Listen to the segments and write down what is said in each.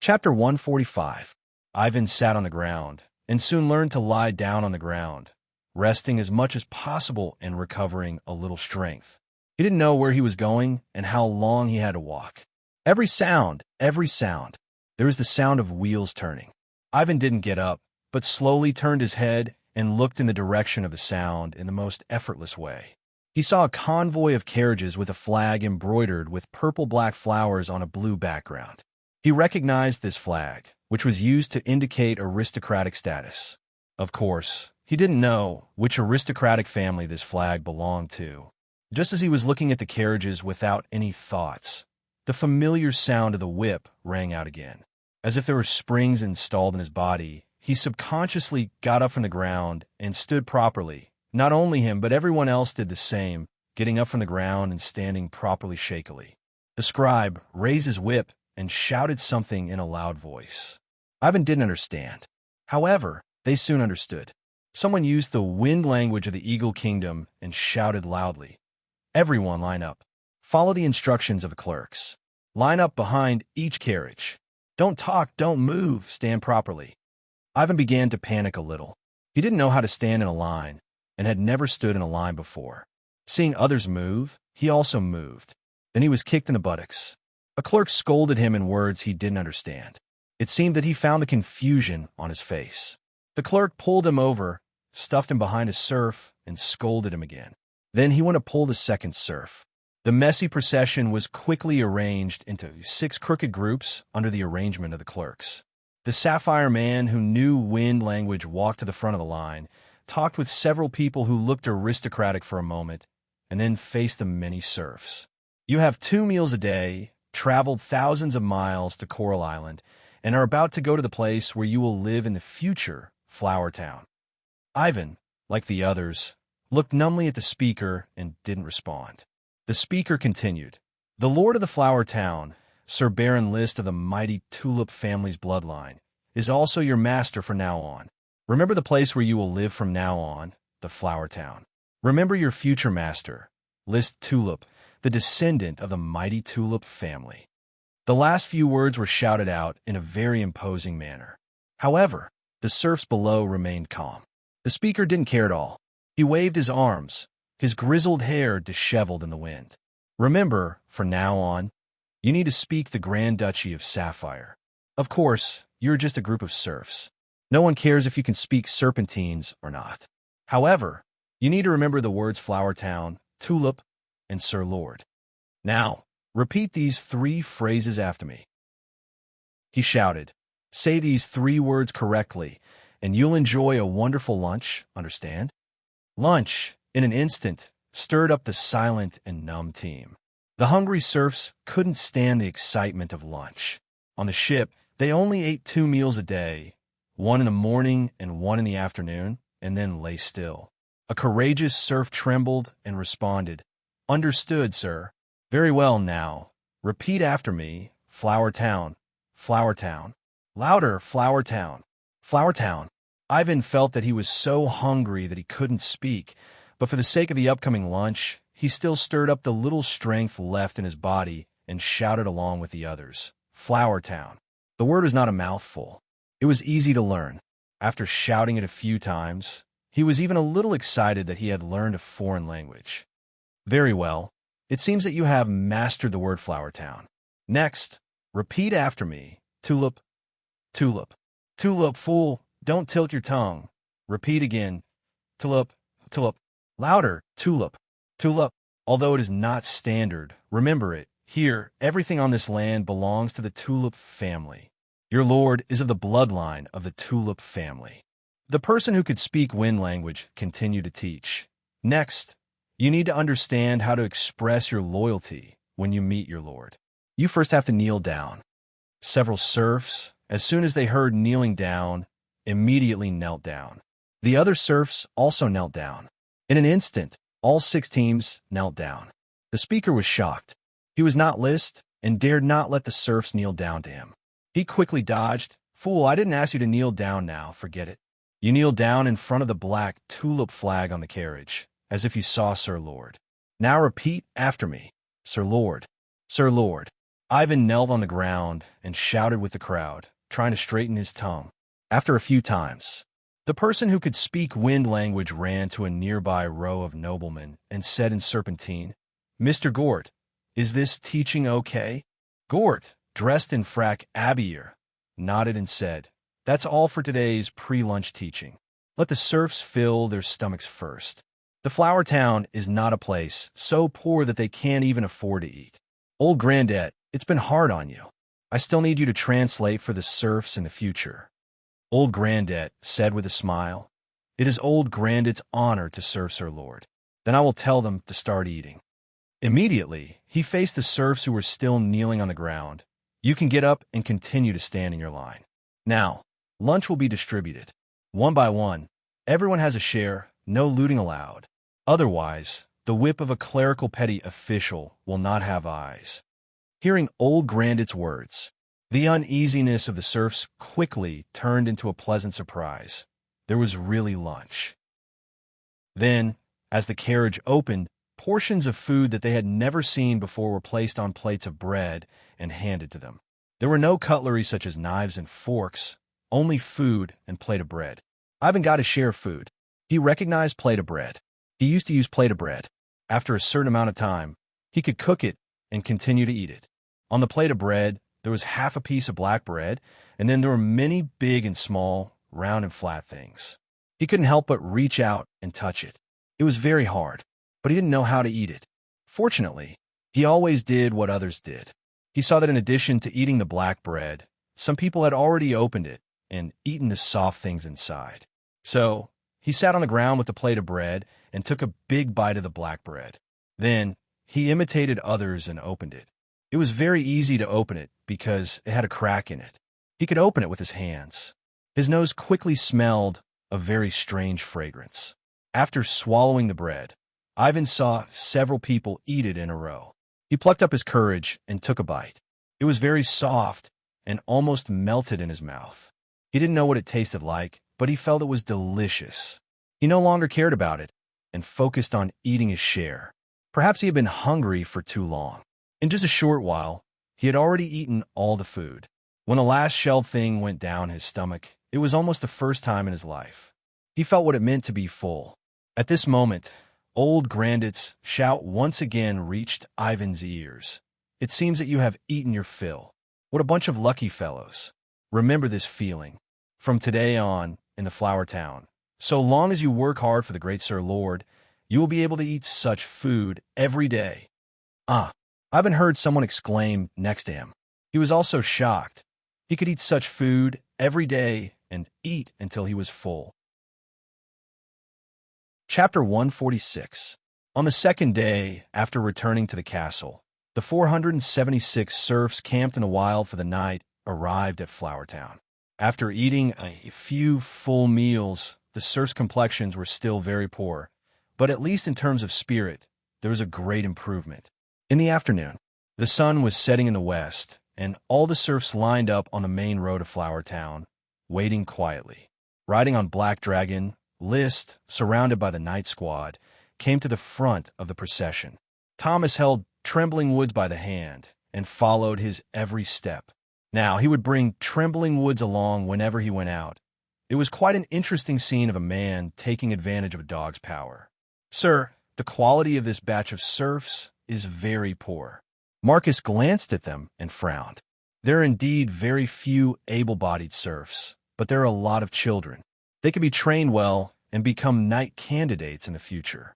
Chapter 145. Ivan sat on the ground, and soon learned to lie down on the ground, resting as much as possible and recovering a little strength. He didn't know where he was going and how long he had to walk. Every sound. There was the sound of wheels turning. Ivan didn't get up, but slowly turned his head and looked in the direction of the sound in the most effortless way. He saw a convoy of carriages with a flag embroidered with purple-black flowers on a blue background. He recognized this flag, which was used to indicate aristocratic status. Of course, he didn't know which aristocratic family this flag belonged to. Just as he was looking at the carriages without any thoughts, the familiar sound of the whip rang out again. As if there were springs installed in his body, he subconsciously got up from the ground and stood properly. Not only him, but everyone else did the same, getting up from the ground and standing properly shakily. The scribe raised his whip and shouted something in a loud voice. Ivan didn't understand. However, they soon understood. Someone used the wind language of the Eagle Kingdom and shouted loudly, "Everyone line up. Follow the instructions of the clerks. Line up behind each carriage. Don't talk, don't move, stand properly." Ivan began to panic a little. He didn't know how to stand in a line and had never stood in a line before. Seeing others move, he also moved. Then he was kicked in the buttocks. A clerk scolded him in words he didn't understand. It seemed that he found the confusion on his face. The clerk pulled him over, stuffed him behind a serf, and scolded him again. Then he went to pull the second serf. The messy procession was quickly arranged into 6 crooked groups under the arrangement of the clerks. The sapphire man who knew wind language walked to the front of the line, talked with several people who looked aristocratic for a moment, and then faced the many serfs. "You have 2 meals a day, traveled thousands of miles to Coral Island, and are about to go to the place where you will live in the future, Flower Town." Ivan, like the others, looked numbly at the speaker and didn't respond. The speaker continued, "The Lord of the Flower Town, Sir Baron List of the mighty Tulip family's bloodline, is also your master from now on. Remember the place where you will live from now on, the Flower Town. Remember your future master, List Tulip, the descendant of the mighty Tulip family." The last few words were shouted out in a very imposing manner. However, the serfs below remained calm. The speaker didn't care at all. He waved his arms, his grizzled hair disheveled in the wind. "Remember, from now on, you need to speak the Grand Duchy of Sapphire. Of course, you're just a group of serfs. No one cares if you can speak serpentines or not. However, you need to remember the words Flower Town, Tulip, and Sir Lord. Now, repeat these 3 phrases after me." He shouted, "Say these 3 words correctly, and you'll enjoy a wonderful lunch, understand?" Lunch, in an instant, stirred up the silent and numb team. The hungry serfs couldn't stand the excitement of lunch. On the ship, they only ate 2 meals a day, 1 in the morning and 1 in the afternoon, and then lay still. A courageous serf trembled and responded, "Understood, sir." "Very well now. Repeat after me, Flower Town, Flower Town. Louder, Flower Town, Flower Town." Ivan felt that he was so hungry that he couldn't speak, but for the sake of the upcoming lunch, he still stirred up the little strength left in his body and shouted along with the others, "Flower Town." The word was not a mouthful. It was easy to learn. After shouting it a few times, he was even a little excited that he had learned a foreign language. "Very well. It seems that you have mastered the word Flower Town. Next, repeat after me, Tulip, Tulip. Tulip, fool, don't tilt your tongue. Repeat again, Tulip, Tulip. Louder, Tulip, Tulip." Although it is not standard, remember it. Here, everything on this land belongs to the Tulip family. Your lord is of the bloodline of the Tulip family. The person who could speak wind language continued to teach. Next, you need to understand how to express your loyalty when you meet your lord. You first have to kneel down. Several serfs, as soon as they heard kneeling down, immediately knelt down. The other serfs also knelt down. In an instant, all 6 teams knelt down. The speaker was shocked. He was not List and dared not let the serfs kneel down to him. He quickly dodged. "Fool, I didn't ask you to kneel down now, forget it. You kneel down in front of the black tulip flag on the carriage, as if you saw Sir Lord. Now repeat after me, Sir Lord, Sir Lord." Ivan knelt on the ground and shouted with the crowd, trying to straighten his tongue. After a few times, the person who could speak wind language ran to a nearby row of noblemen and said in Serpentine, "Mr. Gort, is this teaching okay?" Gort, dressed in frac habillé, nodded and said, "That's all for today's pre-lunch teaching. Let the serfs fill their stomachs first. The flower town is not a place so poor that they can't even afford to eat. Old Granddad, it's been hard on you. I still need you to translate for the serfs in the future." Old Granddad said with a smile, "It is Old Granddad's honor to serve Sir Lord. Then I will tell them to start eating." Immediately, he faced the serfs who were still kneeling on the ground. "You can get up and continue to stand in your line. Now, lunch will be distributed. One by one, everyone has a share, no looting allowed. Otherwise, the whip of a clerical petty official will not have eyes." Hearing Old Grandad's words, the uneasiness of the serfs quickly turned into a pleasant surprise. There was really lunch. Then, as the carriage opened, portions of food that they had never seen before were placed on plates of bread and handed to them. There were no cutlery such as knives and forks, only food and plate of bread. Ivan got his share of food. He recognized plate of bread. He used to use plate of bread. After a certain amount of time, he could cook it and continue to eat it. On the plate of bread, there was half a piece of black bread, and then there were many big and small, round and flat things. He couldn't help but reach out and touch it. It was very hard, but he didn't know how to eat it. Fortunately, he always did what others did. He saw that in addition to eating the black bread, some people had already opened it and eaten the soft things inside. So, he sat on the ground with the plate of bread and took a big bite of the black bread. Then, he imitated others and opened it. It was very easy to open it because it had a crack in it. He could open it with his hands. His nose quickly smelled a very strange fragrance. After swallowing the bread, Ivan saw several people eat it in a row. He plucked up his courage and took a bite. It was very soft and almost melted in his mouth. He didn't know what it tasted like, but he felt it was delicious. He no longer cared about it and focused on eating his share. Perhaps he had been hungry for too long. In just a short while, he had already eaten all the food. When the last shelled thing went down his stomach, it was almost the first time in his life. He felt what it meant to be full. At this moment, Old Grandad's shout once again reached Ivan's ears. "It seems that you have eaten your fill. What a bunch of lucky fellows. Remember this feeling. From today on, in the flower town, so long as you work hard for the great Sir Lord, you will be able to eat such food every day." "Ah!" Ivan heard someone exclaim next to him. He was also shocked. He could eat such food every day and eat until he was full. Chapter 146. On the second day after returning to the castle, the 476 serfs camped in the wild for the night arrived at Flower Town. After eating a few full meals, the serfs' complexions were still very poor, but at least in terms of spirit, there was a great improvement. In the afternoon, the sun was setting in the west, and all the serfs lined up on the main road of Flower Town, waiting quietly. Riding on Black Dragon, List, surrounded by the Night Squad, came to the front of the procession. Thomas held Trembling Woods by the hand and followed his every step. Now, he would bring Trembling Woods along whenever he went out. It was quite an interesting scene of a man taking advantage of a dog's power. "Sir, the quality of this batch of serfs is very poor." Marcus glanced at them and frowned. "There are indeed very few able-bodied serfs, but there are a lot of children. They can be trained well and become knight candidates in the future."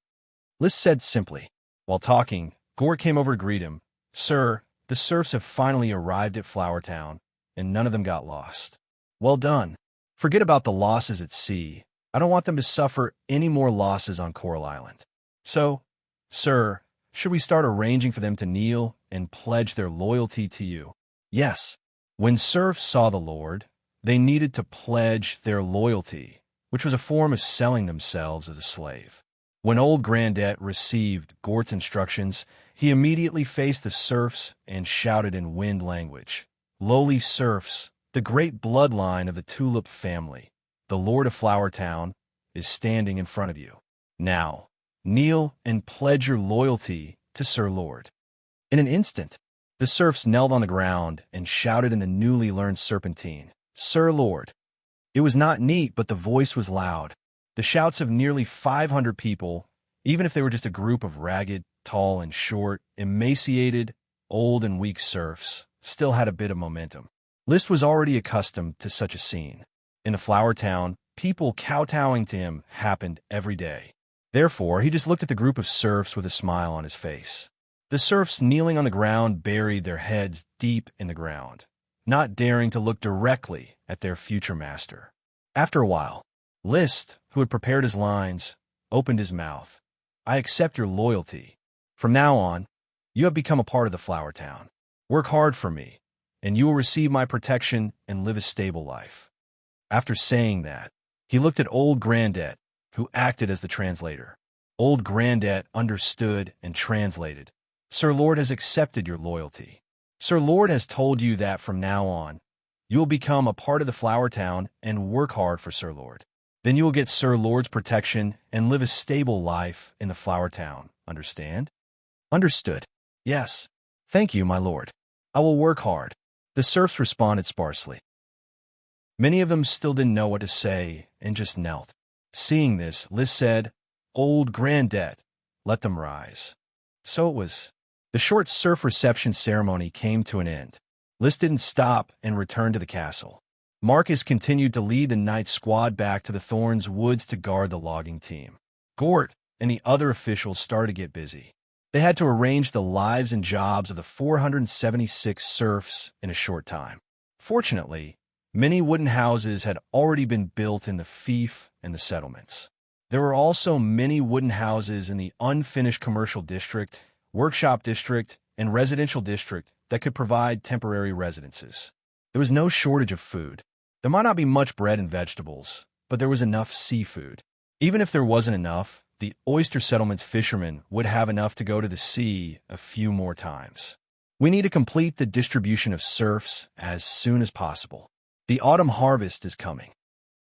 List said simply. While talking, Gort came over to greet him. "Sir, the serfs have finally arrived at Flower Town, and none of them got lost." "Well done. Forget about the losses at sea. I don't want them to suffer any more losses on Coral Island. So, sir, should we start arranging for them to kneel and pledge their loyalty to you?" "Yes." When serfs saw the Lord, they needed to pledge their loyalty, which was a form of selling themselves as a slave. When Old Grandad received Gort's instructions, he immediately faced the serfs and shouted in wind language, "Lowly serfs, the great bloodline of the Tulip family, the Lord of Flower Town, is standing in front of you. Now, kneel and pledge your loyalty to Sir Lord." In an instant, the The serfs knelt on the ground and shouted in the newly learned serpentine, "Sir Lord." It was not neat, but the voice was loud. The shouts of nearly 500 people, even if they were just a group of ragged, tall and short, emaciated, old and weak serfs, still had a bit of momentum. Liszt was already accustomed to such a scene. In the flower town, people kowtowing to him happened every day. Therefore, he just looked at the group of serfs with a smile on his face. The serfs kneeling on the ground buried their heads deep in the ground, not daring to look directly at their future master. After a while, Liszt, who had prepared his lines, opened his mouth. "I accept your loyalty. From now on, you have become a part of the flower town. Work hard for me, and you will receive my protection and live a stable life." After saying that, he looked at old Grandette, who acted as the translator. Old Grandette understood and translated. "Sir Lord has accepted your loyalty. Sir Lord has told you that from now on, you will become a part of the flower town and work hard for Sir Lord. Then you will get Sir Lord's protection and live a stable life in the flower town. Understand?" "Understood. Yes. Thank you, my lord. I will work hard." The serfs responded sparsely. Many of them still didn't know what to say and just knelt. Seeing this, Liszt said, "Old Grandette, let them rise." So it was. The short serf reception ceremony came to an end. Liszt didn't stop and returned to the castle. Marcus continued to lead the knight squad back to the Thorns Woods to guard the logging team. Gort and the other officials started to get busy. They had to arrange the lives and jobs of the 476 serfs in a short time. Fortunately, many wooden houses had already been built in the fief and the settlements. There were also many wooden houses in the unfinished commercial district, workshop district, and residential district that could provide temporary residences. There was no shortage of food. There might not be much bread and vegetables, but there was enough seafood. Even if there wasn't enough, the oyster settlement's fishermen would have enough to go to the sea a few more times. "We need to complete the distribution of serfs as soon as possible. The autumn harvest is coming,"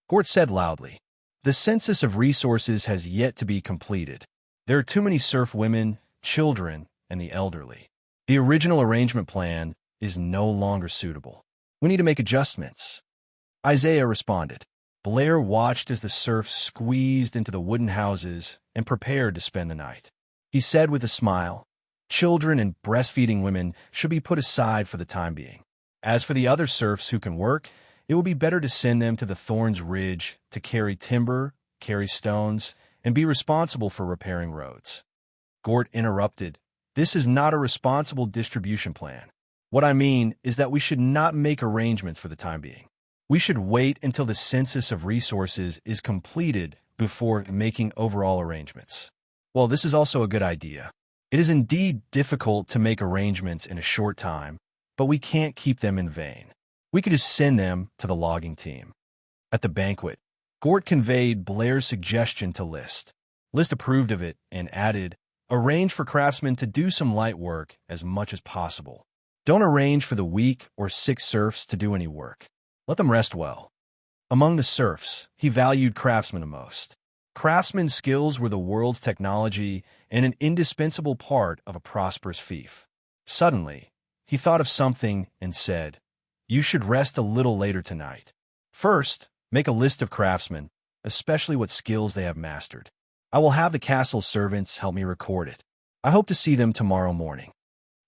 Gort said loudly. "The census of resources has yet to be completed. There are too many serf women, children, and the elderly. The original arrangement plan is no longer suitable. We need to make adjustments." Isaiah responded. Blair watched as the serfs squeezed into the wooden houses and prepared to spend the night. He said with a smile, "Children and breastfeeding women should be put aside for the time being. As for the other serfs who can work, it will be better to send them to the Thorns Ridge to carry timber, carry stones, and be responsible for repairing roads." Gort interrupted. "This is not a responsible distribution plan. What I mean is that we should not make arrangements for the time being. We should wait until the census of resources is completed before making overall arrangements." Well, this is also a good idea. It is indeed difficult to make arrangements in a short time, but we can't keep them in vain. We could just send them to the logging team. At the banquet, Gort conveyed Blair's suggestion to Liszt. Liszt approved of it and added, "Arrange for craftsmen to do some light work as much as possible. Don't arrange for the weak or sick serfs to do any work. Let them rest well." Among the serfs, he valued craftsmen the most. Craftsmen's skills were the world's technology and an indispensable part of a prosperous fief. Suddenly, he thought of something and said, "You should rest a little later tonight. First, make a list of craftsmen, especially what skills they have mastered. I will have the castle servants help me record it. I hope to see them tomorrow morning."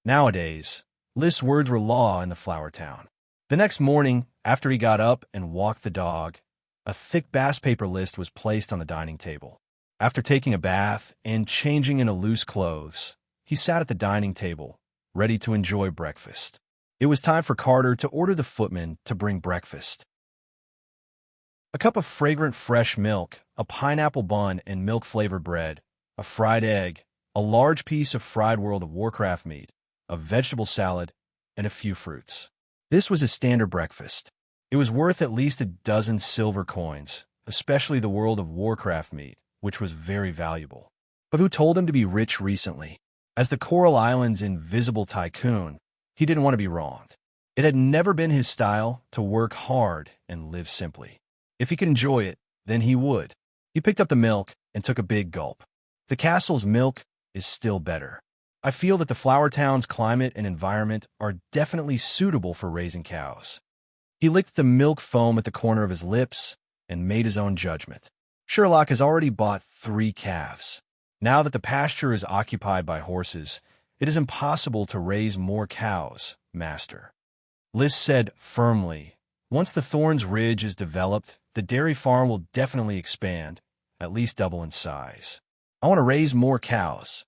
Nowadays, Liszt's words were law in the flower town. The next morning, after he got up and walked the dog, a thick bass paper list was placed on the dining table. After taking a bath and changing into loose clothes, he sat at the dining table, ready to enjoy breakfast. It was time for Carter to order the footman to bring breakfast. A cup of fragrant fresh milk, a pineapple bun and milk-flavored bread, a fried egg, a large piece of fried World of Warcraft meat, a vegetable salad, and a few fruits. This was his standard breakfast. It was worth at least a dozen silver coins, especially the World of Warcraft meat, which was very valuable. But who told him to be rich recently? As the Coral Islands' invisible tycoon, he didn't want to be wronged. It had never been his style to work hard and live simply. If he could enjoy it, then he would. He picked up the milk and took a big gulp. The castle's milk is still better. I feel that the flower town's climate and environment are definitely suitable for raising cows. He licked the milk foam at the corner of his lips and made his own judgment. Sherlock has already bought 3 calves. Now that the pasture is occupied by horses, it is impossible to raise more cows, master. Liz said firmly, once the Thorns Ridge is developed, the dairy farm will definitely expand, at least double in size. I want to raise more cows.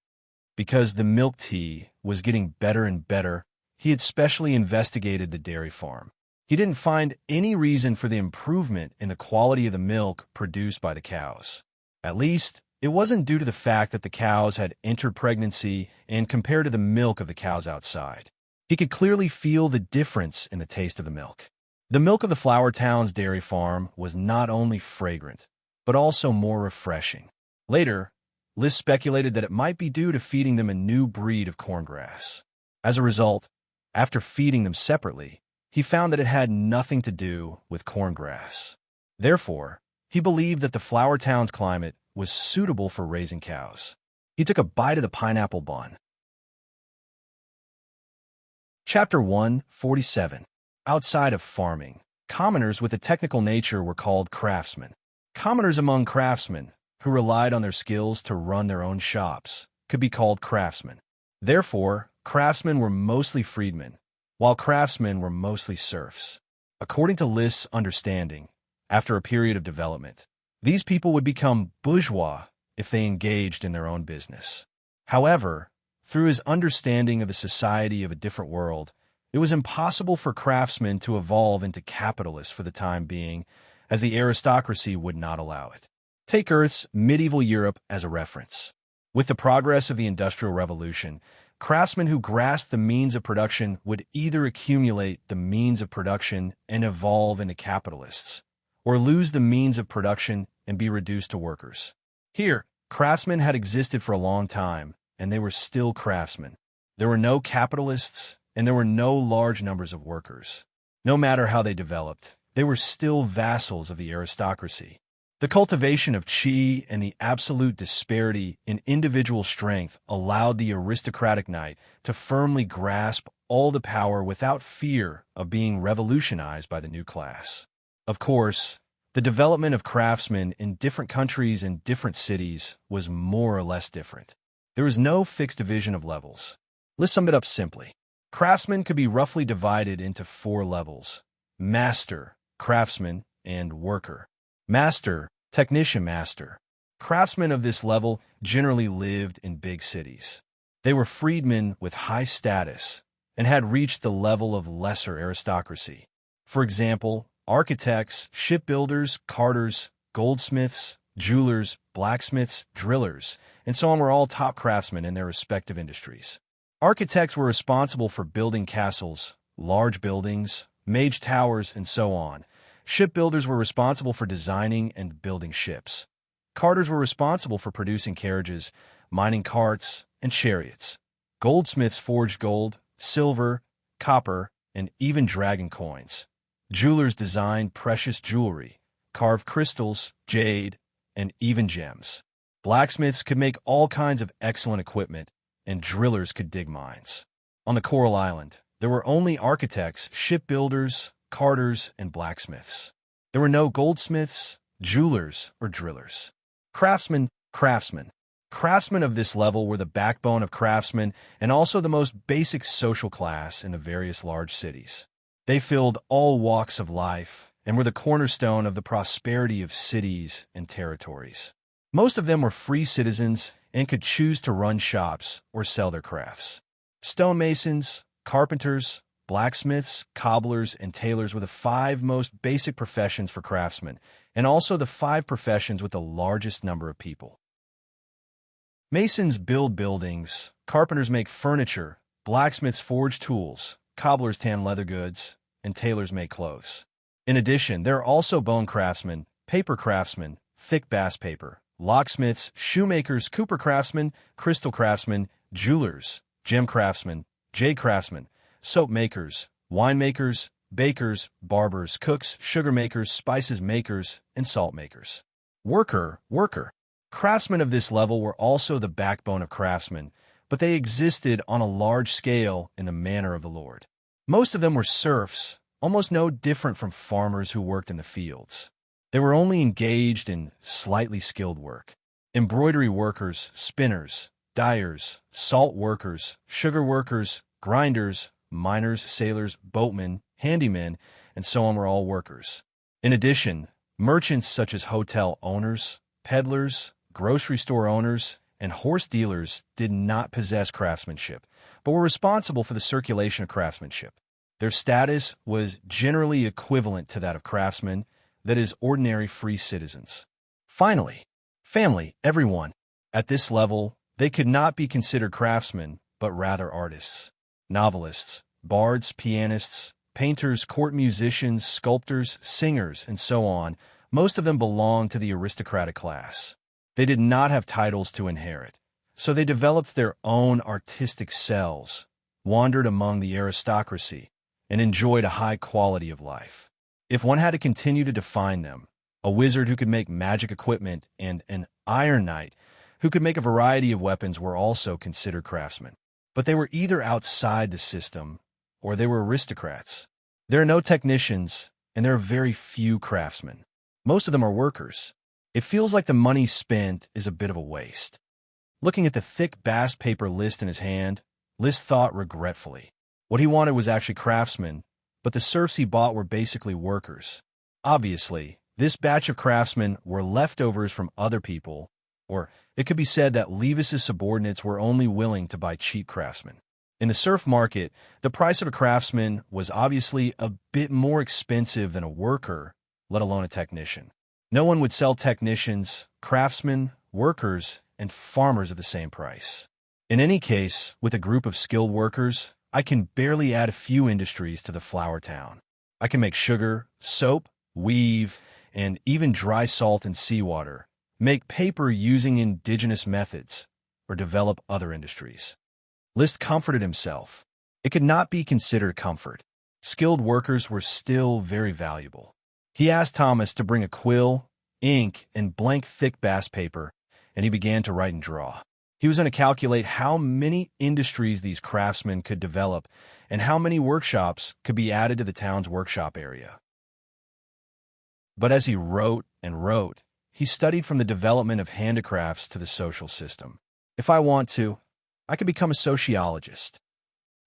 Because the milk tea was getting better and better, he had specially investigated the dairy farm. He didn't find any reason for the improvement in the quality of the milk produced by the cows. At least, it wasn't due to the fact that the cows had entered pregnancy and compared to the milk of the cows outside. He could clearly feel the difference in the taste of the milk. The milk of the Flower Town's dairy farm was not only fragrant, but also more refreshing. Later, Liz speculated that it might be due to feeding them a new breed of corngrass. As a result, after feeding them separately, he found that it had nothing to do with corngrass. Therefore, he believed that the Flower Town's climate was suitable for raising cows. He took a bite of the pineapple bun. Chapter 147. Outside of farming, commoners with a technical nature were called craftsmen. Commoners among craftsmen, who relied on their skills to run their own shops, could be called craftsmen. Therefore, craftsmen were mostly freedmen, while craftsmen were mostly serfs. According to List's understanding, after a period of development, these people would become bourgeois if they engaged in their own business. However, through his understanding of the society of a different world, it was impossible for craftsmen to evolve into capitalists for the time being, as the aristocracy would not allow it. Take Earth's medieval Europe as a reference. With the progress of the Industrial Revolution, craftsmen who grasped the means of production would either accumulate the means of production and evolve into capitalists, or lose the means of production and be reduced to workers. Here, craftsmen had existed for a long time, and they were still craftsmen. There were no capitalists, and there were no large numbers of workers. No matter how they developed, they were still vassals of the aristocracy. The cultivation of qi and the absolute disparity in individual strength allowed the aristocratic knight to firmly grasp all the power without fear of being revolutionized by the new class. Of course, the development of craftsmen in different countries and different cities was more or less different. There was no fixed division of levels. Let's sum it up simply. Craftsmen could be roughly divided into 4 levels: master, craftsman, and worker. Master, technician master. Craftsmen of this level generally lived in big cities. They were freedmen with high status and had reached the level of lesser aristocracy. For example, architects, shipbuilders, carters, goldsmiths, jewelers, blacksmiths, drillers, and so on were all top craftsmen in their respective industries. Architects were responsible for building castles, large buildings, mage towers, and so on. Shipbuilders were responsible for designing and building ships. Carters were responsible for producing carriages, mining carts, and chariots. Goldsmiths forged gold, silver, copper, and even dragon coins. Jewelers designed precious jewelry, carved crystals, jade, and even gems. Blacksmiths could make all kinds of excellent equipment, and drillers could dig mines. On the Coral Island, there were only architects, shipbuilders, carters, and blacksmiths. There were no goldsmiths, jewelers, or drillers. Craftsmen. Craftsmen of this level were the backbone of craftsmen and also the most basic social class in the various large cities. They filled all walks of life and were the cornerstone of the prosperity of cities and territories. Most of them were free citizens and could choose to run shops or sell their crafts. Stonemasons, carpenters, blacksmiths, cobblers, and tailors were the 5 most basic professions for craftsmen, and also the 5 professions with the largest number of people. Masons build buildings, carpenters make furniture, blacksmiths forge tools, cobblers tan leather goods, and tailors make clothes. In addition, there are also bone craftsmen, paper craftsmen, thick bass paper, locksmiths, shoemakers, cooper craftsmen, crystal craftsmen, jewelers, gem craftsmen, jade craftsmen, soap makers, winemakers, bakers, barbers, cooks, sugar makers, spices makers, and salt makers. Worker. Craftsmen of this level were also the backbone of craftsmen, but they existed on a large scale in the manner of the Lord. Most of them were serfs, almost no different from farmers who worked in the fields. They were only engaged in slightly skilled work. Embroidery workers, spinners, dyers, salt workers, sugar workers, grinders, miners, sailors, boatmen, handymen, and so on were all workers. In addition, merchants such as hotel owners, peddlers, grocery store owners, and horse dealers did not possess craftsmanship, but were responsible for the circulation of craftsmanship. Their status was generally equivalent to that of craftsmen, that is, ordinary free citizens. Finally, family, everyone. At this level, they could not be considered craftsmen, but rather artists, novelists, bards, pianists, painters, court musicians, sculptors, singers, and so on. Most of them belonged to the aristocratic class. They did not have titles to inherit, so they developed their own artistic selves, wandered among the aristocracy, and enjoyed a high quality of life. If one had to continue to define them, a wizard who could make magic equipment and an iron knight who could make a variety of weapons were also considered craftsmen. But they were either outside the system or they were aristocrats. There are no technicians, and there are very few craftsmen. Most of them are workers. It feels like the money spent is a bit of a waste. Looking at the thick bast paper list in his hand, List thought regretfully. What he wanted was actually craftsmen, but the serfs he bought were basically workers. Obviously, this batch of craftsmen were leftovers from other people, or it could be said that Levis's subordinates were only willing to buy cheap craftsmen. In the serf market, the price of a craftsman was obviously a bit more expensive than a worker, let alone a technician. No one would sell technicians, craftsmen, workers, and farmers at the same price. In any case, with a group of skilled workers, I can barely add a few industries to the flower town. I can make sugar, soap, weave, and even dry salt and seawater, make paper using indigenous methods, or develop other industries. List comforted himself. It could not be considered comfort. Skilled workers were still very valuable. He asked Thomas to bring a quill, ink, and blank thick bast paper, and he began to write and draw. He was going to calculate how many industries these craftsmen could develop and how many workshops could be added to the town's workshop area. But as he wrote and wrote, he studied from the development of handicrafts to the social system. If I want to, I could become a sociologist.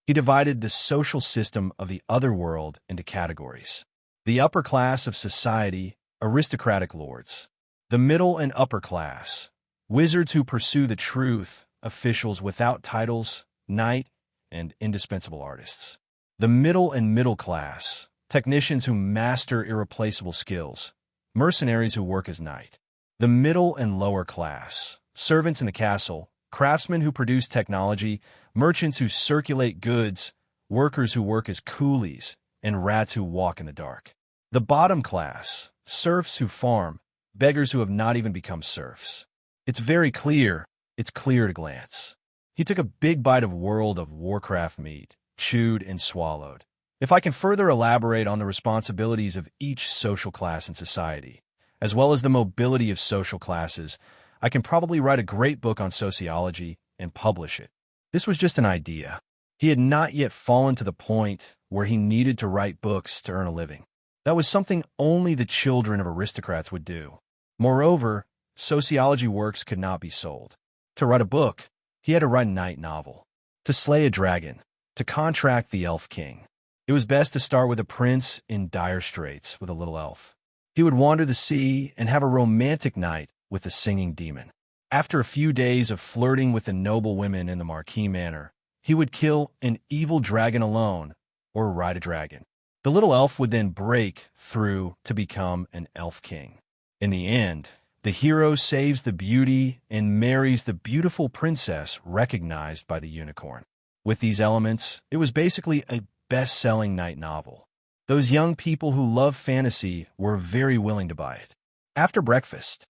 He divided the social system of the other world into categories. The upper class of society, aristocratic lords. The middle and upper class, wizards who pursue the truth, officials without titles, knight, and indispensable artists. The middle and middle class, technicians who master irreplaceable skills, mercenaries who work as knight. The middle and lower class, servants in the castle, craftsmen who produce technology, merchants who circulate goods, workers who work as coolies, and rats who walk in the dark. The bottom class, serfs who farm, beggars who have not even become serfs. It's very clear. It's clear at a glance. He took a big bite of World of Warcraft meat, chewed and swallowed. If I can further elaborate on the responsibilities of each social class in society, as well as the mobility of social classes, I can probably write a great book on sociology and publish it. This was just an idea. He had not yet fallen to the point where he needed to write books to earn a living. That was something only the children of aristocrats would do. Moreover, sociology works could not be sold. To write a book, he had to write a night novel. To slay a dragon, to contract the elf king. It was best to start with a prince in dire straits with a little elf. He would wander the sea and have a romantic night with the singing demon. After a few days of flirting with the noble women in the Marquis manor, he would kill an evil dragon alone or ride a dragon. The little elf would then break through to become an elf king. In the end, the hero saves the beauty and marries the beautiful princess recognized by the unicorn. With these elements, it was basically a best-selling night novel. Those young people who love fantasy were very willing to buy it. After breakfast.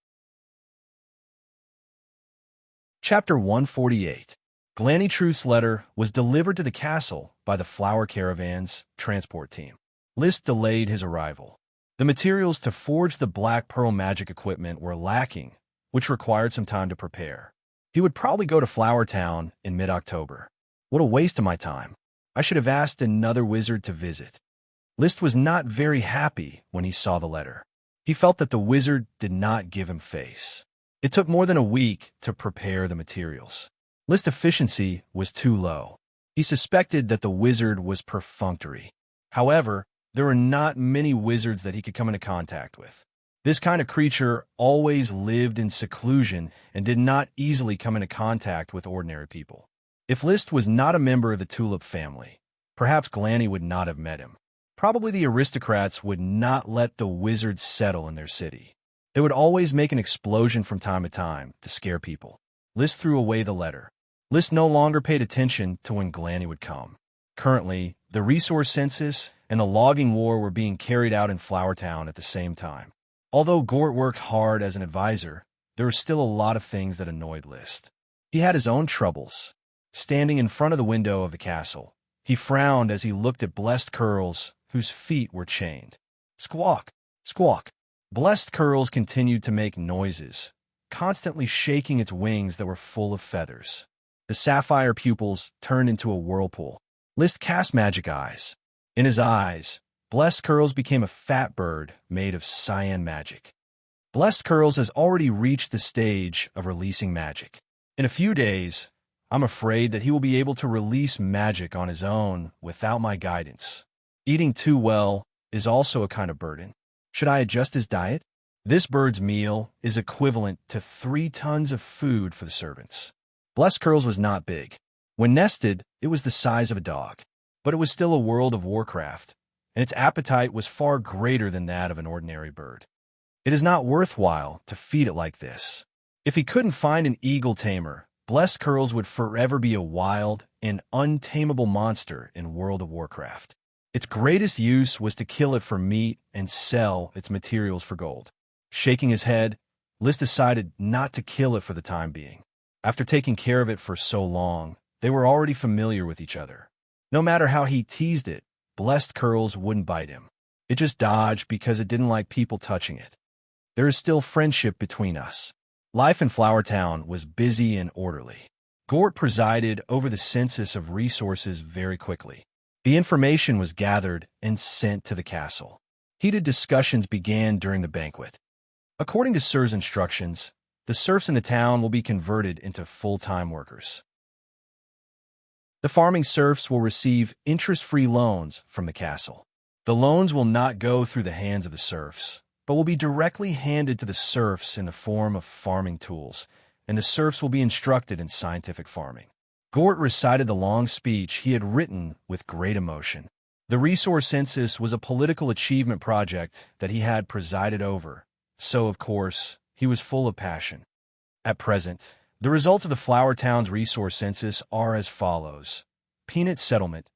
Chapter 148. Glanny Truth's letter was delivered to the castle by the Flower Caravan's transport team. List delayed his arrival. The materials to forge the Black Pearl magic equipment were lacking, which required some time to prepare. He would probably go to Flower Town in mid-October. What a waste of my time. I should have asked another wizard to visit. List was not very happy when he saw the letter. He felt that the wizard did not give him face. It took more than a week to prepare the materials. List's efficiency was too low. He suspected that the wizard was perfunctory. However, there were not many wizards that he could come into contact with. This kind of creature always lived in seclusion and did not easily come into contact with ordinary people. If List was not a member of the Tulip family, perhaps Glanny would not have met him. Probably the aristocrats would not let the wizards settle in their city. They would always make an explosion from time to time to scare people. List threw away the letter. List no longer paid attention to when Glanny would come. Currently, the resource census and the logging war were being carried out in Flower Town at the same time. Although Gort worked hard as an advisor, there were still a lot of things that annoyed List. He had his own troubles. Standing in front of the window of the castle, he frowned as he looked at Blessed Curls, whose feet were chained. Squawk! Squawk! Blessed Curls continued to make noises, constantly shaking its wings that were full of feathers. The sapphire pupils turned into a whirlpool. List cast magic eyes. In his eyes, Blessed Curls became a fat bird made of cyan magic. Blessed Curls has already reached the stage of releasing magic. In a few days, I'm afraid that he will be able to release magic on his own without my guidance. Eating too well is also a kind of burden. Should I adjust his diet? This bird's meal is equivalent to 3 tons of food for the servants. Blessed Curls was not big. When nested, it was the size of a dog. But it was still a World of Warcraft, and its appetite was far greater than that of an ordinary bird. It is not worthwhile to feed it like this. If he couldn't find an eagle tamer, Blessed Curls would forever be a wild and untamable monster in World of Warcraft. Its greatest use was to kill it for meat and sell its materials for gold. Shaking his head, List decided not to kill it for the time being. After taking care of it for so long, they were already familiar with each other. No matter how he teased it, Blessed Curls wouldn't bite him. It just dodged because it didn't like people touching it. There is still friendship between us. Life in Flower Town was busy and orderly. Gort presided over the census of resources very quickly. The information was gathered and sent to the castle. Heated discussions began during the banquet. According to Sir's instructions, the serfs in the town will be converted into full-time workers. The farming serfs will receive interest-free loans from the castle. The loans will not go through the hands of the serfs, but will be directly handed to the serfs in the form of farming tools, and the serfs will be instructed in scientific farming. Gort recited the long speech he had written with great emotion. The resource census was a political achievement project that he had presided over, so, of course, he was full of passion. At present, the results of the Flower Town's resource census are as follows. Peanut settlement,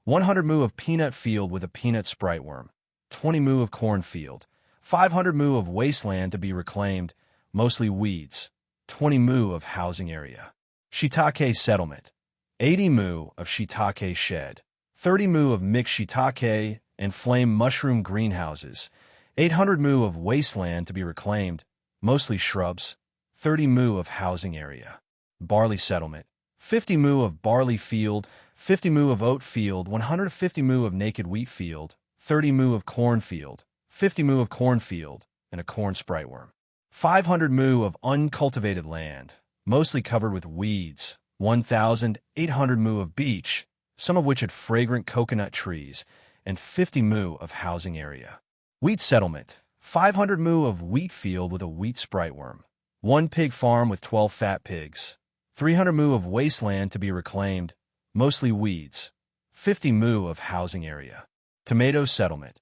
100 mu of peanut field with a peanut sprite worm, 20 mu of cornfield, 500 mu of wasteland to be reclaimed, mostly weeds, 20 mu of housing area. Shiitake settlement, 80 mu of shiitake shed, 30 mu of mixed shiitake and flame mushroom greenhouses, 800 mu of wasteland to be reclaimed, mostly shrubs, 30 mu of housing area. Barley settlement, 50 mu of barley field, 50 mu of oat field, 150 mu of naked wheat field, 30 mu of cornfield, 50 mu of cornfield, and a corn sprite worm. 500 mu of uncultivated land, mostly covered with weeds, 1,800 mu of beech, some of which had fragrant coconut trees, and 50 mu of housing area. Wheat settlement, 500 mu of wheat field with a wheat sprite worm, 1 pig farm with 12 fat pigs, 300 mu of wasteland to be reclaimed, mostly weeds, 50 mu of housing area. Tomato settlement,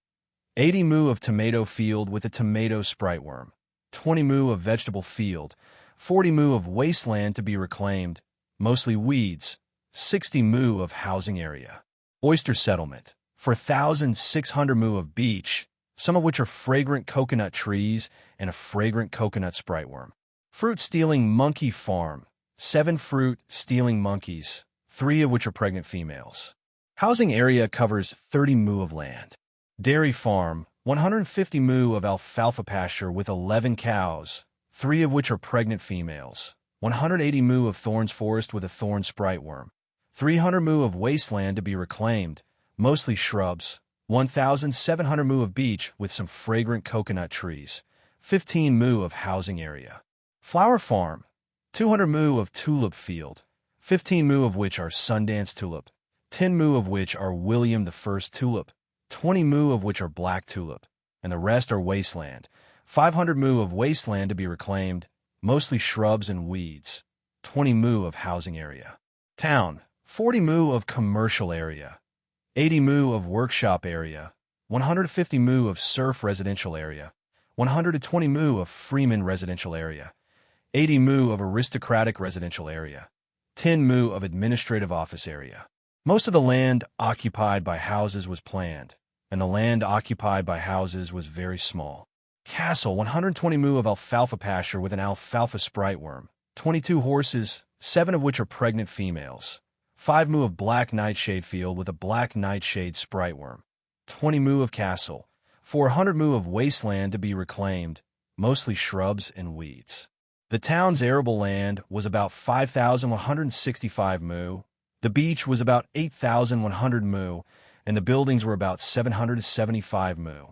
80 mu of tomato field with a tomato sprite worm, 20 mu of vegetable field, 40 mu of wasteland to be reclaimed, mostly weeds, 60 mu of housing area. Oyster settlement, 4,600 mu of beech, some of which are fragrant coconut trees and a fragrant coconut sprite worm. Fruit-stealing monkey farm, 7 fruit-stealing monkeys, 3 of which are pregnant females. Housing area covers 30 mu of land. Dairy farm, 150 mu of alfalfa pasture with 11 cows, 3 of which are pregnant females, 180 mu of thorns forest with a thorn sprite worm, 300 mu of wasteland to be reclaimed, mostly shrubs, 1,700 mu of beach with some fragrant coconut trees, 15 mu of housing area. Flower farm, 200 mu of tulip field, 15 mu of which are Sundance tulip, 10 mu of which are William I tulip, 20 mu of which are black tulip, and the rest are wasteland, 500 mu of wasteland to be reclaimed, mostly shrubs and weeds, 20 mu of housing area. Town, 40 mu of commercial area, 80 mu of workshop area, 150 mu of surf residential area, 120 mu of freeman residential area, 80 mu of aristocratic residential area, 10 mu of administrative office area. Most of the land occupied by houses was planned, and the land occupied by houses was very small. Castle, 120 mu of alfalfa pasture with an alfalfa sprite worm, 22 horses, 7 of which are pregnant females, 5 mu of black nightshade field with a black nightshade sprite worm, 20 mu of castle, 400 mu of wasteland to be reclaimed, mostly shrubs and weeds. The town's arable land was about 5,165 mu, the beach was about 8,100 mu, and the buildings were about 775 mu.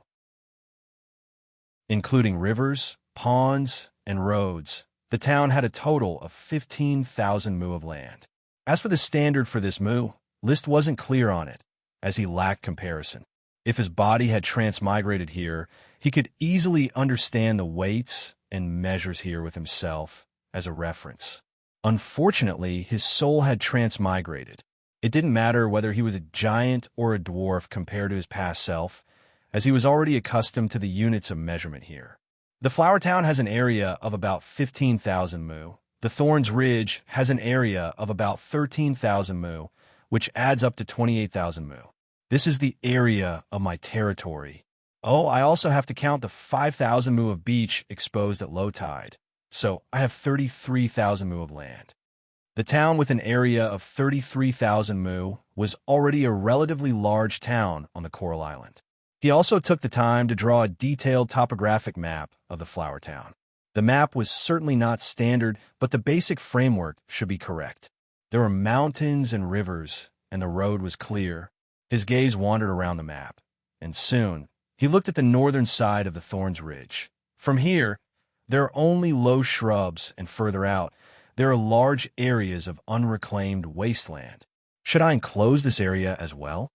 Including rivers, ponds, and roads, the town had a total of 15,000 mu of land. As for the standard for this mu, Liszt wasn't clear on it, as he lacked comparison. If his body had transmigrated here, he could easily understand the weights and measures here with himself as a reference. Unfortunately, his soul had transmigrated. It didn't matter whether he was a giant or a dwarf compared to his past self, as he was already accustomed to the units of measurement here. The Flower Town has an area of about 15,000 mu. The Thorns Ridge has an area of about 13,000 mu, which adds up to 28,000 mu. This is the area of my territory. Oh, I also have to count the 5,000 mu of beach exposed at low tide, so I have 33,000 mu of land. The town with an area of 33,000 mu was already a relatively large town on the Coral Island. He also took the time to draw a detailed topographic map of the Flower Town. The map was certainly not standard, but the basic framework should be correct. There were mountains and rivers, and the road was clear. His gaze wandered around the map, and soon he looked at the northern side of the Thorns Ridge. From here, there are only low shrubs, and further out, there are large areas of unreclaimed wasteland. Should I enclose this area as well?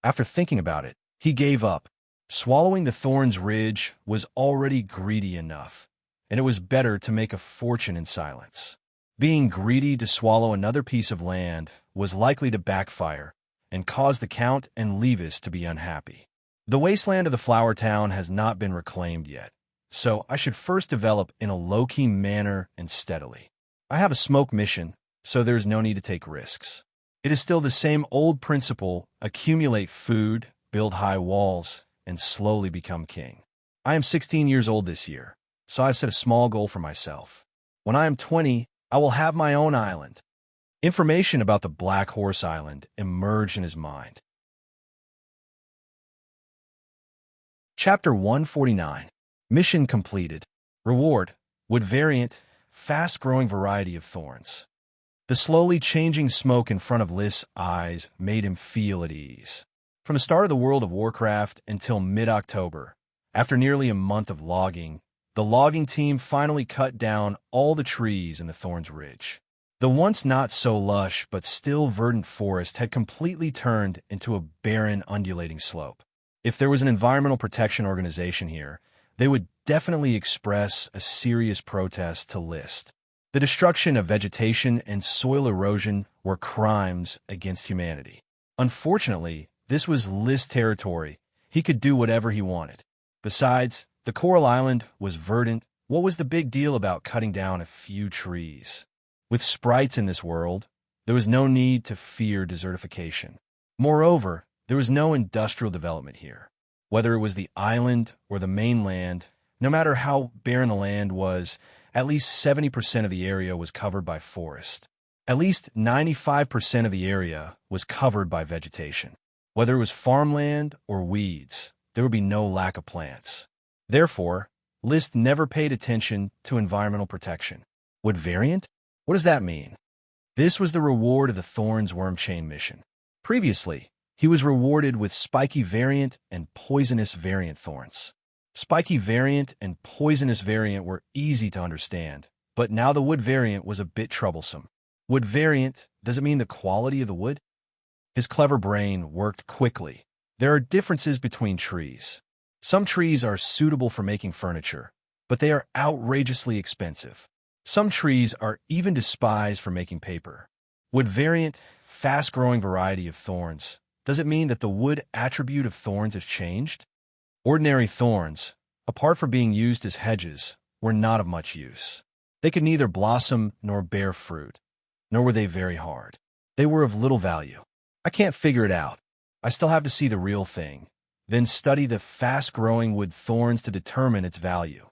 After thinking about it, he gave up. Swallowing the Thorns Ridge was already greedy enough, and it was better to make a fortune in silence. Being greedy to swallow another piece of land was likely to backfire and cause the Count and Levis to be unhappy. The wasteland of the Flower Town has not been reclaimed yet, so I should first develop in a low-key manner and steadily. I have a smoke mission, so there is no need to take risks. It is still the same old principle: accumulate food, build high walls, and slowly become king. I am 16 years old this year, so I've set a small goal for myself. When I am 20, I will have my own island. Information about the Black Horse Island emerged in his mind. Chapter 149. Mission completed. Reward: wood variant, fast-growing variety of thorns. The slowly changing smoke in front of List's eyes made him feel at ease. From the start of the World of Warcraft until mid-October, after nearly a month of logging, the logging team finally cut down all the trees in the Thorns Ridge. The once not-so-lush but still verdant forest had completely turned into a barren, undulating slope. If there was an environmental protection organization here, they would definitely express a serious protest to List. The destruction of vegetation and soil erosion were crimes against humanity. Unfortunately, this was List's territory. He could do whatever he wanted. Besides, the Coral Island was verdant. What was the big deal about cutting down a few trees? With sprites in this world, there was no need to fear desertification. Moreover, there was no industrial development here. Whether it was the island or the mainland, no matter how barren the land was, at least 70% of the area was covered by forest. At least 95% of the area was covered by vegetation. Whether it was farmland or weeds, there would be no lack of plants. Therefore, List never paid attention to environmental protection. Wood variant? What does that mean? This was the reward of the Thorns Worm Chain mission. Previously, he was rewarded with spiky variant and poisonous variant thorns. Spiky variant and poisonous variant were easy to understand, but now the wood variant was a bit troublesome. Wood variant, does it mean the quality of the wood? His clever brain worked quickly. There are differences between trees. Some trees are suitable for making furniture, but they are outrageously expensive. Some trees are even despised for making paper. Wood variant, fast-growing variety of thorns. Does it mean that the wood attribute of thorns has changed? Ordinary thorns, apart from being used as hedges, were not of much use. They could neither blossom nor bear fruit, nor were they very hard. They were of little value. I can't figure it out. I still have to see the real thing, then study the fast-growing wood thorns to determine its value.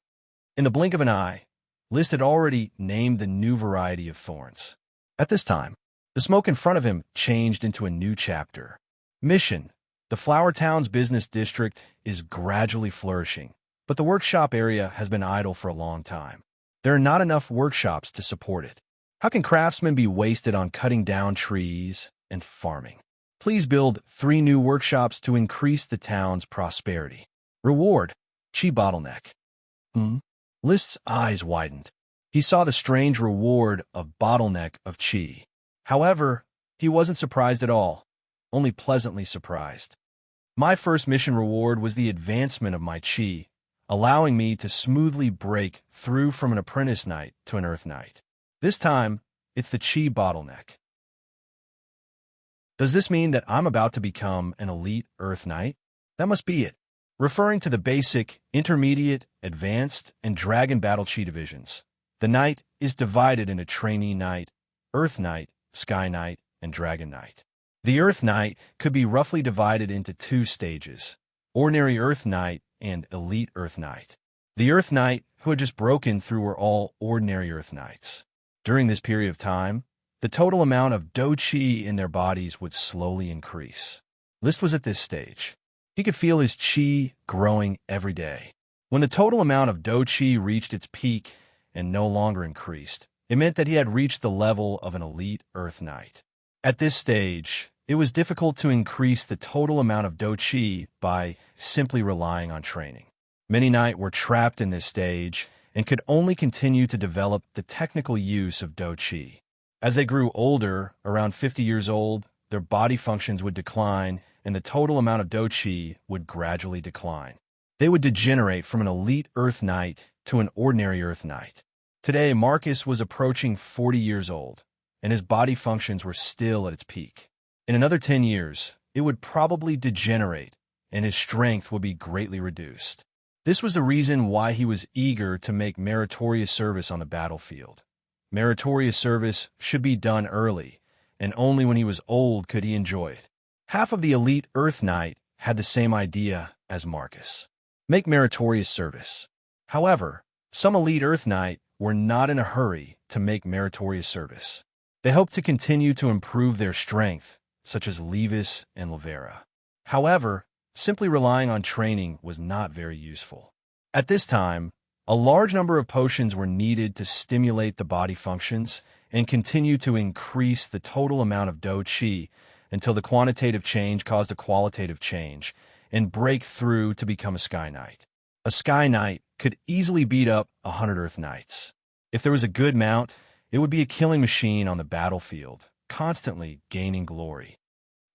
In the blink of an eye, List had already named the new variety of thorns. At this time, the smoke in front of him changed into a new chapter. Mission: the Flower Town's business district is gradually flourishing, but the workshop area has been idle for a long time. There are not enough workshops to support it. How can craftsmen be wasted on cutting down trees and farming? Please build 3 new workshops to increase the town's prosperity. Reward: Chi bottleneck. List's eyes widened. He saw the strange reward of bottleneck of Chi. However, he wasn't surprised at all, only pleasantly surprised. My first mission reward was the advancement of my Chi, allowing me to smoothly break through from an apprentice knight to an earth knight. This time, it's the Chi bottleneck. Does this mean that I'm about to become an elite earth knight? That must be it. Referring to the basic, intermediate, advanced, and dragon battle Chi divisions, the knight is divided into trainee knight, earth knight, sky knight, and dragon knight. The earth knight could be roughly divided into 2 stages: ordinary earth knight and elite earth knight. The earth knight who had just broken through were all ordinary earth knights. During this period of time, the total amount of Do Chi in their bodies would slowly increase. List was at this stage. He could feel his Chi growing every day. When the total amount of Do Chi reached its peak and no longer increased, it meant that he had reached the level of an elite earth knight. At this stage, it was difficult to increase the total amount of Do Chi by simply relying on training. Many knights were trapped in this stage and could only continue to develop the technical use of Do Chi. As they grew older, around 50 years old, their body functions would decline and the total amount of Do Chi would gradually decline. They would degenerate from an elite earth knight to an ordinary earth knight. Today, Marcus was approaching 40 years old, and his body functions were still at its peak. In another 10 years, it would probably degenerate, and his strength would be greatly reduced. This was the reason why he was eager to make meritorious service on the battlefield. Meritorious service should be done early, and only when he was old could he enjoy it. Half of the elite earth knight had the same idea as Marcus: make meritorious service. However, some elite earth knight were not in a hurry to make meritorious service. They hoped to continue to improve their strength, such as Levis and Lavera. However, simply relying on training was not very useful. At this time, a large number of potions were needed to stimulate the body functions and continue to increase the total amount of Do Chi until the quantitative change caused a qualitative change and break through to become a Sky Knight. A Sky Knight could easily beat up 100 Earth Knights. If there was a good mount, it would be a killing machine on the battlefield, constantly gaining glory.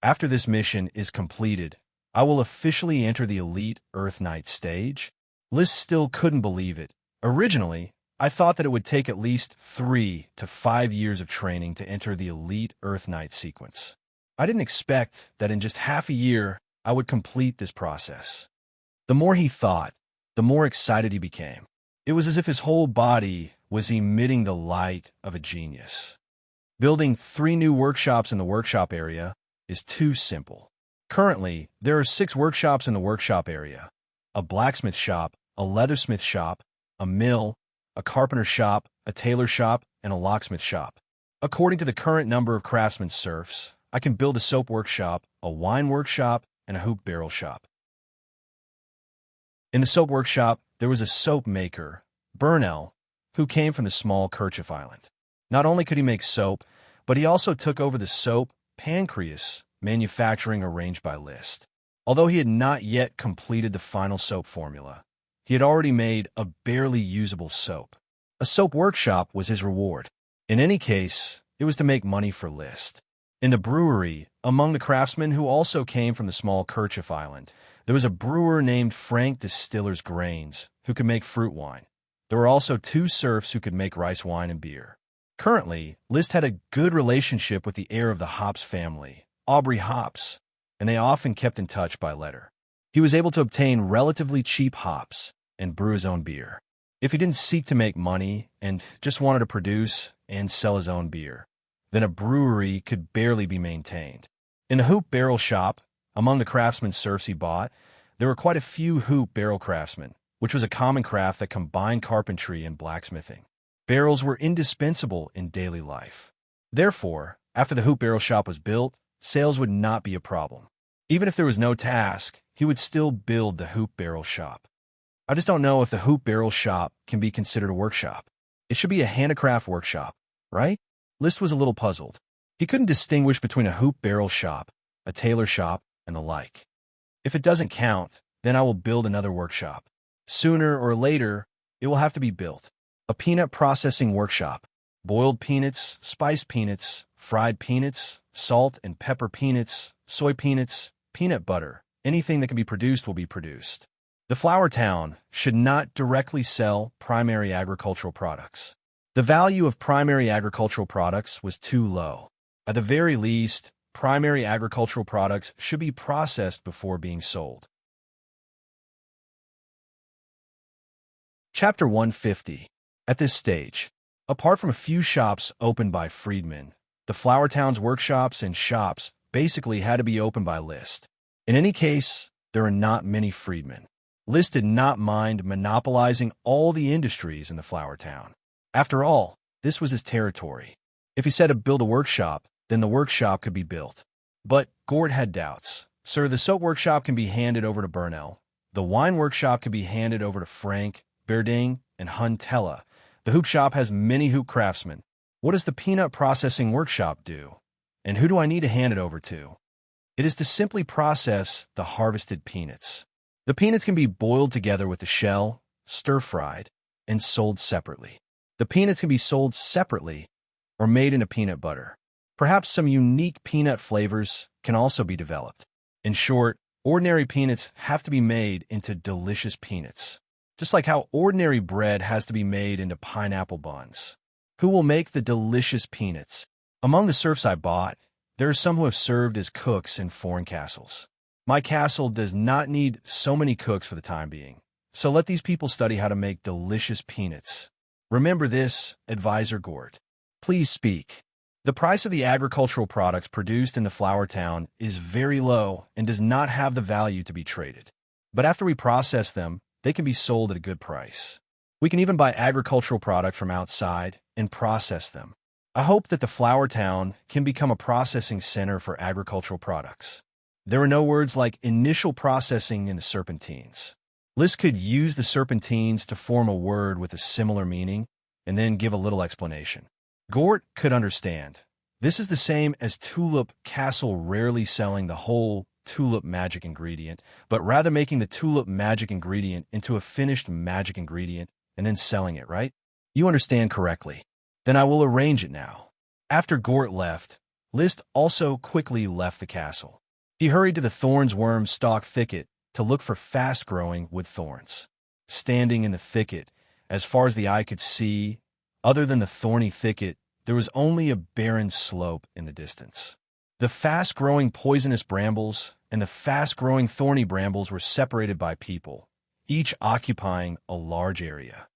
After this mission is completed, I will officially enter the Elite Earth Knight stage. Liz still couldn't believe it. Originally, I thought that it would take at least 3 to 5 years of training to enter the Elite Earth Knight sequence. I didn't expect that in just half a year, I would complete this process. The more he thought, the more excited he became. It was as if his whole body was emitting the light of a genius. Building 3 new workshops in the workshop area is too simple. Currently, there are 6 workshops in the workshop area: a blacksmith shop, a leathersmith shop, a mill, a carpenter shop, a tailor shop, and a locksmith shop. According to the current number of craftsmen serfs, I can build a soap workshop, a wine workshop, and a hoop barrel shop. In the soap workshop, there was a soap maker, Burnell, who came from the small Kerchief Island. Not only could he make soap, but he also took over the soap pancreas manufacturing arranged by List. Although he had not yet completed the final soap formula, he had already made a barely usable soap. A soap workshop was his reward. In any case, it was to make money for List. In the brewery, among the craftsmen who also came from the small Kerchief Island, there was a brewer named Frank Distiller's Grains who could make fruit wine. There were also 2 serfs who could make rice wine and beer. Currently, List had a good relationship with the heir of the Hops family, Aubrey Hops, and they often kept in touch by letter. He was able to obtain relatively cheap hops and brew his own beer. If he didn't seek to make money and just wanted to produce and sell his own beer, then a brewery could barely be maintained. In the hoop barrel shop, among the craftsmen serfs he bought, there were quite a few hoop barrel craftsmen, which was a common craft that combined carpentry and blacksmithing. Barrels were indispensable in daily life. Therefore, after the hoop barrel shop was built, sales would not be a problem. Even if there was no task, he would still build the hoop barrel shop. I just don't know if the hoop barrel shop can be considered a workshop. It should be a handicraft workshop, right? List was a little puzzled. He couldn't distinguish between a hoop barrel shop, a tailor shop, and the like. If it doesn't count, then I will build another workshop. Sooner or later, it will have to be built. A peanut processing workshop. Boiled peanuts, spiced peanuts, fried peanuts, salt and pepper peanuts, soy peanuts, peanut butter. Anything that can be produced will be produced. The flour town should not directly sell primary agricultural products. The value of primary agricultural products was too low. At the very least, primary agricultural products should be processed before being sold. Chapter 150. At this stage, apart from a few shops opened by freedmen, the flour town's workshops and shops basically had to be opened by List. In any case, there are not many freedmen. List did not mind monopolizing all the industries in the flour town. After all, this was his territory. If he said to build a workshop, then the workshop could be built. But Gort had doubts. Sir, the soap workshop can be handed over to Burnell. The wine workshop can be handed over to Frank, Berding, and Huntella. The hoop shop has many hoop craftsmen. What does the peanut processing workshop do? And who do I need to hand it over to? It is to simply process the harvested peanuts. The peanuts can be boiled together with the shell, stir-fried, and sold separately. The peanuts can be sold separately or made into peanut butter. Perhaps some unique peanut flavors can also be developed. In short, ordinary peanuts have to be made into delicious peanuts. Just like how ordinary bread has to be made into pineapple buns. Who will make the delicious peanuts? Among the serfs I bought, there are some who have served as cooks in foreign castles. My castle does not need so many cooks for the time being, so let these people study how to make delicious peanuts. Remember this, Advisor Gort. Please speak. The price of the agricultural products produced in the flour town is very low and does not have the value to be traded. But after we process them, they can be sold at a good price. We can even buy agricultural products from outside and process them. I hope that the flour town can become a processing center for agricultural products. There are no words like initial processing in the Serpentines. List could use the Serpentines to form a word with a similar meaning and then give a little explanation. Gort could understand. This is the same as Tulip Castle rarely selling the whole tulip magic ingredient, but rather making the tulip magic ingredient into a finished magic ingredient and then selling it, right? You understand correctly. Then I will arrange it now. After Gort left, List also quickly left the castle. He hurried to the thorns worm stalk thicket to look for fast-growing wood thorns. Standing in the thicket, as far as the eye could see, other than the thorny thicket, there was only a barren slope in the distance. The fast-growing poisonous brambles and the fast-growing thorny brambles were separated by people, each occupying a large area.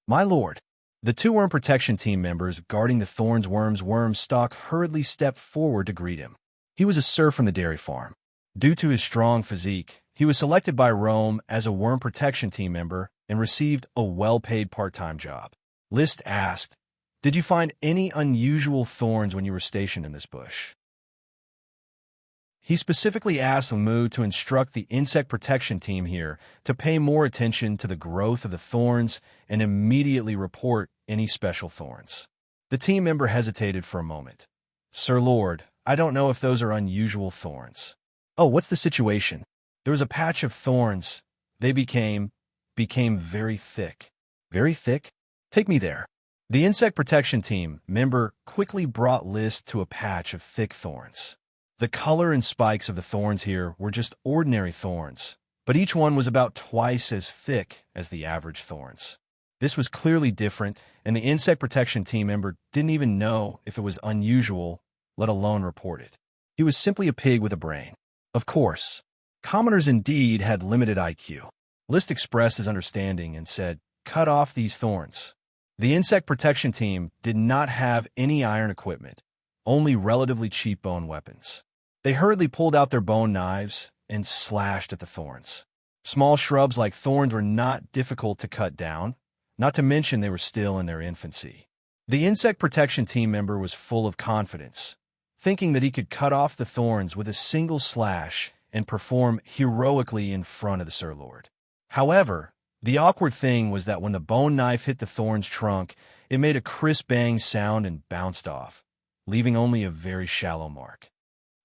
My lord, the 2 worm protection team members guarding the thorns worm's worm stalk hurriedly stepped forward to greet him. He was a serf from the dairy farm. Due to his strong physique, he was selected by Rome as a worm protection team member and received a well-paid part-time job. List asked, "Did you find any unusual thorns when you were stationed in this bush?" He specifically asked Mu to instruct the insect protection team here to pay more attention to the growth of the thorns and immediately report any special thorns. The team member hesitated for a moment. Sir Lord, I don't know if those are unusual thorns. Oh, what's the situation? There was a patch of thorns. They became very thick. Very thick? Take me there. The insect protection team member quickly brought List to a patch of thick thorns. The color and spikes of the thorns here were just ordinary thorns, but each one was about twice as thick as the average thorns. This was clearly different, and the insect protection team member didn't even know if it was unusual, let alone report it. He was simply a pig with a brain. Of course, commoners indeed had limited IQ. List expressed his understanding and said, "Cut off these thorns." The insect protection team did not have any iron equipment, only relatively cheap bone weapons. They hurriedly pulled out their bone knives and slashed at the thorns. Small shrubs like thorns were not difficult to cut down, not to mention they were still in their infancy. The insect protection team member was full of confidence, thinking that he could cut off the thorns with a single slash and perform heroically in front of the Sir Lord. However, the awkward thing was that when the bone knife hit the thorn's trunk, it made a crisp bang sound and bounced off, leaving only a very shallow mark.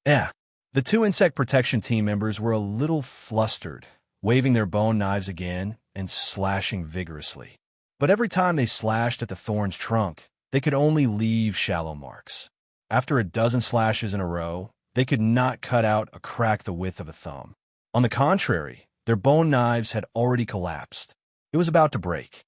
The two insect protection team members were a little flustered, waving their bone knives again and slashing vigorously. But every time they slashed at the thorn's trunk, they could only leave shallow marks. After a dozen slashes in a row, they could not cut out a crack the width of a thumb. On the contrary, their bone knives had already collapsed. It was about to break.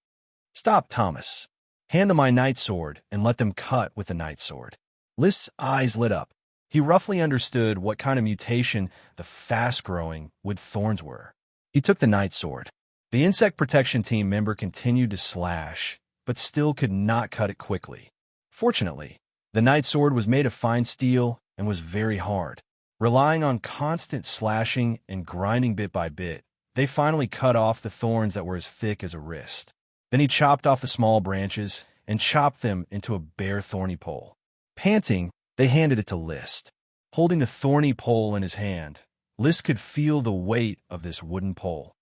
"Stop, Thomas. Hand them my night sword and let them cut with the night sword." List's eyes lit up. He roughly understood what kind of mutation the fast-growing wood thorns were. He took the night sword. The insect protection team member continued to slash, but still could not cut it quickly. Fortunately, the night sword was made of fine steel and was very hard. Relying on constant slashing and grinding bit by bit, they finally cut off the thorns that were as thick as a wrist. Then he chopped off the small branches and chopped them into a bare thorny pole. Panting, they handed it to List. Holding the thorny pole in his hand, List could feel the weight of this wooden pole.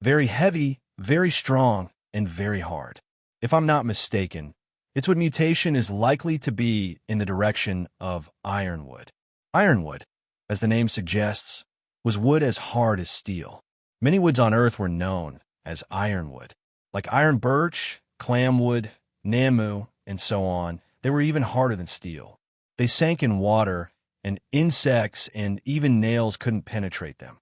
Very heavy, very strong, and very hard. If I'm not mistaken, its wood mutation is likely to be in the direction of ironwood. Ironwood, as the name suggests, was wood as hard as steel. Many woods on Earth were known as ironwood. Like iron birch, clamwood, namu, and so on, they were even harder than steel. They sank in water, and insects and even nails couldn't penetrate them.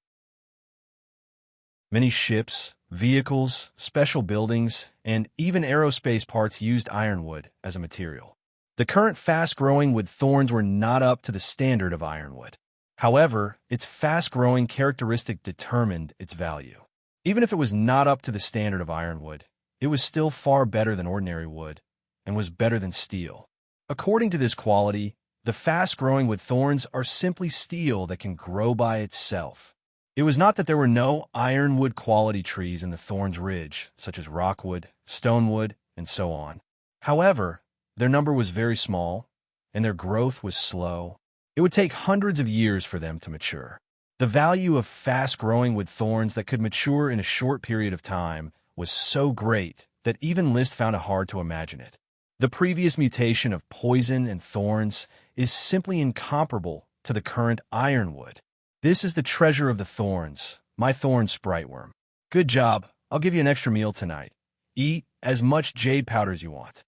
Many ships, vehicles, special buildings, and even aerospace parts used ironwood as a material. The current fast-growing wood thorns were not up to the standard of ironwood. However, its fast-growing characteristic determined its value. Even if it was not up to the standard of ironwood, it was still far better than ordinary wood, and was better than steel. According to this quality, the fast-growing wood thorns are simply steel that can grow by itself. It was not that there were no ironwood quality trees in the Thorns Ridge, such as rockwood, stonewood, and so on. However, their number was very small, and their growth was slow. It would take hundreds of years for them to mature. The value of fast-growing wood thorns that could mature in a short period of time was so great that even List found it hard to imagine it. The previous mutation of poison and thorns is simply incomparable to the current ironwood. This is the treasure of the thorns, my thorn sprite worm. Good job. I'll give you an extra meal tonight. Eat as much jade powder as you want.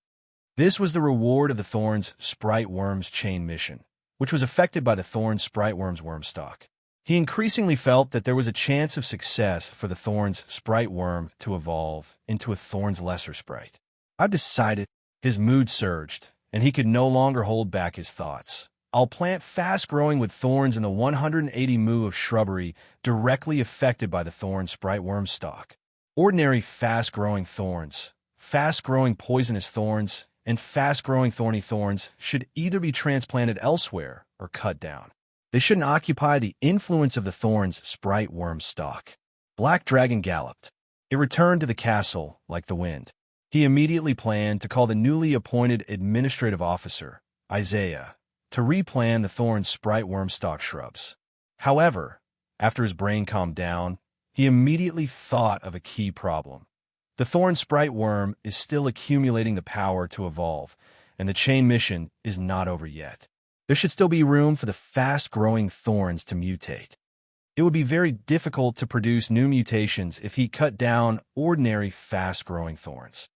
This was the reward of the thorns sprite worm's chain mission, which was affected by the thorn sprite worm's worm stock. He increasingly felt that there was a chance of success for the thorns sprite worm to evolve into a thorns lesser sprite. I've decided. His mood surged, and he could no longer hold back his thoughts. I'll plant fast-growing wood thorns in the 180 mu of shrubbery directly affected by the thorn sprite worm stock. Ordinary fast-growing thorns, fast-growing poisonous thorns, and fast-growing thorny thorns should either be transplanted elsewhere or cut down. They shouldn't occupy the influence of the thorns sprite worm stock. Black Dragon galloped. It returned to the castle like the wind. He immediately planned to call the newly appointed administrative officer, Isaiah, to replan the thorn sprite worm stock shrubs. However, after his brain calmed down, he immediately thought of a key problem. The thorn sprite worm is still accumulating the power to evolve, and the chain mission is not over yet. There should still be room for the fast-growing thorns to mutate. It would be very difficult to produce new mutations if he cut down ordinary fast-growing thorns.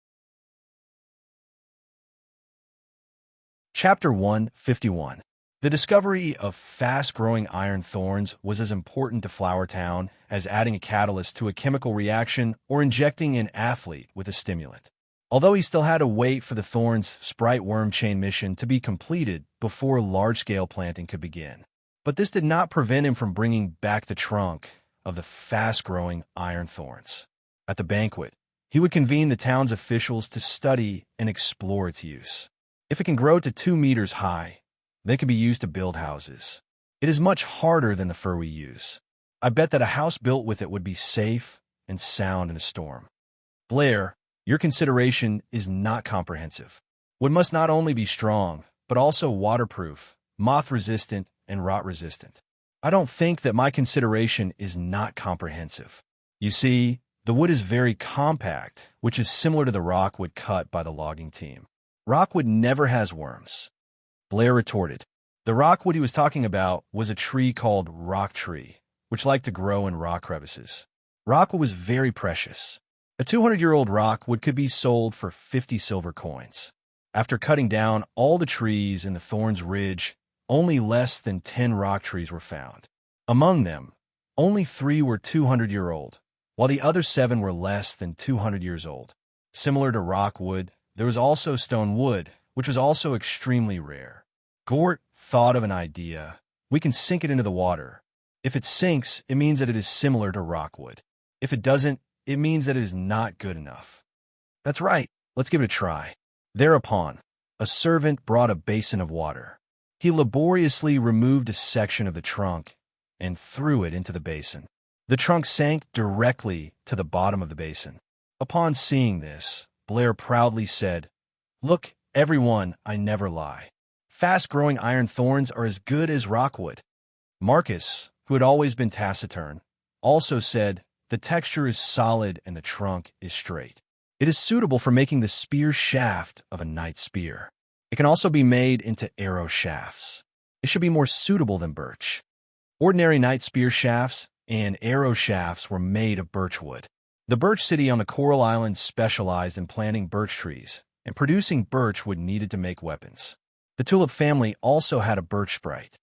Chapter 151. The discovery of fast-growing iron thorns was as important to Flower Town as adding a catalyst to a chemical reaction or injecting an athlete with a stimulant. Although he still had to wait for the thorn's sprite worm chain mission to be completed before large-scale planting could begin. But this did not prevent him from bringing back the trunk of the fast-growing iron thorns. At the banquet, he would convene the town's officials to study and explore its use. If it can grow to 2 meters high, they can be used to build houses. It is much harder than the fur we use. I bet that a house built with it would be safe and sound in a storm. Blair, your consideration is not comprehensive. Wood must not only be strong, but also waterproof, moth-resistant, and rot-resistant. I don't think that my consideration is not comprehensive. You see, the wood is very compact, which is similar to the rockwood cut by the logging team. Rockwood never has worms. Blair retorted. The rockwood he was talking about was a tree called rock tree, which liked to grow in rock crevices. Rockwood was very precious. A 200-year-old rockwood could be sold for 50 silver coins. After cutting down all the trees in the Thorns Ridge, only less than 10 rock trees were found. Among them, only 3 were 200-year-old, while the other 7 were less than 200 years old. Similar to rockwood, there was also stone wood, which was also extremely rare. Gort thought of an idea. We can sink it into the water. If it sinks, it means that it is similar to rockwood. If it doesn't, it means that it is not good enough. That's right. Let's give it a try. Thereupon, a servant brought a basin of water. He laboriously removed a section of the trunk and threw it into the basin. The trunk sank directly to the bottom of the basin. Upon seeing this, Blair proudly said, "Look, everyone, I never lie. Fast-growing iron thorns are as good as rockwood." Marcus, who had always been taciturn, also said, "The texture is solid and the trunk is straight. It is suitable for making the spear shaft of a knight spear. It can also be made into arrow shafts. It should be more suitable than birch." Ordinary knight spear shafts and arrow shafts were made of birch wood. The birch city on the Coral Islands specialized in planting birch trees and producing birch wood needed to make weapons. The tulip family also had a birch sprite.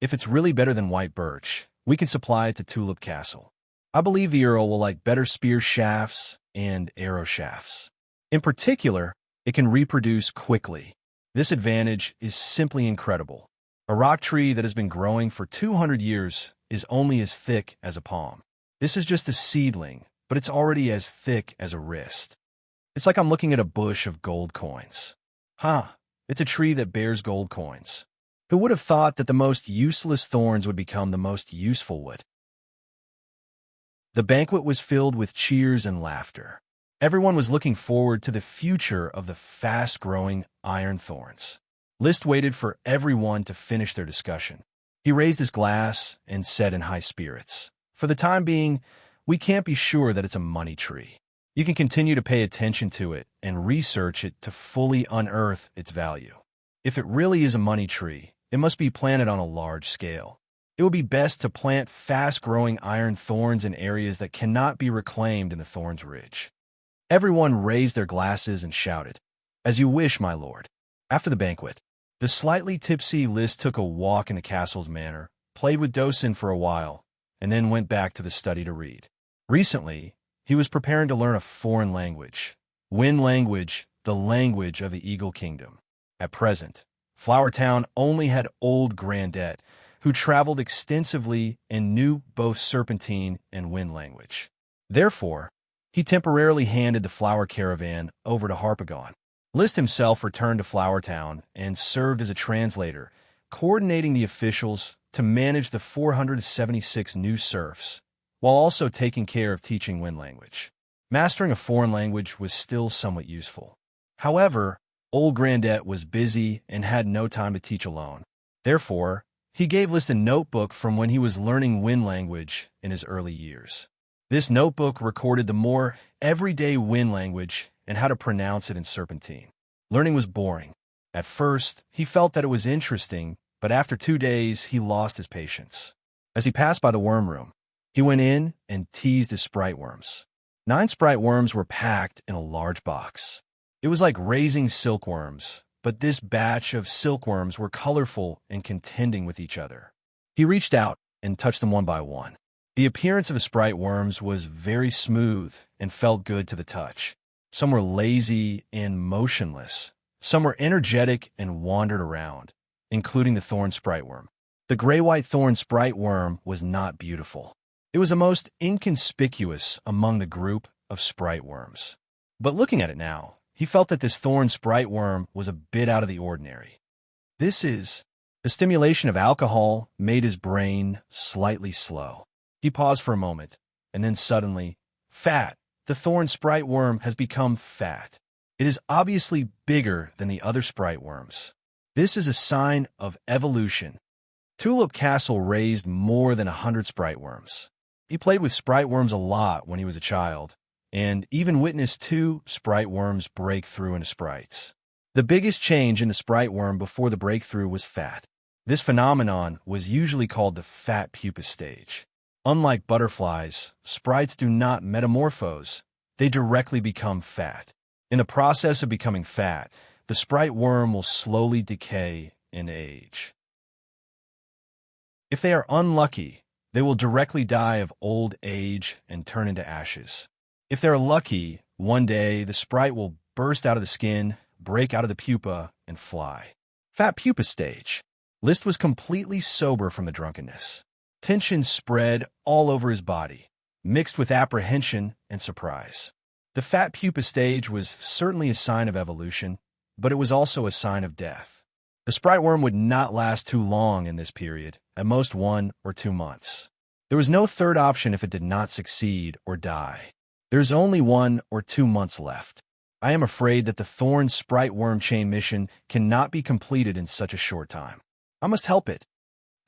If it's really better than white birch, we can supply it to Tulip Castle. I believe the Earl will like better spear shafts and arrow shafts. In particular, it can reproduce quickly. This advantage is simply incredible. A rock tree that has been growing for 200 years is only as thick as a palm. This is just a seedling, but it's already as thick as a wrist. It's like I'm looking at a bush of gold coins. It's a tree that bears gold coins. Who would have thought that the most useless thorns would become the most useful wood? The banquet was filled with cheers and laughter. Everyone was looking forward to the future of the fast-growing iron thorns. List waited for everyone to finish their discussion. He raised his glass and said in high spirits, "For the time being, we can't be sure that it's a money tree. You can continue to pay attention to it and research it to fully unearth its value. If it really is a money tree, it must be planted on a large scale. It would be best to plant fast-growing iron thorns in areas that cannot be reclaimed in the Thorns Ridge." Everyone raised their glasses and shouted, "As you wish, my lord." After the banquet, the slightly tipsy List took a walk in the castle's manor, played with Dosen for a while, and then went back to the study to read. Recently, he was preparing to learn a foreign language. Wind language, the language of the Eagle Kingdom. At present, Flower Town only had old Grandette, who traveled extensively and knew both Serpentine and Wind language. Therefore, he temporarily handed the flower caravan over to Harpagon. List himself returned to Flower Town and served as a translator, coordinating the officials to manage the 476 new serfs, while also taking care of teaching Wind language. Mastering a foreign language was still somewhat useful. However, old Grandette was busy and had no time to teach alone. Therefore, he gave List a notebook from when he was learning Wind language in his early years. This notebook recorded the more everyday Wind language and how to pronounce it in Serpentine. Learning was boring. At first, he felt that it was interesting, but after 2 days, he lost his patience. As he passed by the worm room, he went in and teased his sprite worms. 9 sprite worms were packed in a large box. It was like raising silkworms, but this batch of silkworms were colorful and contending with each other. He reached out and touched them one by one. The appearance of the sprite worms was very smooth and felt good to the touch. Some were lazy and motionless. Some were energetic and wandered around, including the thorn sprite worm. The gray-white thorn sprite worm was not beautiful. It was the most inconspicuous among the group of sprite worms. But looking at it now, he felt that this thorn sprite worm was a bit out of the ordinary. The stimulation of alcohol made his brain slightly slow. He paused for a moment, and then suddenly, fat. The thorn sprite worm has become fat. It is obviously bigger than the other sprite worms. This is a sign of evolution. Tulip Castle raised more than 100 sprite worms. He played with sprite worms a lot when he was a child, and even witnessed 2 sprite worms break through into sprites. The biggest change in the sprite worm before the breakthrough was fat. This phenomenon was usually called the fat pupa stage. Unlike butterflies, sprites do not metamorphose. They directly become fat. In the process of becoming fat, the sprite worm will slowly decay and age. If they are unlucky, they will directly die of old age and turn into ashes. If they're lucky, one day the sprite will burst out of the skin, break out of the pupa, and fly. Fat pupa stage. Liszt was completely sober from the drunkenness. Tension spread all over his body, mixed with apprehension and surprise. The fat pupa stage was certainly a sign of evolution, but it was also a sign of death. The sprite worm would not last too long in this period, at most 1 or 2 months. There was no third option if it did not succeed or die. There's only 1 or 2 months left. I am afraid that the thorn sprite worm chain mission cannot be completed in such a short time. I must help it.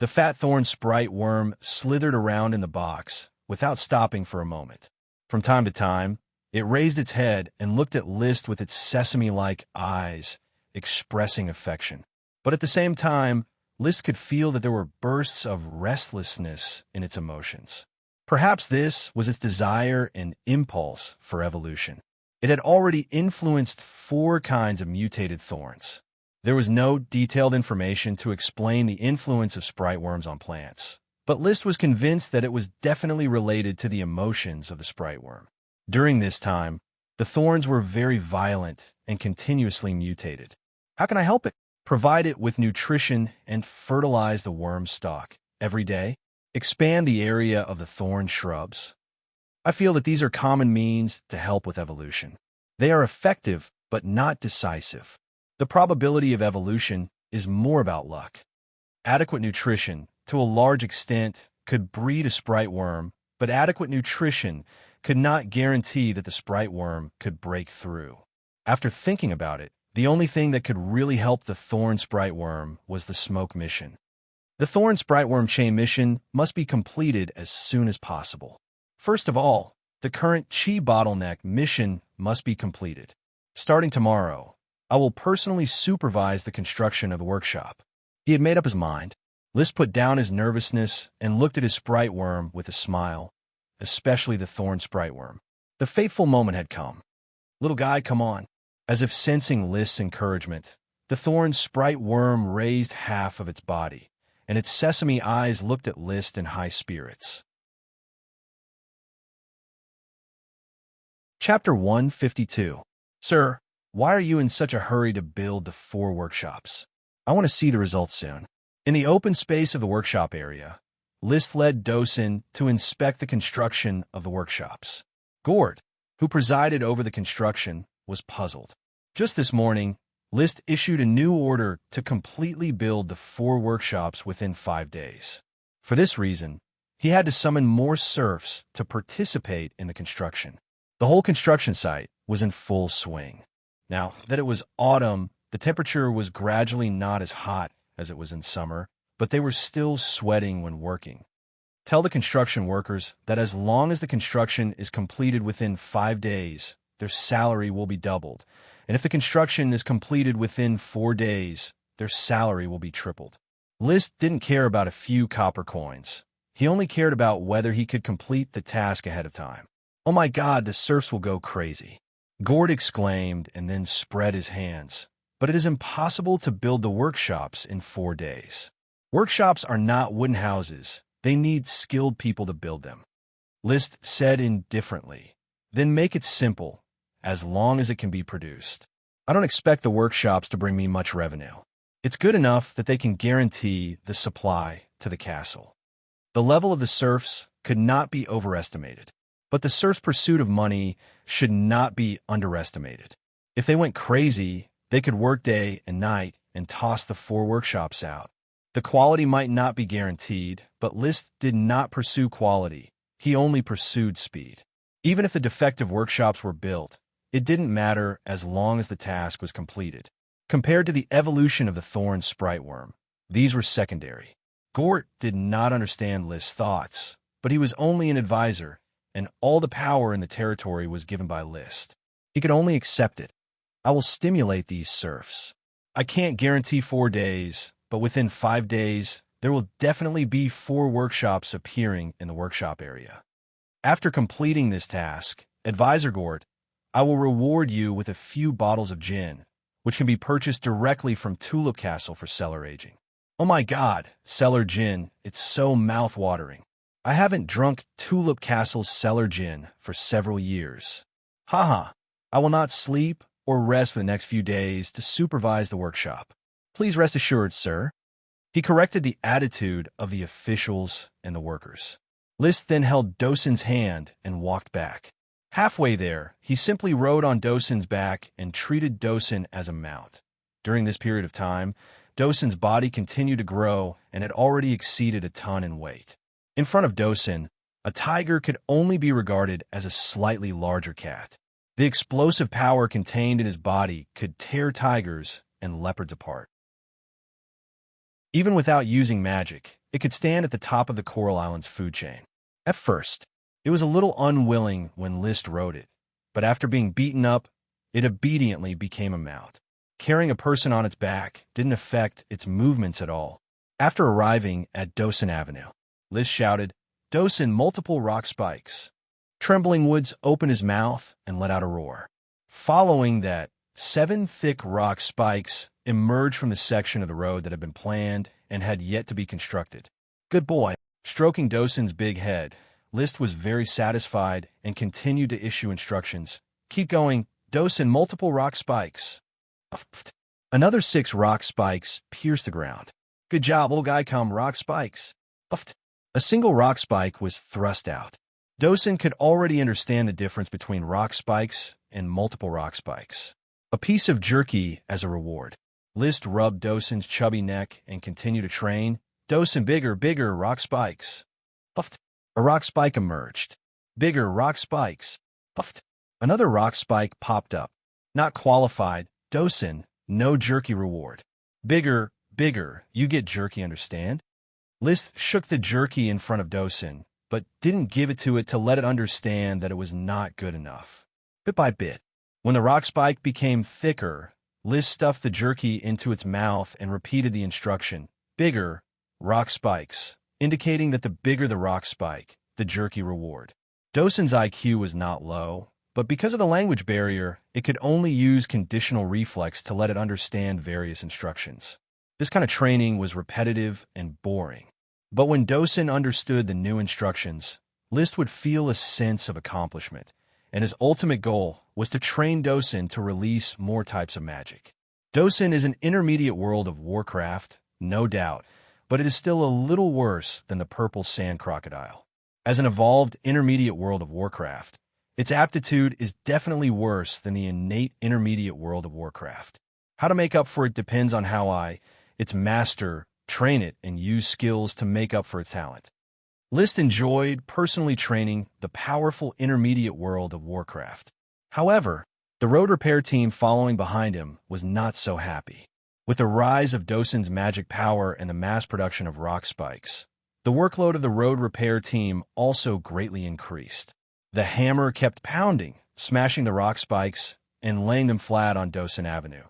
The fat thorn sprite worm slithered around in the box without stopping for a moment. From time to time, it raised its head and looked at Liszt with its sesame-like eyes, expressing affection. But at the same time, Liszt could feel that there were bursts of restlessness in its emotions. Perhaps this was its desire and impulse for evolution. It had already influenced 4 kinds of mutated thorns. There was no detailed information to explain the influence of sprite worms on plants, but Liszt was convinced that it was definitely related to the emotions of the sprite worm. During this time, the thorns were very violent and continuously mutated. How can I help it? Provide it with nutrition and fertilize the worm's stalk every day. Expand the area of the thorn shrubs. I feel that these are common means to help with evolution. They are effective, but not decisive. The probability of evolution is more about luck. Adequate nutrition, to a large extent, could breed a sprite worm, but adequate nutrition could not guarantee that the sprite worm could break through. After thinking about it, the only thing that could really help the thorn sprite worm was the smoke mission. The thorn sprite worm chain mission must be completed as soon as possible. First of all, the current chi bottleneck mission must be completed. Starting tomorrow, I will personally supervise the construction of the workshop. He had made up his mind. Liszt put down his nervousness and looked at his sprite worm with a smile, especially the thorn sprite worm. The fateful moment had come. Little guy, come on. As if sensing Liszt's encouragement, the thorn sprite worm raised half of its body, and its sesame eyes looked at Liszt in high spirits. Chapter 152. Sir, why are you in such a hurry to build the 4 workshops? I want to see the results soon. In the open space of the workshop area, Liszt led Dosen to inspect the construction of the workshops. Gord, who presided over the construction, was puzzled. Just this morning, Liszt issued a new order to completely build the 4 workshops within 5 days. For this reason, he had to summon more serfs to participate in the construction. The whole construction site was in full swing. Now that it was autumn, the temperature was gradually not as hot as it was in summer, but they were still sweating when working. Tell the construction workers that as long as the construction is completed within 5 days, their salary will be doubled, and if the construction is completed within 4 days, their salary will be tripled. List didn't care about a few copper coins. He only cared about whether he could complete the task ahead of time. "Oh my God, the serfs will go crazy," Gord exclaimed and then spread his hands. "But it is impossible to build the workshops in 4 days. Workshops are not wooden houses. They need skilled people to build them." List said indifferently, "Then make it simple, as long as it can be produced. I don't expect the workshops to bring me much revenue. It's good enough that they can guarantee the supply to the castle." The level of the serfs could not be overestimated, but the serfs' pursuit of money should not be underestimated. If they went crazy, they could work day and night and toss the 4 workshops out. The quality might not be guaranteed, but List did not pursue quality. He only pursued speed. Even if the defective workshops were built, it didn't matter as long as the task was completed. Compared to the evolution of the thorn sprite worm, these were secondary. Gort did not understand List's thoughts, but he was only an advisor, and all the power in the territory was given by List. He could only accept it. "I will stimulate these serfs. I can't guarantee 4 days, but within 5 days, there will definitely be 4 workshops appearing in the workshop area. After completing this task, Advisor Gort, I will reward you with a few bottles of gin, which can be purchased directly from Tulip Castle for cellar aging." "Oh my God, cellar gin, it's so mouth-watering. I haven't drunk Tulip Castle's cellar gin for several years. Haha, I will not sleep or rest for the next few days to supervise the workshop. Please rest assured, sir." He corrected the attitude of the officials and the workers. List then held Dosun's hand and walked back. Halfway there, he simply rode on Dosun's back and treated Dosun as a mount. During this period of time, Dosun's body continued to grow and had already exceeded a ton in weight. In front of Dosun, a tiger could only be regarded as a slightly larger cat. The explosive power contained in his body could tear tigers and leopards apart. Even without using magic, it could stand at the top of the Coral Island's food chain. At first, it was a little unwilling when List rode it, but after being beaten up, it obediently became a mount. Carrying a person on its back didn't affect its movements at all. After arriving at Dosun Avenue, List shouted, "Dosun, multiple rock spikes." Trembling Woods opened his mouth and let out a roar. Following that, 7 thick rock spikes emerged from the section of the road that had been planned and had yet to be constructed. "Good boy." Stroking Dosun's big head, List was very satisfied and continued to issue instructions. "Keep going, Dosun, multiple rock spikes." Another 6 rock spikes pierced the ground. "Good job, old guy, come rock spikes." A single rock spike was thrust out. Dosun could already understand the difference between rock spikes and multiple rock spikes. A piece of jerky as a reward. List rubbed Dosun's chubby neck and continued to train. "Dosun, bigger, bigger, rock spikes." A rock spike emerged. "Bigger rock spikes." Another rock spike popped up. "Not qualified. Dosun, no jerky reward." "Bigger, bigger, you get jerky, understand?" List shook the jerky in front of Dosun, but didn't give it to it to let it understand that it was not good enough. Bit by bit, when the rock spike became thicker, List stuffed the jerky into its mouth and repeated the instruction, "Bigger rock spikes," indicating that the bigger the rock spike, the jerky reward. Dosun's IQ was not low, but because of the language barrier, it could only use conditional reflex to let it understand various instructions. This kind of training was repetitive and boring. But when Dosun understood the new instructions, List would feel a sense of accomplishment, and his ultimate goal was to train Dosun to release more types of magic. Dosun is an intermediate world of Warcraft, no doubt, but it is still a little worse than the purple sand crocodile. As an evolved intermediate world of Warcraft, its aptitude is definitely worse than the innate intermediate world of Warcraft. How to make up for it depends on how its master, train it and use skills to make up for its talent. List enjoyed personally training the powerful intermediate world of Warcraft. However, the road repair team following behind him was not so happy. With the rise of Dosun's magic power and the mass production of rock spikes, the workload of the road repair team also greatly increased. The hammer kept pounding, smashing the rock spikes and laying them flat on Dosen Avenue.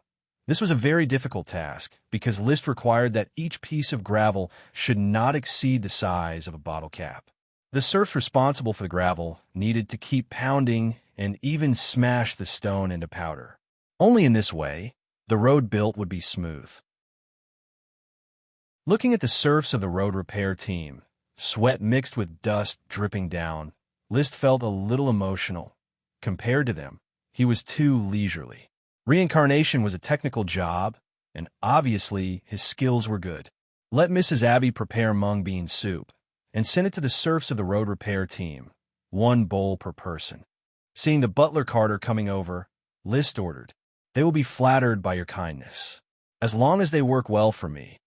This was a very difficult task because List required that each piece of gravel should not exceed the size of a bottle cap. The serfs responsible for the gravel needed to keep pounding and even smash the stone into powder. Only in this way, the road built would be smooth. Looking at the serfs of the road repair team, sweat mixed with dust dripping down, List felt a little emotional. Compared to them, he was too leisurely. Reincarnation was a technical job, and obviously his skills were good. Let Mrs. Abby prepare mung bean soup, and send it to the serfs of the road repair team, 1 bowl per person. Seeing the butler Carter coming over, List ordered, "They will be flattered by your kindness. As long as they work well for me,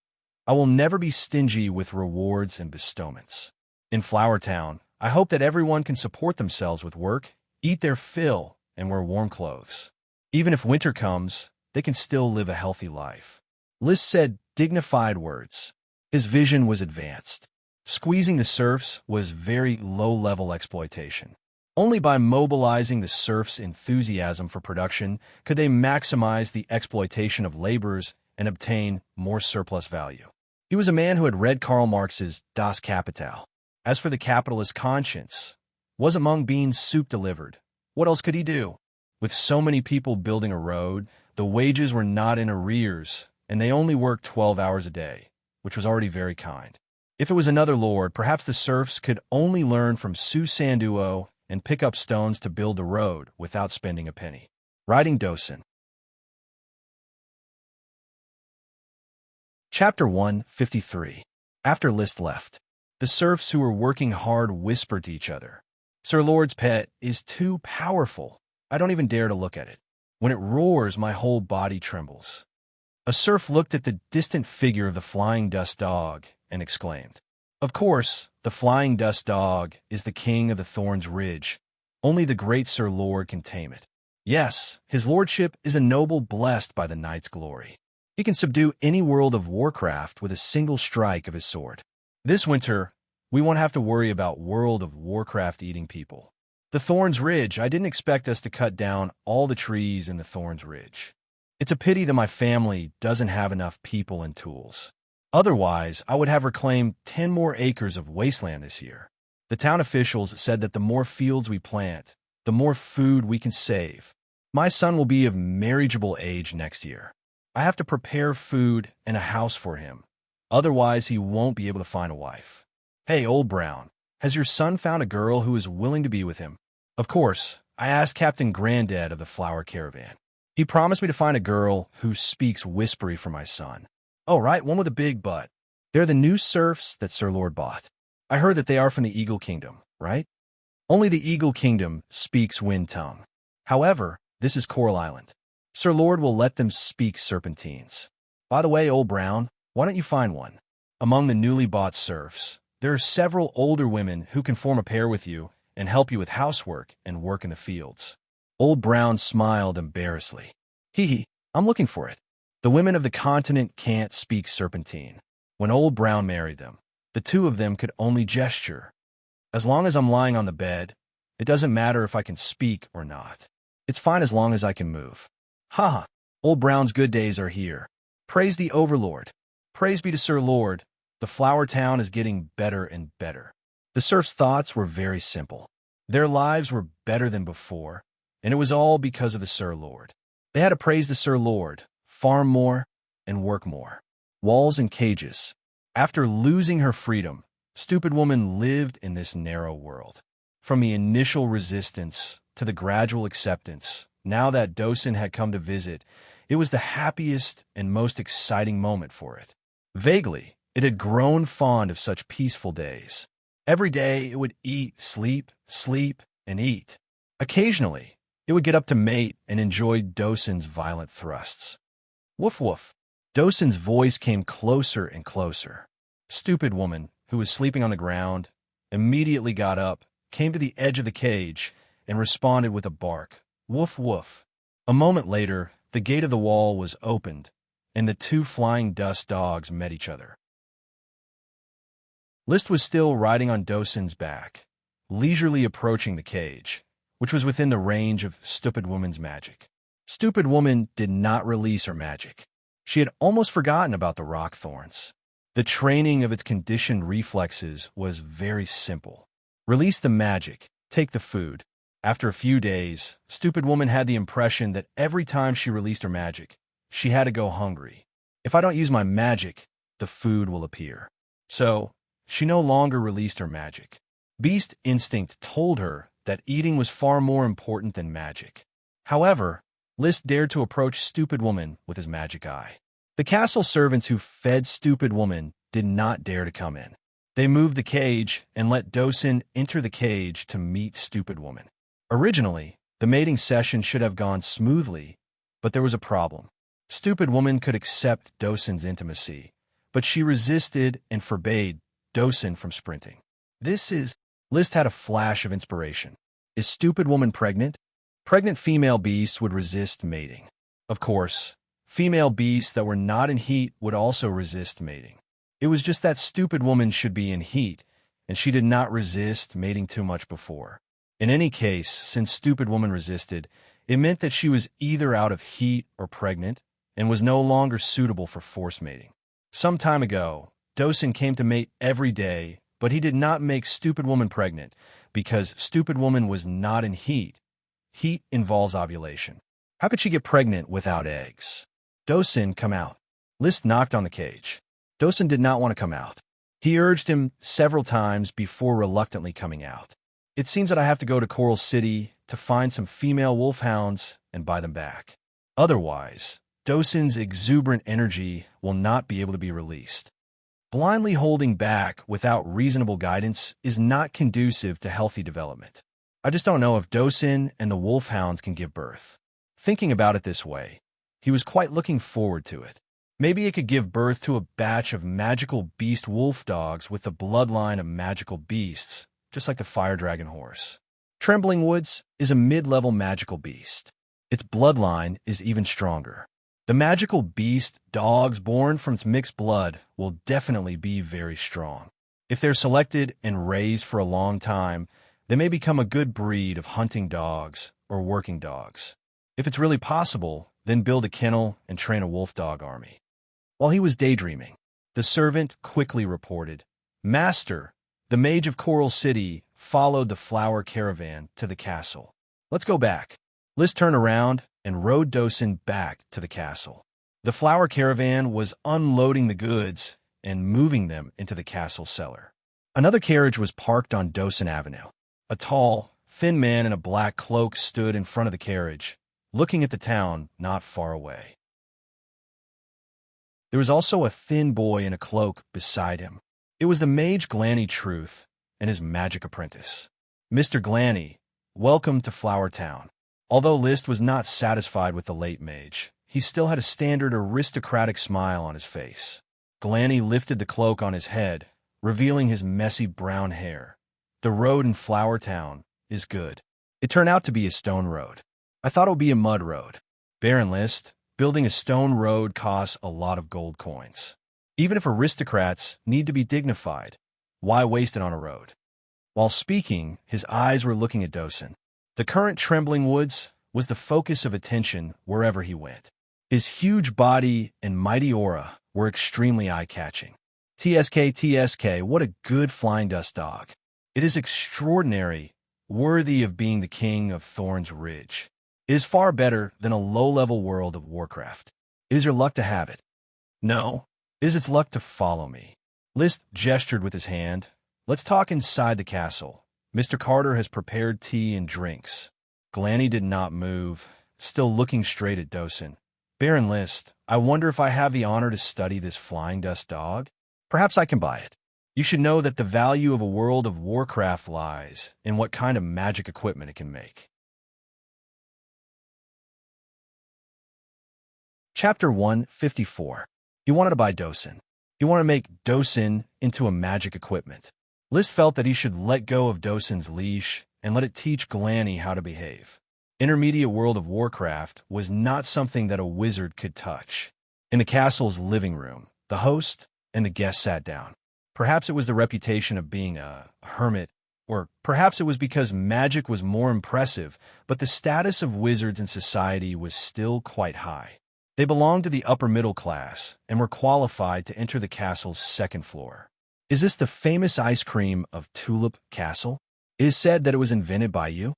I will never be stingy with rewards and bestowments. In Flower Town, I hope that everyone can support themselves with work, eat their fill, and wear warm clothes. Even if winter comes, they can still live a healthy life." List said dignified words. His vision was advanced. Squeezing the serfs was very low-level exploitation. Only by mobilizing the serfs' enthusiasm for production could they maximize the exploitation of laborers and obtain more surplus value. He was a man who had read Karl Marx's Das Kapital. As for the capitalist conscience, was mung bean soup delivered? What else could he do? With so many people building a road, the wages were not in arrears, and they only worked 12 hours a day, which was already very kind. If it was another lord, perhaps the serfs could only learn from Su Sanduo and pick up stones to build the road without spending a penny. Riding Dosen. Chapter 153. After List left, the serfs who were working hard whispered to each other, "Sir Lord's pet is too powerful. I don't even dare to look at it. When it roars, my whole body trembles." A serf looked at the distant figure of the flying dust dog and exclaimed, "Of course, the flying dust dog is the king of the Thorns Ridge. Only the great Sir Lord can tame it. Yes, his lordship is a noble blessed by the knight's glory. He can subdue any world of Warcraft with a single strike of his sword. This winter, we won't have to worry about World of Warcraft eating people. The Thorns Ridge, I didn't expect us to cut down all the trees in the Thorns Ridge. It's a pity that my family doesn't have enough people and tools. Otherwise, I would have reclaimed 10 more acres of wasteland this year. The town officials said that the more fields we plant, the more food we can save. My son will be of marriageable age next year. I have to prepare food and a house for him. Otherwise, he won't be able to find a wife. Hey, Old Brown, has your son found a girl who is willing to be with him?" "Of course, I asked Captain Granddad of the Flower Caravan. He promised me to find a girl who speaks whispery for my son." "Oh, right, one with a big butt. They're the new serfs that Sir Lord bought. I heard that they are from the Eagle Kingdom, right? Only the Eagle Kingdom speaks wind tongue. However, this is Coral Island. Sir Lord will let them speak serpentines. By the way, Old Brown, why don't you find one? Among the newly bought serfs, there are several older women who can form a pair with you and help you with housework and work in the fields." Old Brown smiled embarrassedly. Hee, I'm looking for it. The women of the continent can't speak serpentine. When Old Brown married them, the two of them could only gesture. As long as I'm lying on the bed, it doesn't matter if I can speak or not. It's fine as long as I can move. Ha ha, Old Brown's good days are here. Praise the Overlord. Praise be to Sir Lord. The Flower Town is getting better and better. The serfs' thoughts were very simple. Their lives were better than before, and it was all because of the Sir Lord. They had to praise the Sir Lord, farm more, and work more. Walls and cages. After losing her freedom, Stupid Woman lived in this narrow world. From the initial resistance to the gradual acceptance, now that Dosen had come to visit, it was the happiest and most exciting moment for it. Vaguely, it had grown fond of such peaceful days. Every day it would eat, sleep, and eat. Occasionally, it would get up to mate and enjoy Dosen's violent thrusts. Woof woof. Dosen's voice came closer and closer. Stupid Woman, who was sleeping on the ground, immediately got up, came to the edge of the cage, and responded with a bark. Woof woof. A moment later, the gate of the wall was opened, and the two flying dust dogs met each other. List was still riding on Dosen's back, leisurely approaching the cage, which was within the range of Stupid Woman's magic. Stupid Woman did not release her magic. She had almost forgotten about the rock thorns. The training of its conditioned reflexes was very simple. Release the magic, take the food. After a few days, Stupid Woman had the impression that every time she released her magic, she had to go hungry. If I don't use my magic, the food will appear. So, she no longer released her magic. Beast instinct told her that eating was far more important than magic. However, List dared to approach Stupid Woman with his magic eye. The castle servants who fed Stupid Woman did not dare to come in. They moved the cage and let Dosen enter the cage to meet Stupid Woman. Originally, the mating session should have gone smoothly, but there was a problem. Stupid Woman could accept Dosen's intimacy, but she resisted and forbade Dosen from sprinting. List had a flash of inspiration. Is Stupid Woman pregnant? Pregnant female beasts would resist mating. Of course, female beasts that were not in heat would also resist mating. It was just that Stupid Woman should be in heat, and she did not resist mating too much before. In any case, since Stupid Woman resisted, it meant that she was either out of heat or pregnant, and was no longer suitable for force mating. Some time ago, Dosen came to mate every day, but he did not make Stupid Woman pregnant, because Stupid Woman was not in heat. Heat involves ovulation. How could she get pregnant without eggs? Dosen, come out. List knocked on the cage. Dosen did not want to come out. He urged him several times before reluctantly coming out. It seems that I have to go to Coral City to find some female wolfhounds and buy them back. Otherwise, Dosen's exuberant energy will not be able to be released. Blindly holding back without reasonable guidance is not conducive to healthy development. I just don't know if Dosen and the wolfhounds can give birth. Thinking about it this way, he was quite looking forward to it. Maybe it could give birth to a batch of magical beast wolf dogs with the bloodline of magical beasts, just like the fire dragon horse. Trembling Woods is a mid-level magical beast. Its bloodline is even stronger. The magical beast dogs born from its mixed blood will definitely be very strong. If they're selected and raised for a long time, they may become a good breed of hunting dogs or working dogs. If it's really possible, then build a kennel and train a wolf dog army. While he was daydreaming, the servant quickly reported, "Master, the mage of Coral City followed the flower caravan to the castle. Let's go back." List turned around and rode Dosen back to the castle. The flower caravan was unloading the goods and moving them into the castle cellar. Another carriage was parked on Dosen Avenue. A tall, thin man in a black cloak stood in front of the carriage, looking at the town not far away. There was also a thin boy in a cloak beside him. It was the mage Glanny Truth and his magic apprentice. "Mr. Glanny, welcome to Flower Town." Although List was not satisfied with the late mage, he still had a standard aristocratic smile on his face. Glanny lifted the cloak on his head, revealing his messy brown hair. "The road in Flower Town is good." It turned out to be a stone road. "I thought it would be a mud road." "Baron List, building a stone road costs a lot of gold coins. Even if aristocrats need to be dignified, why waste it on a road?" While speaking, his eyes were looking at Dosen. The current Trembling Woods was the focus of attention wherever he went. His huge body and mighty aura were extremely eye-catching. TSK, what a good flying dust dog. It is extraordinary, worthy of being the king of Thorn's Ridge. It is far better than a low-level world of Warcraft. It is your luck to have it. No, it is its luck to follow me. List gestured with his hand. "Let's talk inside the castle. Mr. Carter has prepared tea and drinks." Glanny did not move, still looking straight at Dosen. "Baron List, I wonder if I have the honor to study this flying dust dog? Perhaps I can buy it. You should know that the value of a world of Warcraft lies in what kind of magic equipment it can make." Chapter 154. He wanted to buy Dosen. He wanted to make Dosen into a magic equipment. List felt that he should let go of Dosen's leash and let it teach Glanny how to behave. Intermediate world of Warcraft was not something that a wizard could touch. In the castle's living room, the host and the guests sat down. Perhaps it was the reputation of being a hermit Or perhaps it was because magic was more impressive, but the status of wizards in society was still quite high. They belonged to the upper middle class and were qualified to enter the castle's second floor. Is this the famous ice cream of Tulip Castle? It is said that it was invented by you.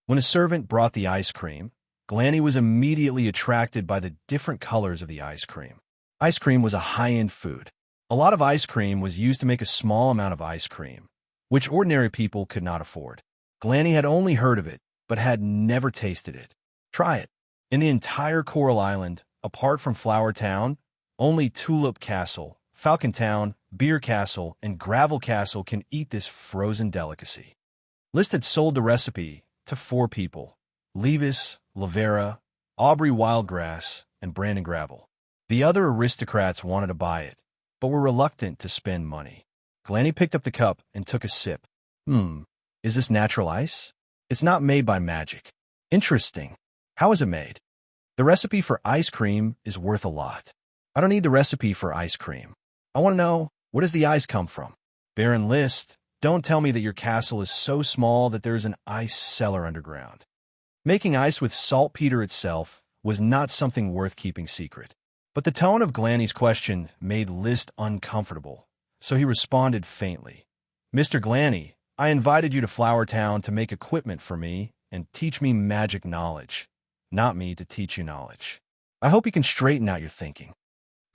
When a servant brought the ice cream, Glanny was immediately attracted by the different colors of the ice cream. Ice cream was a high-end food. A lot of ice cream was used to make a small amount of ice cream, which ordinary people could not afford. Glanny had only heard of it, but had never tasted it. Try it. In the entire Coral Island, apart from Flower Town, only Tulip Castle, Falcon Town, Beer Castle, and Gravel Castle can eat this frozen delicacy. List had sold the recipe to 4 people: Levis, Lavera, Aubrey Wildgrass, and Brandon Gravel. The other aristocrats wanted to buy it, but were reluctant to spend money. Glanny picked up the cup and took a sip. Is this natural ice? It's not made by magic. Interesting. How is it made? The recipe for ice cream is worth a lot. I don't need the recipe for ice cream. I want to know, where does the ice come from? Baron List, don't tell me that your castle is so small that there is an ice cellar underground. Making ice with saltpeter itself was not something worth keeping secret. But the tone of Glanny's question made List uncomfortable, so he responded faintly. Mr. Glanny, I invited you to Flower Town to make equipment for me and teach me magic knowledge, not me to teach you knowledge. I hope you can straighten out your thinking.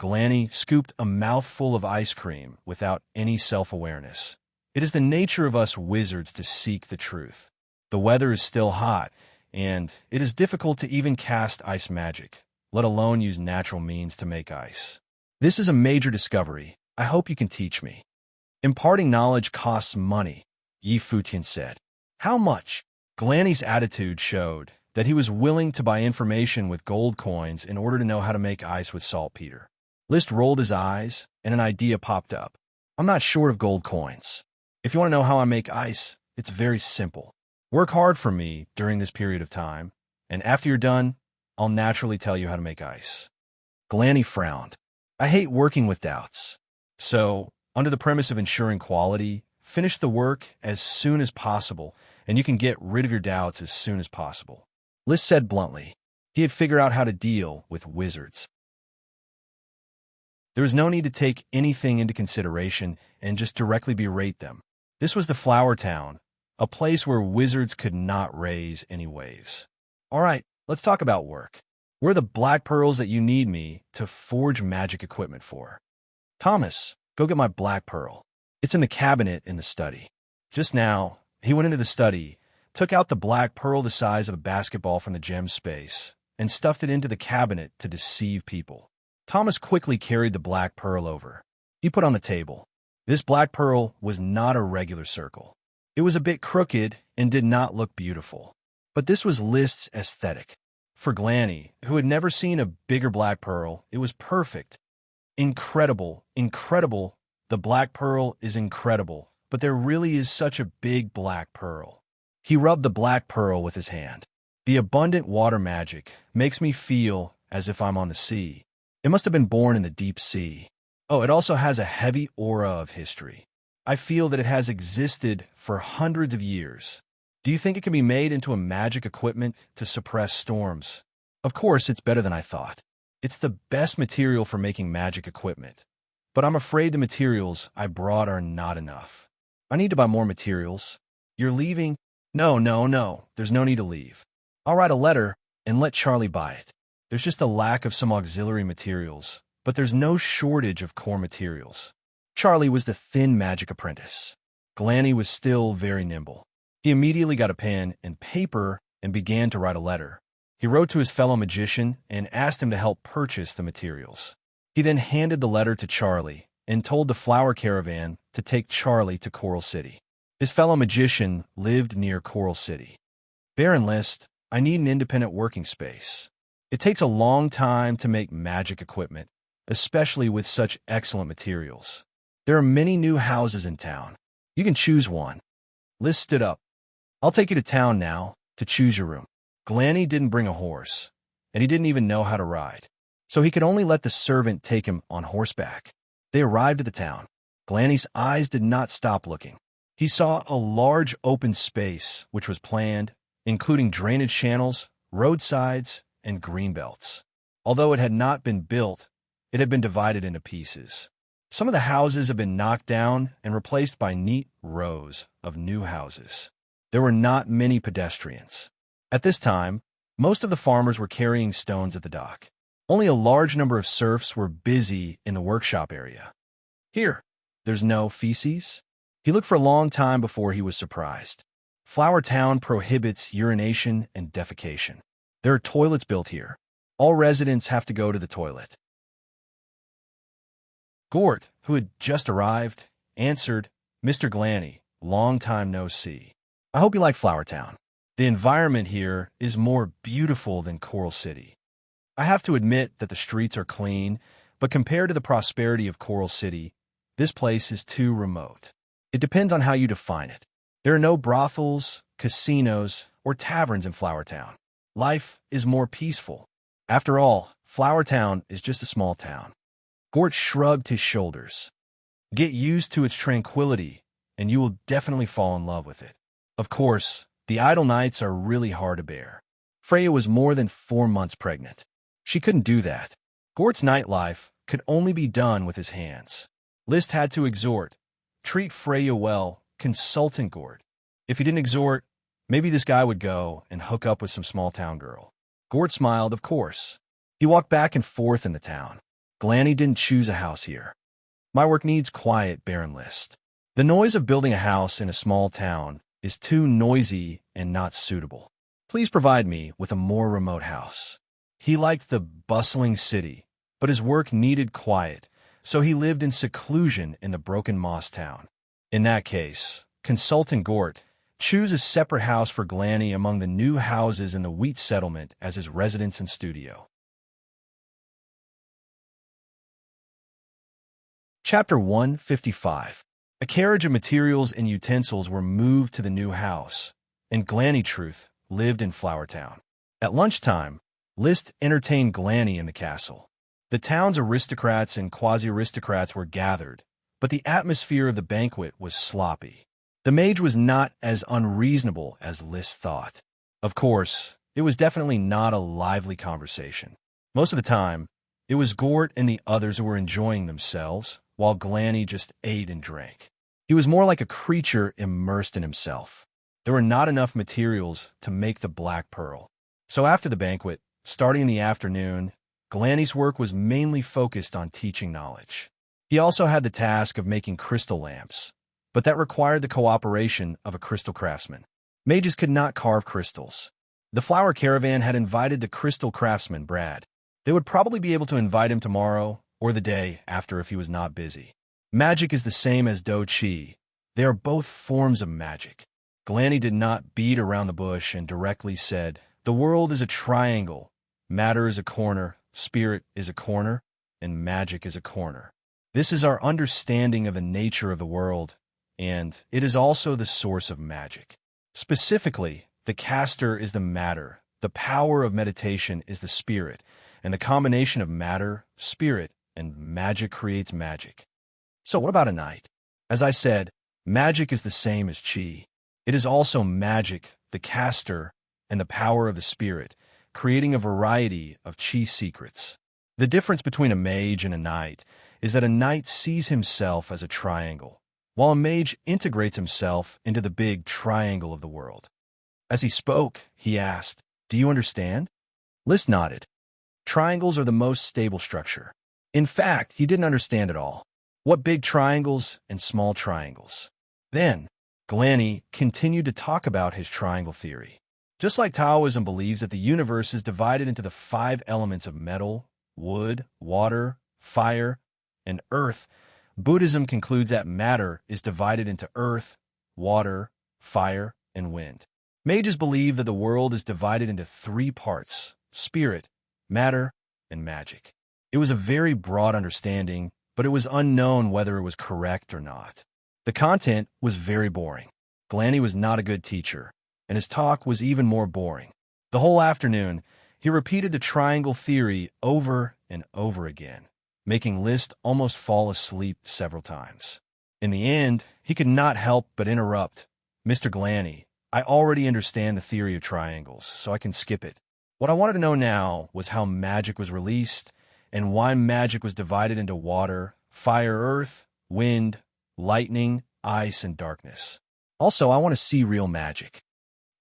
Glanny scooped a mouthful of ice cream without any self-awareness. It is the nature of us wizards to seek the truth. The weather is still hot, and it is difficult to even cast ice magic, let alone use natural means to make ice. This is a major discovery. I hope you can teach me. Imparting knowledge costs money, Yi Futian said. How much? Glanny's attitude showed that he was willing to buy information with gold coins in order to know how to make ice with saltpeter. List rolled his eyes, and an idea popped up. I'm not short of gold coins. If you want to know how I make ice, it's very simple. Work hard for me during this period of time, and after you're done, I'll naturally tell you how to make ice. Glanny frowned. I hate working with doubts. So, under the premise of ensuring quality, finish the work as soon as possible, and you can get rid of your doubts as soon as possible. List said bluntly. He had figured out how to deal with wizards. There was no need to take anything into consideration and just directly berate them. This was the Flower Town, a place where wizards could not raise any waves. All right, let's talk about work. Where are the black pearls that you need me to forge magic equipment for? Thomas, go get my black pearl. It's in the cabinet in the study. Just now, he went into the study, took out the black pearl the size of a basketball from the gem space, and stuffed it into the cabinet to deceive people. Thomas quickly carried the black pearl over. He put on the table. This black pearl was not a regular circle. It was a bit crooked and did not look beautiful. But this was List's aesthetic. For Glanny, who had never seen a bigger black pearl, it was perfect. Incredible, incredible. The black pearl is incredible, but there really is such a big black pearl. He rubbed the black pearl with his hand. The abundant water magic makes me feel as if I'm on the sea. It must have been born in the deep sea. Oh, it also has a heavy aura of history. I feel that it has existed for hundreds of years. Do you think it can be made into a magic equipment to suppress storms? Of course, it's better than I thought. It's the best material for making magic equipment. But I'm afraid the materials I brought are not enough. I need to buy more materials. You're leaving? No. There's no need to leave. I'll write a letter and let Charlie buy it. There's just a lack of some auxiliary materials, but there's no shortage of core materials. Charlie was the thin magic apprentice. Glanny was still very nimble. He immediately got a pen and paper and began to write a letter. He wrote to his fellow magician and asked him to help purchase the materials. He then handed the letter to Charlie and told the flower caravan to take Charlie to Coral City. His fellow magician lived near Coral City. Baron List, I need an independent working space. It takes a long time to make magic equipment, especially with such excellent materials. There are many new houses in town. You can choose one. List stood up. I'll take you to town now to choose your room. Glanny didn't bring a horse, and he didn't even know how to ride, so he could only let the servant take him on horseback. They arrived at the town. Glanny's eyes did not stop looking. He saw a large open space which was planned, including drainage channels, roadsides, and greenbelts. Although it had not been built, it had been divided into pieces. Some of the houses have been knocked down and replaced by neat rows of new houses. There were not many pedestrians. At this time, most of the farmers were carrying stones at the dock. Only a large number of serfs were busy in the workshop area. Here, there's no feces? He looked for a long time before he was surprised. Flower Town prohibits urination and defecation. There are toilets built here. All residents have to go to the toilet. Gort, who had just arrived, answered, "Mr. Glanny, long time no see. I hope you like Flower Town. The environment here is more beautiful than Coral City. I have to admit that the streets are clean, but compared to the prosperity of Coral City, this place is too remote. It depends on how you define it. There are no brothels, casinos, or taverns in Flower Town. Life is more peaceful. After all, Flower Town is just a small town." Gort shrugged his shoulders. "Get used to its tranquility, and you will definitely fall in love with it. Of course, the idle nights are really hard to bear." Freya was more than 4 months pregnant. She couldn't do that. Gort's nightlife could only be done with his hands. List had to exhort, "Treat Freya well, consultant Gort." If he didn't exhort, maybe this guy would go and hook up with some small-town girl. Gort smiled, of course. He walked back and forth in the town. Glanny didn't choose a house here. "My work needs quiet, Baron List. The noise of building a house in a small town is too noisy and not suitable. Please provide me with a more remote house." He liked the bustling city, but his work needed quiet, so he lived in seclusion in the broken moss town. In that case, consultant Gort, choose a separate house for Glanny among the new houses in the wheat settlement as his residence and studio. Chapter 155. A carriage of materials and utensils were moved to the new house, and Glanny Truth lived in Flower Town. At lunchtime, List entertained Glanny in the castle. The town's aristocrats and quasi-aristocrats were gathered, but the atmosphere of the banquet was sloppy. The mage was not as unreasonable as List thought. Of course, it was definitely not a lively conversation. Most of the time, it was Gort and the others who were enjoying themselves, while Glanny just ate and drank. He was more like a creature immersed in himself. There were not enough materials to make the black pearl. So after the banquet, starting in the afternoon, Glanny's work was mainly focused on teaching knowledge. He also had the task of making crystal lamps, but that required the cooperation of a crystal craftsman. Mages could not carve crystals. The flower caravan had invited the crystal craftsman, Brad. They would probably be able to invite him tomorrow or the day after if he was not busy. Magic is the same as Do Chi. They are both forms of magic. Glanny did not beat around the bush and directly said, "The world is a triangle. Matter is a corner, spirit is a corner, and magic is a corner. This is our understanding of the nature of the world, and it is also the source of magic. Specifically, the caster is the matter, the power of meditation is the spirit, and the combination of matter, spirit, and magic creates magic. So what about a night? As I said, magic is the same as chi. It is also magic, the caster, and the power of the spirit, creating a variety of chi secrets. The difference between a mage and a knight is that a knight sees himself as a triangle, while a mage integrates himself into the big triangle of the world." As he spoke, he asked, "Do you understand?" List nodded. Triangles are the most stable structure. In fact, he didn't understand at all. What big triangles and small triangles? Then, Glanny continued to talk about his triangle theory. Just like Taoism believes that the universe is divided into the 5 elements of metal, wood, water, fire, and earth, Buddhism concludes that matter is divided into earth, water, fire, and wind. Mages believe that the world is divided into 3 parts: spirit, matter, and magic. It was a very broad understanding, but it was unknown whether it was correct or not. The content was very boring. Glanny was not a good teacher, and his talk was even more boring. The whole afternoon, he repeated the triangle theory over and over again, making List almost fall asleep several times. In the end, he could not help but interrupt. Mr. Glanny, I already understand the theory of triangles, so I can skip it. What I wanted to know now was how magic was released and why magic was divided into water, fire, earth, wind, lightning, ice, and darkness. Also, I want to see real magic.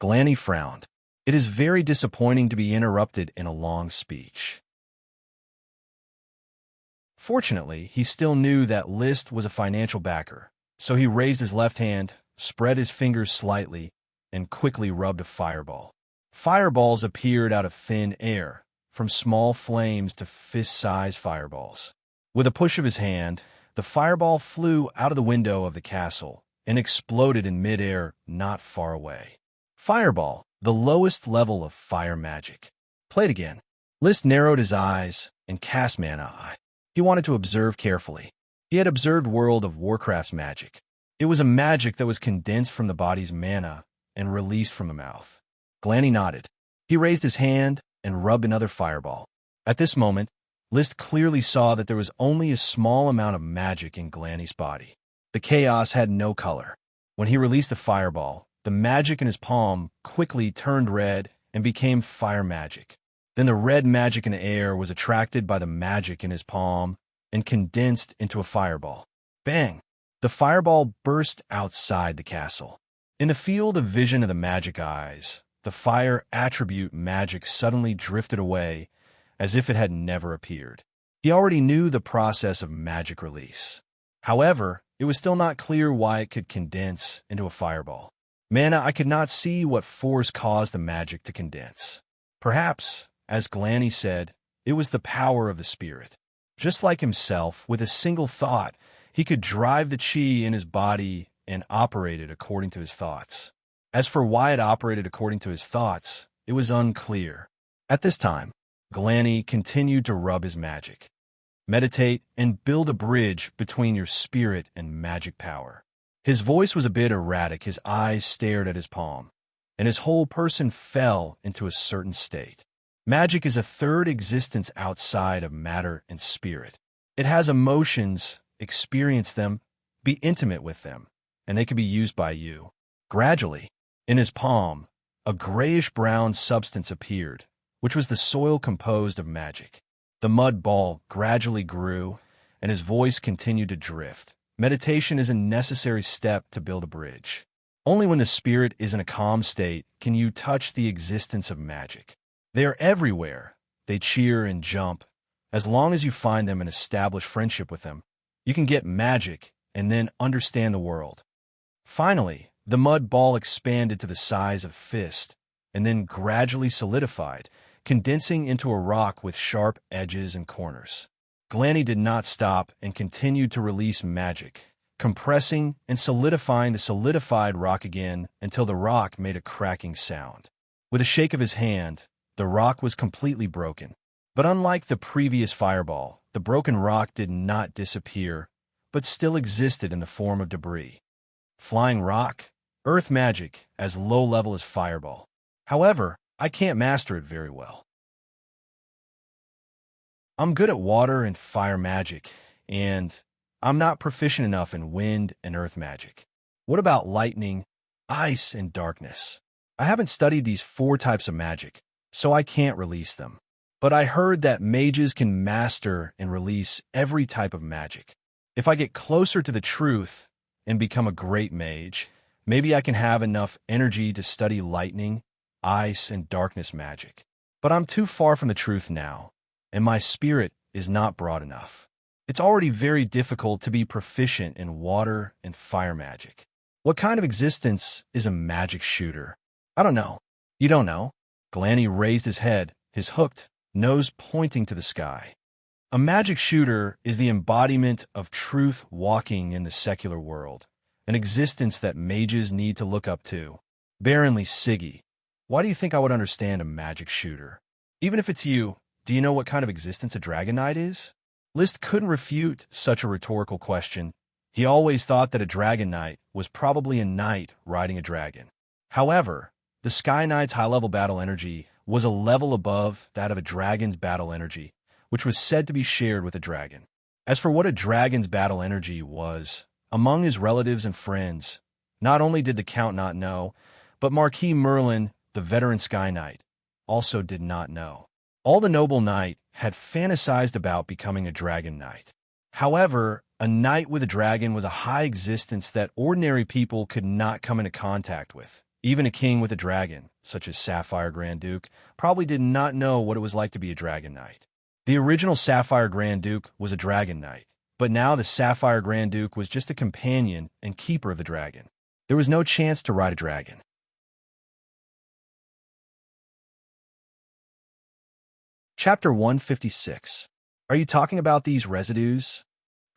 Glanny frowned. It is very disappointing to be interrupted in a long speech. Fortunately, he still knew that List was a financial backer, so he raised his left hand, spread his fingers slightly, and quickly rubbed a fireball. Fireballs appeared out of thin air, from small flames to fist-sized fireballs. With a push of his hand, the fireball flew out of the window of the castle and exploded in midair not far away. Fireball, the lowest level of fire magic. Played again. List narrowed his eyes and cast Mana Eye. He wanted to observe carefully. He had observed World of Warcraft's magic. It was a magic that was condensed from the body's mana and released from the mouth. Glanny nodded. He raised his hand and rubbed another fireball. At this moment, List clearly saw that there was only a small amount of magic in Glanny's body. The chaos had no color. When he released the fireball, the magic in his palm quickly turned red and became fire magic. Then the red magic in the air was attracted by the magic in his palm and condensed into a fireball. Bang! The fireball burst outside the castle. In the field of vision of the magic eyes, the fire attribute magic suddenly drifted away as if it had never appeared. He already knew the process of magic release. However, it was still not clear why it could condense into a fireball. Mana, I could not see what force caused the magic to condense. Perhaps, as Glanny said, it was the power of the spirit. Just like himself, with a single thought, he could drive the chi in his body and operate it according to his thoughts. As for why it operated according to his thoughts, it was unclear. At this time, Glanny continued to rub his magic. Meditate and build a bridge between your spirit and magic power. His voice was a bit erratic, his eyes stared at his palm, and his whole person fell into a certain state. Magic is a third existence outside of matter and spirit. It has emotions, experience them, be intimate with them, and they can be used by you. Gradually, in his palm, a grayish-brown substance appeared, which was the soil composed of magic. The mud ball gradually grew, and his voice continued to drift. Meditation is a necessary step to build a bridge. Only when the spirit is in a calm state can you touch the existence of magic. They are everywhere. They cheer and jump. As long as you find them and establish friendship with them, you can get magic and then understand the world. Finally, the mud ball expanded to the size of a fist and then gradually solidified, condensing into a rock with sharp edges and corners. Glanny did not stop and continued to release magic, compressing and solidifying the solidified rock again until the rock made a cracking sound. With a shake of his hand, the rock was completely broken. But unlike the previous fireball, the broken rock did not disappear, but still existed in the form of debris. Flying rock, earth magic, as low level as fireball. However, I can't master it very well. I'm good at water and fire magic, and I'm not proficient enough in wind and earth magic. What about lightning, ice, and darkness? I haven't studied these 4 types of magic, so I can't release them. But I heard that mages can master and release every type of magic. If I get closer to the truth and become a great mage, maybe I can have enough energy to study lightning, ice, and darkness magic. But I'm too far from the truth now, and my spirit is not broad enough. It's already very difficult to be proficient in water and fire magic. What kind of existence is a magic shooter? I don't know. You don't know? Glanny raised his head, his hooked nose pointing to the sky. A magic shooter is the embodiment of truth walking in the secular world, an existence that mages need to look up to. Barrenly Siggy, why do you think I would understand a magic shooter? Even if it's you, do you know what kind of existence a Dragon Knight is? List couldn't refute such a rhetorical question. He always thought that a Dragon Knight was probably a knight riding a dragon. However, the Sky Knight's high-level battle energy was a level above that of a dragon's battle energy, which was said to be shared with a dragon. As for what a dragon's battle energy was, Among his relatives and friends, not only did the Count not know, but Marquis Merlin, the veteran Sky Knight, also did not know. All the noble knight had fantasized about becoming a dragon knight. However, a knight with a dragon was a high existence that ordinary people could not come into contact with. Even a king with a dragon, such as Sapphire Grand Duke, probably did not know what it was like to be a dragon knight. The original Sapphire Grand Duke was a dragon knight, but now the Sapphire Grand Duke was just a companion and keeper of the dragon. There was no chance to ride a dragon. Chapter 156. Are you talking about these residues?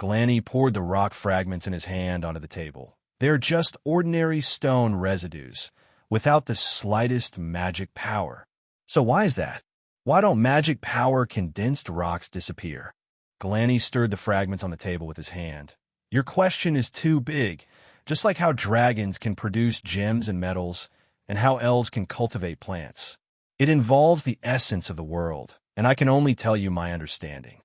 Glanny poured the rock fragments in his hand onto the table. They are just ordinary stone residues, without the slightest magic power. So why is that? Why don't magic power condensed rocks disappear? Glanny stirred the fragments on the table with his hand. Your question is too big, just like how dragons can produce gems and metals, and how elves can cultivate plants. It involves the essence of the world, and I can only tell you my understanding.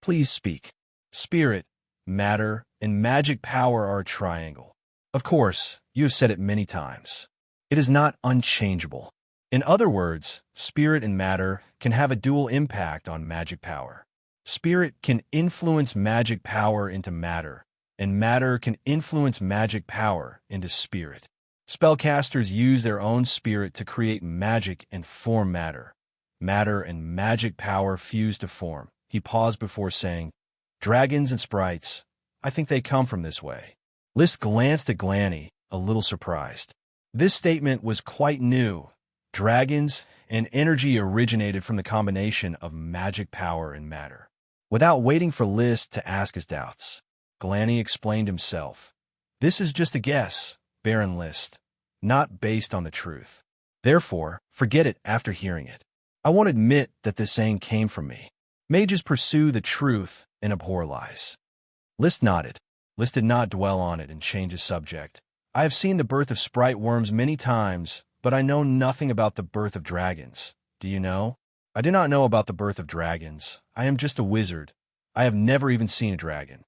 Please speak. Spirit, matter, and magic power are a triangle. Of course, you have said it many times. It is not unchangeable. In other words, spirit and matter can have a dual impact on magic power. Spirit can influence magic power into matter, and matter can influence magic power into spirit. Spellcasters use their own spirit to create magic and form matter. Matter and magic power fuse to form. He paused before saying, dragons and sprites, I think they come from this way. List glanced at Glanny, a little surprised. This statement was quite new. Dragons and energy originated from the combination of magic power and matter. Without waiting for List to ask his doubts, Glanny explained himself. This is just a guess, Baron List, not based on the truth. Therefore, forget it after hearing it. I won't admit that this saying came from me. Mages pursue the truth and abhor lies. List nodded. List did not dwell on it and change his subject. I have seen the birth of sprite worms many times, but I know nothing about the birth of dragons. Do you know? I do not know about the birth of dragons. I am just a wizard. I have never even seen a dragon.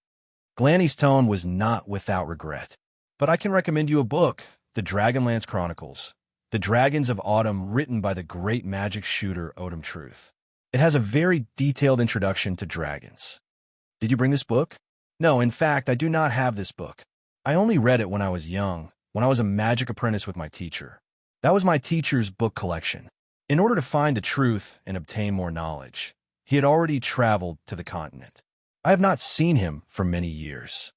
Glanny's tone was not without regret. But I can recommend you a book, The Dragonlance Chronicles, The Dragons of Autumn, written by the great magic shooter Odom Truth. It has a very detailed introduction to dragons. Did you bring this book? No, in fact, I do not have this book. I only read it when I was young, when I was a magic apprentice with my teacher. That was my teacher's book collection. In order to find the truth and obtain more knowledge, he had already traveled to the continent. I have not seen him for many years.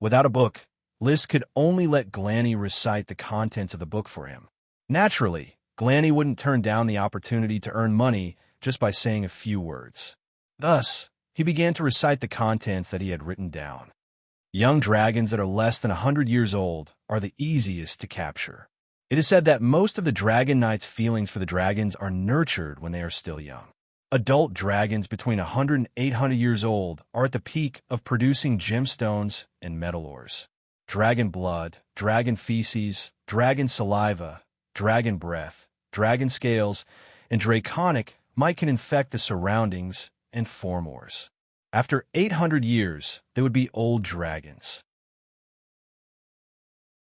Without a book, List could only let Glanny recite the contents of the book for him. Naturally, Glanny wouldn't turn down the opportunity to earn money just by saying a few words. Thus, he began to recite the contents that he had written down. Young dragons that are less than 100 years old are the easiest to capture. It is said that most of the dragon knight's feelings for the dragons are nurtured when they are still young. Adult dragons between 100 and 800 years old are at the peak of producing gemstones and metal ores. Dragon blood, dragon feces, dragon saliva, dragon breath, dragon scales, and draconic might can infect the surroundings and form ores. After 800 years, they would be old dragons.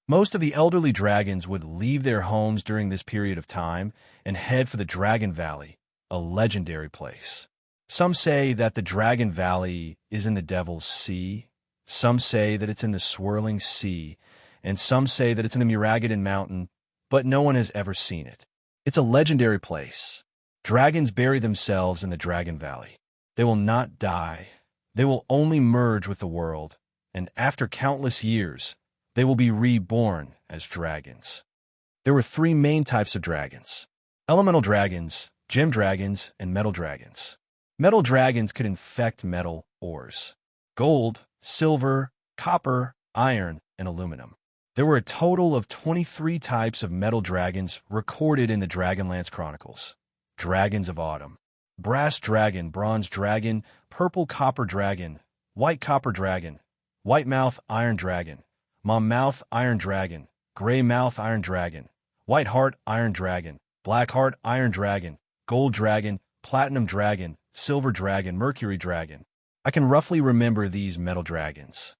Most of the elderly dragons would leave their homes during this period of time and head for the Dragon Valley, a legendary place. Some say that the Dragon Valley is in the Devil's Sea, some say that it's in the Swirling Sea, and some say that it's in the Muragadon Mountain, but no one has ever seen it. It's a legendary place. Dragons bury themselves in the Dragon Valley. They will not die. They will only merge with the world, and after countless years, they will be reborn as dragons. There were 3 main types of dragons: elemental dragons, gem dragons, and metal dragons. Metal dragons could infect metal ores: gold, silver, copper, iron, and aluminum. There were a total of 23 types of metal dragons recorded in the Dragonlance Chronicles. Dragons of Autumn: brass dragon, bronze dragon, purple copper dragon, white copper dragon, white mouth iron dragon, mouth iron dragon, gray mouth iron dragon, white heart iron dragon, black heart iron dragon, gold dragon, platinum dragon, silver dragon, mercury dragon. I can roughly remember these metal dragons.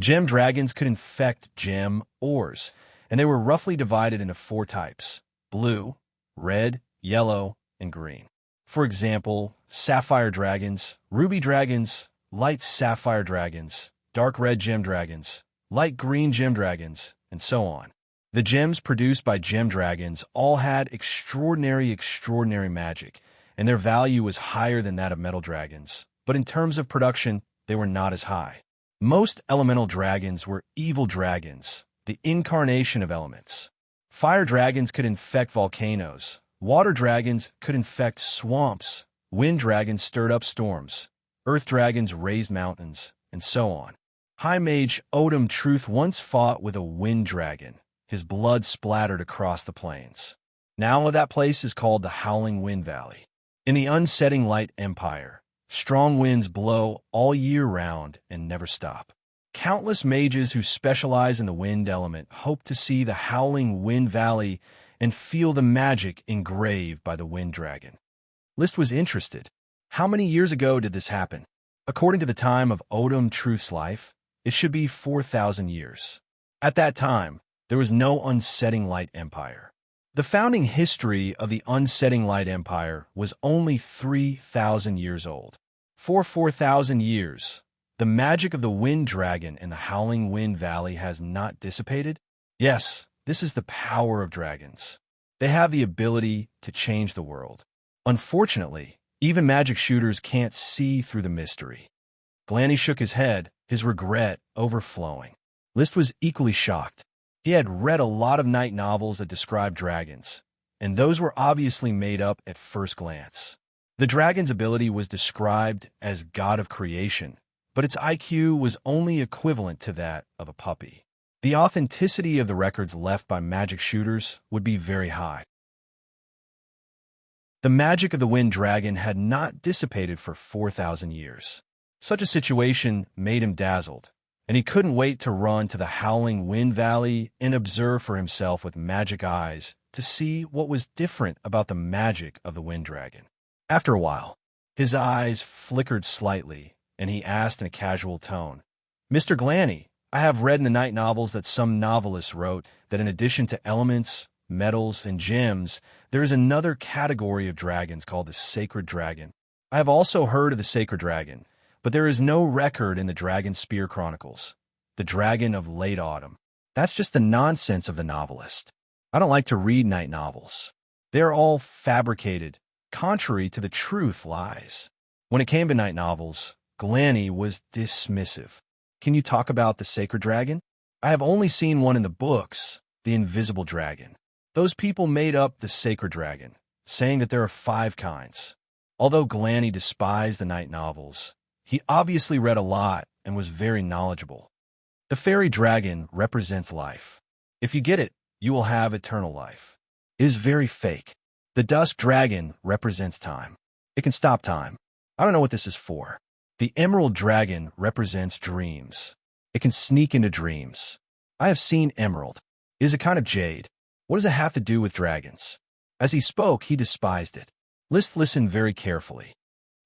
Gem dragons could infect gem ores, and they were roughly divided into 4 types: blue, red, yellow, and green. For example, sapphire dragons, ruby dragons, light sapphire dragons, dark red gem dragons, light green gem dragons, and so on. The gems produced by gem dragons all had extraordinary magic, and their value was higher than that of metal dragons, but in terms of production, they were not as high. Most elemental dragons were evil dragons, the incarnation of elements. Fire dragons could infect volcanoes, water dragons could infect swamps, wind dragons stirred up storms, earth dragons raised mountains, and so on. High Mage Odom Truth once fought with a wind dragon. His blood splattered across the plains. Now that place is called the Howling Wind Valley. In the Unsetting Light Empire, strong winds blow all year round and never stop. Countless mages who specialize in the wind element hope to see the Howling Wind Valley and feel the magic engraved by the wind dragon. List was interested. How many years ago did this happen? According to the time of Odom Truth's life, it should be 4,000 years. At that time, there was no Unsetting Light Empire. The founding history of the Unsetting Light Empire was only 3,000 years old. For 4,000 years, the magic of the Wind Dragon in the Howling Wind Valley has not dissipated. Yes, this is the power of dragons. They have the ability to change the world. Unfortunately, even magic shooters can't see through the mystery. Glanny shook his head, his regret overflowing. List was equally shocked. He had read a lot of night novels that described dragons, and those were obviously made up at first glance. The dragon's ability was described as god of creation, but its IQ was only equivalent to that of a puppy. The authenticity of the records left by magic shooters would be very high. The magic of the Wind Dragon had not dissipated for 4,000 years. Such a situation made him dazzled, and he couldn't wait to run to the Howling Wind Valley and observe for himself with magic eyes to see what was different about the magic of the Wind Dragon. After a while, his eyes flickered slightly, and he asked in a casual tone, "Mr. Glanny, I have read in the night novels that some novelists wrote that in addition to elements, metals, and gems, there is another category of dragons called the Sacred Dragon. I have also heard of the Sacred Dragon, but there is no record in the Dragon Spear Chronicles, the Dragon of Late Autumn. That's just the nonsense of the novelist. I don't like to read night novels. They are all fabricated, contrary to the truth lies." When it came to night novels, Glanny was dismissive. "Can you talk about the Sacred Dragon? I have only seen one in the books, the Invisible Dragon. Those people made up the Sacred Dragon, saying that there are 5 kinds." Although Glanny despised the night novels, he obviously read a lot and was very knowledgeable. The fairy dragon represents life. If you get it, you will have eternal life. It is very fake. The dusk dragon represents time. It can stop time. I don't know what this is for. The emerald dragon represents dreams. It can sneak into dreams. I have seen emerald. It is a kind of jade. What does it have to do with dragons? As he spoke, he despised it. List listened very carefully.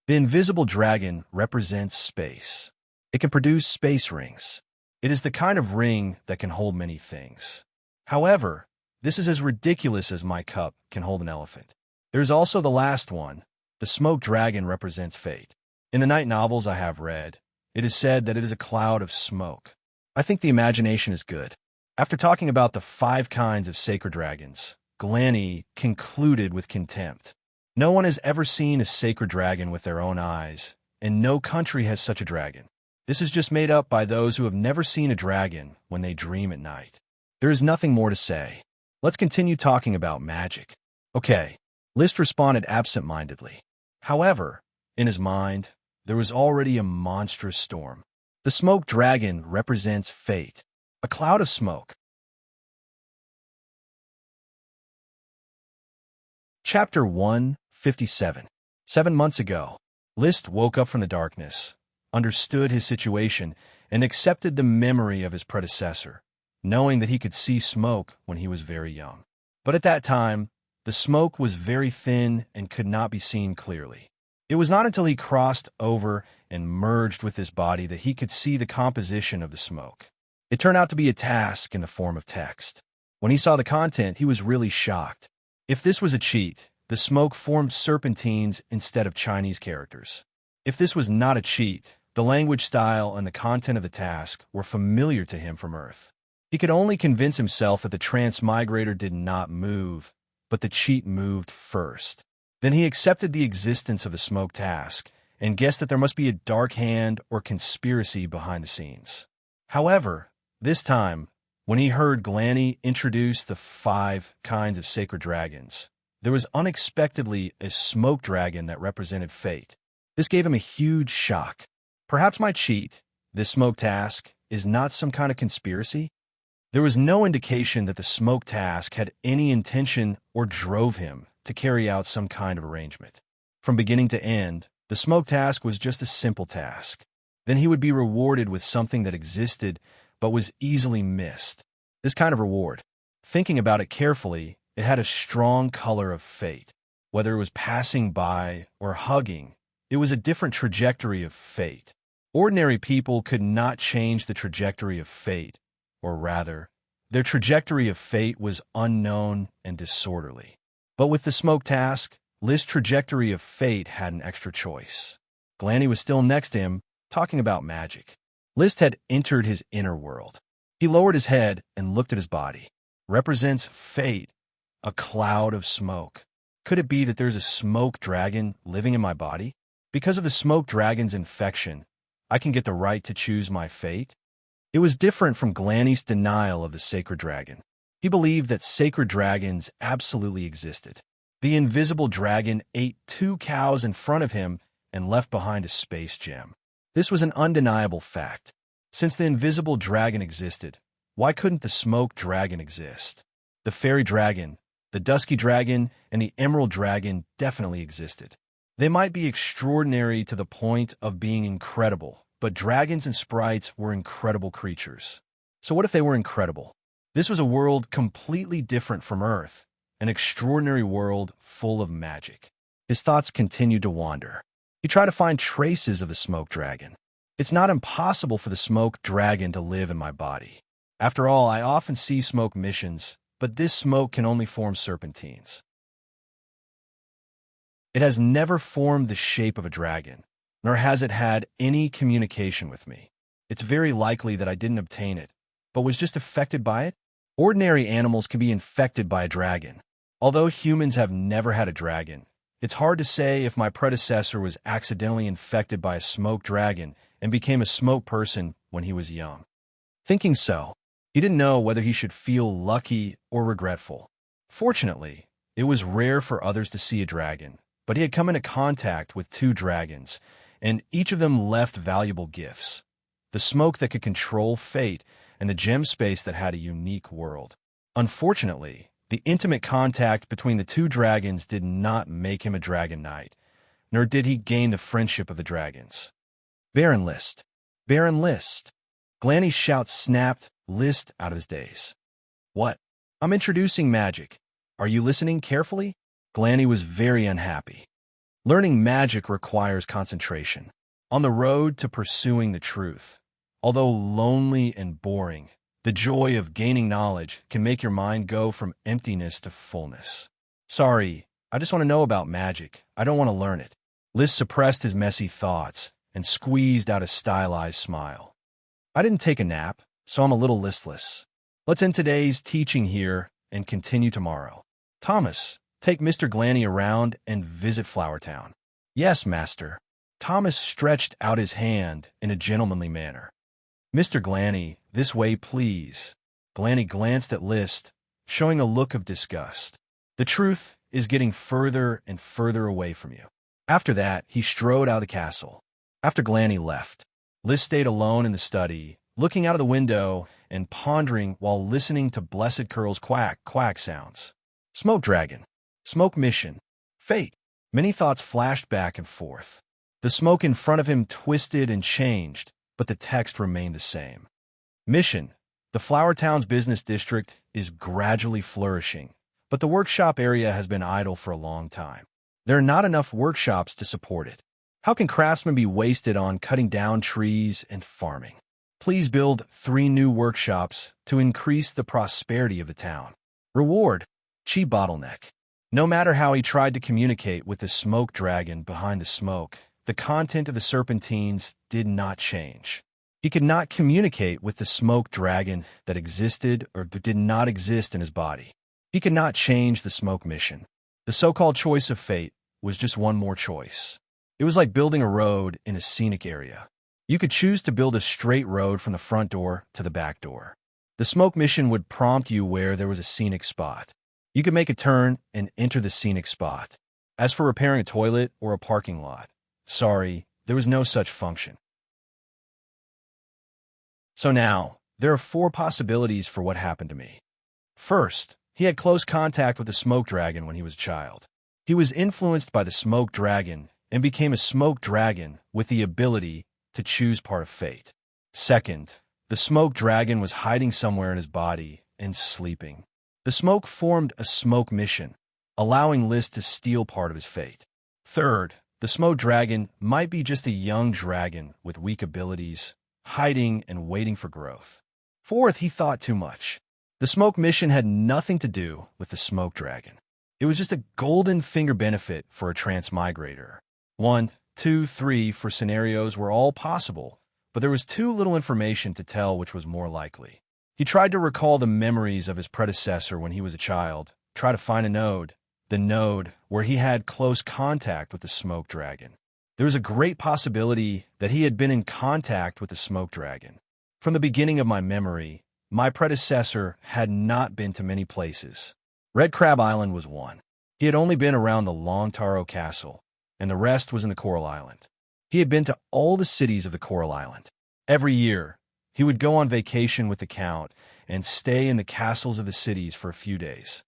The invisible dragon represents space. It can produce space rings. It is the kind of ring that can hold many things. However, this is as ridiculous as my cup can hold an elephant. There is also the last one. The smoke dragon represents fate. In the night novels I have read, it is said that it is a cloud of smoke. I think the imagination is good. After talking about the 5 kinds of sacred dragons, Glanny concluded with contempt. No one has ever seen a sacred dragon with their own eyes, and no country has such a dragon. This is just made up by those who have never seen a dragon when they dream at night. There is nothing more to say. Let's continue talking about magic. Okay, List responded absent-mindedly. However, in his mind, there was already a monstrous storm. The smoke dragon represents fate, a cloud of smoke. Chapter 157. 7 months ago, List woke up from the darkness, understood his situation, and accepted the memory of his predecessor, knowing that he could see smoke when he was very young. But at that time, the smoke was very thin and could not be seen clearly. It was not until he crossed over and merged with this body that he could see the composition of the smoke. It turned out to be a task in the form of text. When he saw the content, he was really shocked. If this was a cheat, the smoke formed serpentines instead of Chinese characters. If this was not a cheat, the language style and the content of the task were familiar to him from Earth. He could only convince himself that the transmigrator did not move, but the cheat moved first. Then he accepted the existence of the smoke task and guessed that there must be a dark hand or conspiracy behind the scenes. However, this time, when he heard Glanny introduce the 5 kinds of sacred dragons, there was unexpectedly a smoke dragon that represented fate. This gave him a huge shock. Perhaps my cheat, this smoke task, is not some kind of conspiracy? There was no indication that the smoke task had any intention or drove him to carry out some kind of arrangement. From beginning to end, the smoke task was just a simple task. Then he would be rewarded with something that existed but was easily missed. This kind of reward, thinking about it carefully, it had a strong color of fate. Whether it was passing by or hugging, it was a different trajectory of fate. Ordinary people could not change the trajectory of fate, or rather, their trajectory of fate was unknown and disorderly. But with the smoke task, List's trajectory of fate had an extra choice. Glanny was still next to him, talking about magic. List had entered his inner world. He lowered his head and looked at his body. Represents fate, a cloud of smoke. Could it be that there's a smoke dragon living in my body? Because of the smoke dragon's infection, I can get the right to choose my fate? It was different from Glanny's denial of the sacred dragon. He believed that sacred dragons absolutely existed. The invisible dragon ate 2 cows in front of him and left behind a space gem. This was an undeniable fact. Since the invisible dragon existed, why couldn't the smoke dragon exist? The fairy dragon, the dusky dragon, and the emerald dragon definitely existed. They might be extraordinary to the point of being incredible, but dragons and sprites were incredible creatures. So what if they were incredible? This was a world completely different from Earth, an extraordinary world full of magic. His thoughts continued to wander. He tried to find traces of the smoke dragon. It's not impossible for the smoke dragon to live in my body. After all, I often see smoke missions, but this smoke can only form serpentines. It has never formed the shape of a dragon, nor has it had any communication with me. It's very likely that I didn't obtain it, but was just affected by it. Ordinary animals can be infected by a dragon. Although humans have never had a dragon, it's hard to say if my predecessor was accidentally infected by a smoke dragon and became a smoke person when he was young. Thinking so, he didn't know whether he should feel lucky or regretful. Fortunately, it was rare for others to see a dragon, but he had come into contact with 2 dragons, and each of them left valuable gifts. The smoke that could control fate, and the gem space that had a unique world. Unfortunately, the intimate contact between the 2 dragons did not make him a dragon knight, nor did he gain the friendship of the dragons. Baron List! Baron List! Glanny's shout snapped List out of his daze. What? I'm introducing magic. Are you listening carefully? Glanny was very unhappy. Learning magic requires concentration. On the road to pursuing the truth, although lonely and boring, the joy of gaining knowledge can make your mind go from emptiness to fullness. Sorry, I just want to know about magic. I don't want to learn it. List suppressed his messy thoughts and squeezed out a stylized smile. I didn't take a nap, so I'm a little listless. Let's end today's teaching here and continue tomorrow. Thomas, take Mr. Glanny around and visit Flower Town. Yes, master. Thomas stretched out his hand in a gentlemanly manner. Mr. Glanny, this way, please. Glanny glanced at List, showing a look of disgust. The truth is getting further and further away from you. After that, he strode out of the castle. After Glanny left, List stayed alone in the study, looking out of the window and pondering while listening to Blessed Curl's quack, quack sounds. Smoke dragon. Smoke mission. Fate. Many thoughts flashed back and forth. The smoke in front of him twisted and changed, but the text remained the same. Mission. The Flower Town's business district is gradually flourishing, but the workshop area has been idle for a long time. There are not enough workshops to support it. How can craftsmen be wasted on cutting down trees and farming? Please build 3 new workshops to increase the prosperity of the town. Reward: Chi bottleneck. No matter how he tried to communicate with the smoke dragon behind the smoke, the content of the serpentines did not change. He could not communicate with the smoke dragon that existed or did not exist in his body. He could not change the smoke mission. The so-called choice of fate was just one more choice. It was like building a road in a scenic area. You could choose to build a straight road from the front door to the back door. The smoke mission would prompt you where there was a scenic spot. You could make a turn and enter the scenic spot. As for repairing a toilet or a parking lot, sorry, there was no such function. So now, there are 4 possibilities for what happened to me. First, he had close contact with the smoke dragon when he was a child. He was influenced by the smoke dragon and became a smoke dragon with the ability to choose part of fate. Second, the smoke dragon was hiding somewhere in his body and sleeping. The smoke formed a smoke mission, allowing Liz to steal part of his fate. Third, the smoke dragon might be just a young dragon with weak abilities, hiding and waiting for growth. Fourth, he thought too much. The smoke mission had nothing to do with the smoke dragon. It was just a golden finger benefit for a transmigrator. 1, 2, 3 for scenarios were all possible, but there was too little information to tell which was more likely. He tried to recall the memories of his predecessor when he was a child, try to find the node where he had close contact with the smoke dragon. There was a great possibility that he had been in contact with the smoke dragon. From the beginning of my memory, my predecessor had not been to many places. Red Crab Island was one. He had only been around the Long Taro Castle, and the rest was in the Coral Island. He had been to all the cities of the Coral Island. Every year, he would go on vacation with the Count and stay in the castles of the cities for a few days.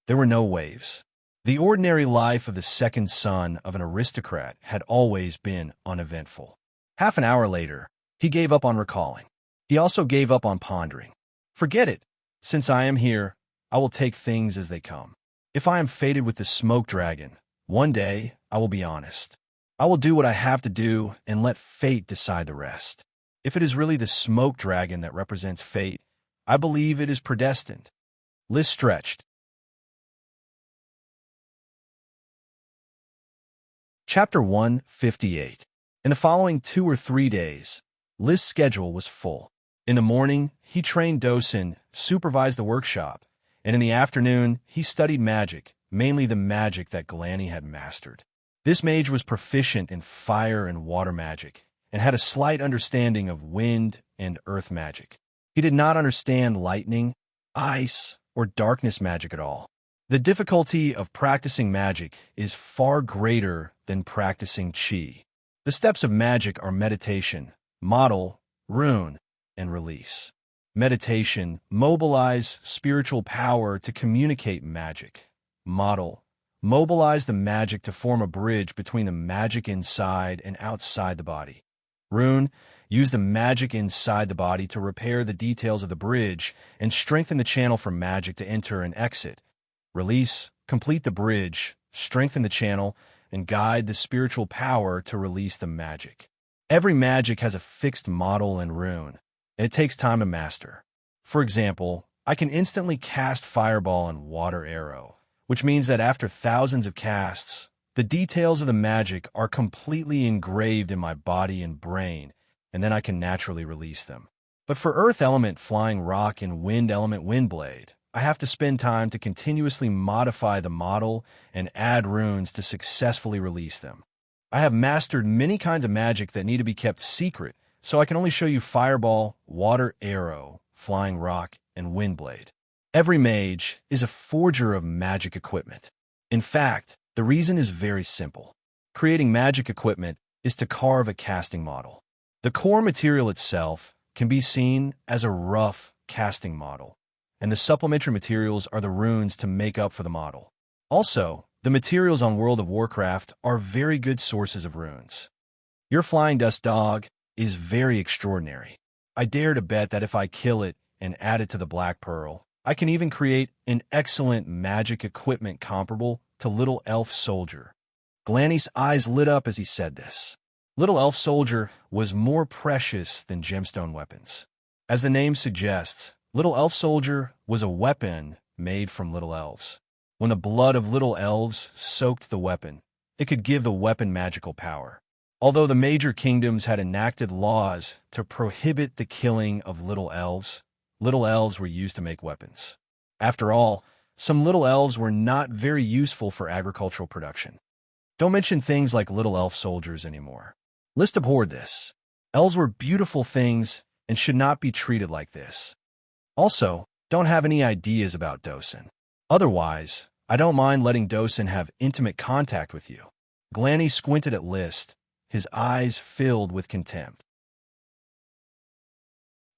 There were no waves. The ordinary life of the second son of an aristocrat had always been uneventful. Half an hour later, he gave up on recalling. He also gave up on pondering. Forget it. Since I am here, I will take things as they come. If I am fated with the smoke dragon, one day I will be honest. I will do what I have to do and let fate decide the rest. If it is really the smoke dragon that represents fate, I believe it is predestined. Liz stretched. Chapter 158. In the following 2 or 3 days, Liz's schedule was full. In the morning, he trained Dosen, supervised the workshop, and in the afternoon, he studied magic, mainly the magic that Galani had mastered. This mage was proficient in fire and water magic, and had a slight understanding of wind and earth magic. He did not understand lightning, ice, or darkness magic at all. The difficulty of practicing magic is far greater than practicing qi. The steps of magic are meditation, model, rune, and release. Meditation: mobilize spiritual power to communicate magic. Model: mobilize the magic to form a bridge between the magic inside and outside the body. Rune: use the magic inside the body to repair the details of the bridge and strengthen the channel for magic to enter and exit. Release: complete the bridge, strengthen the channel, and guide the spiritual power to release the magic. Every magic has a fixed model and rune, and it takes time to master. For example, I can instantly cast Fireball and Water Arrow, which means that after thousands of casts, the details of the magic are completely engraved in my body and brain, and then I can naturally release them. But for Earth Element Flying Rock and Wind Element Windblade, I have to spend time to continuously modify the model and add runes to successfully release them. I have mastered many kinds of magic that need to be kept secret, so I can only show you Fireball, Water Arrow, Flying Rock, and Windblade. Every mage is a forger of magic equipment. In fact, the reason is very simple. Creating magic equipment is to carve a casting model. The core material itself can be seen as a rough casting model, and the supplementary materials are the runes to make up for the model. Also, the materials on World of Warcraft are very good sources of runes. Your Flying Dust Dog is very extraordinary. I dare to bet that if I kill it and add it to the Black Pearl, I can even create an excellent magic equipment comparable to Little Elf Soldier. Glanny's eyes lit up as he said this. Little elf soldier was more precious than gemstone weapons. As the name suggests, little elf soldier was a weapon made from little elves. When the blood of little elves soaked the weapon, it could give the weapon magical power. Although the major kingdoms had enacted laws to prohibit the killing of little elves were used to make weapons. After all, some little elves were not very useful for agricultural production. Don't mention things like little elf soldiers anymore. List abhorred this. Elves were beautiful things and should not be treated like this. Also, don't have any ideas about Dosen. Otherwise, I don't mind letting Dosen have intimate contact with you. Glanny squinted at List, his eyes filled with contempt.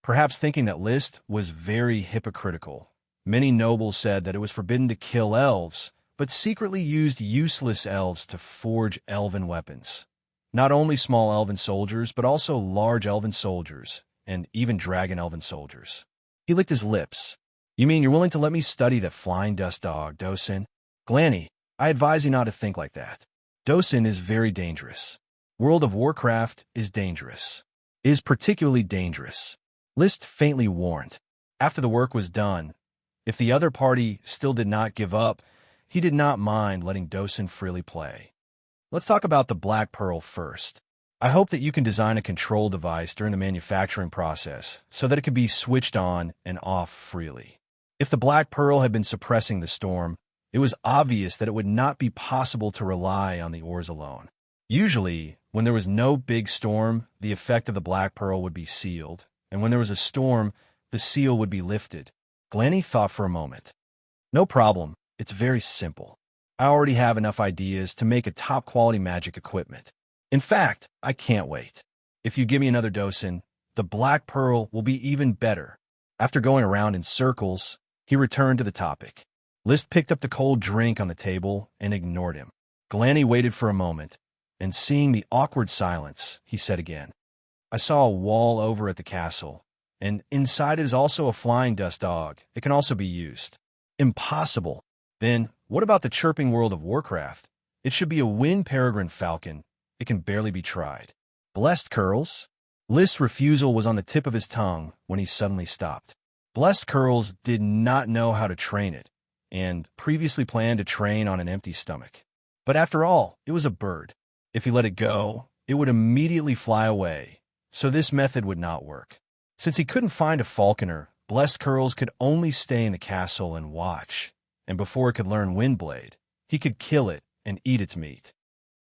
Perhaps thinking that List was very hypocritical, many nobles said that it was forbidden to kill elves, but secretly used useless elves to forge elven weapons. Not only small elven soldiers, but also large elven soldiers, and even dragon elven soldiers. He licked his lips. You mean you're willing to let me study that flying dust dog, Dosen? Glanny, I advise you not to think like that. Dosen is very dangerous. World of Warcraft is dangerous. It is particularly dangerous. List faintly warned. After the work was done, if the other party still did not give up, he did not mind letting Dosen freely play. Let's talk about the Black Pearl first. I hope that you can design a control device during the manufacturing process so that it can be switched on and off freely. If the Black Pearl had been suppressing the storm, it was obvious that it would not be possible to rely on the ores alone. Usually, when there was no big storm, the effect of the Black Pearl would be sealed, and when there was a storm, the seal would be lifted. Glanny thought for a moment. No problem, it's very simple. I already have enough ideas to make a top-quality magic equipment. In fact, I can't wait. If you give me another Dosen, the Black Pearl will be even better. After going around in circles, he returned to the topic. List picked up the cold drink on the table and ignored him. Glanny waited for a moment, and seeing the awkward silence, he said again, I saw a wall over at the castle, and inside it is also a flying dust dog. It can also be used. Impossible. Then, what about the chirping world of Warcraft? It should be a wind peregrine falcon. It can barely be tried. Blessed curls? List's refusal was on the tip of his tongue when he suddenly stopped. Blessed curls did not know how to train it, and previously planned to train on an empty stomach. But after all, it was a bird. If he let it go, it would immediately fly away, so this method would not work. Since he couldn't find a falconer, Blessed Curls could only stay in the castle and watch, and before it could learn Windblade, he could kill it and eat its meat.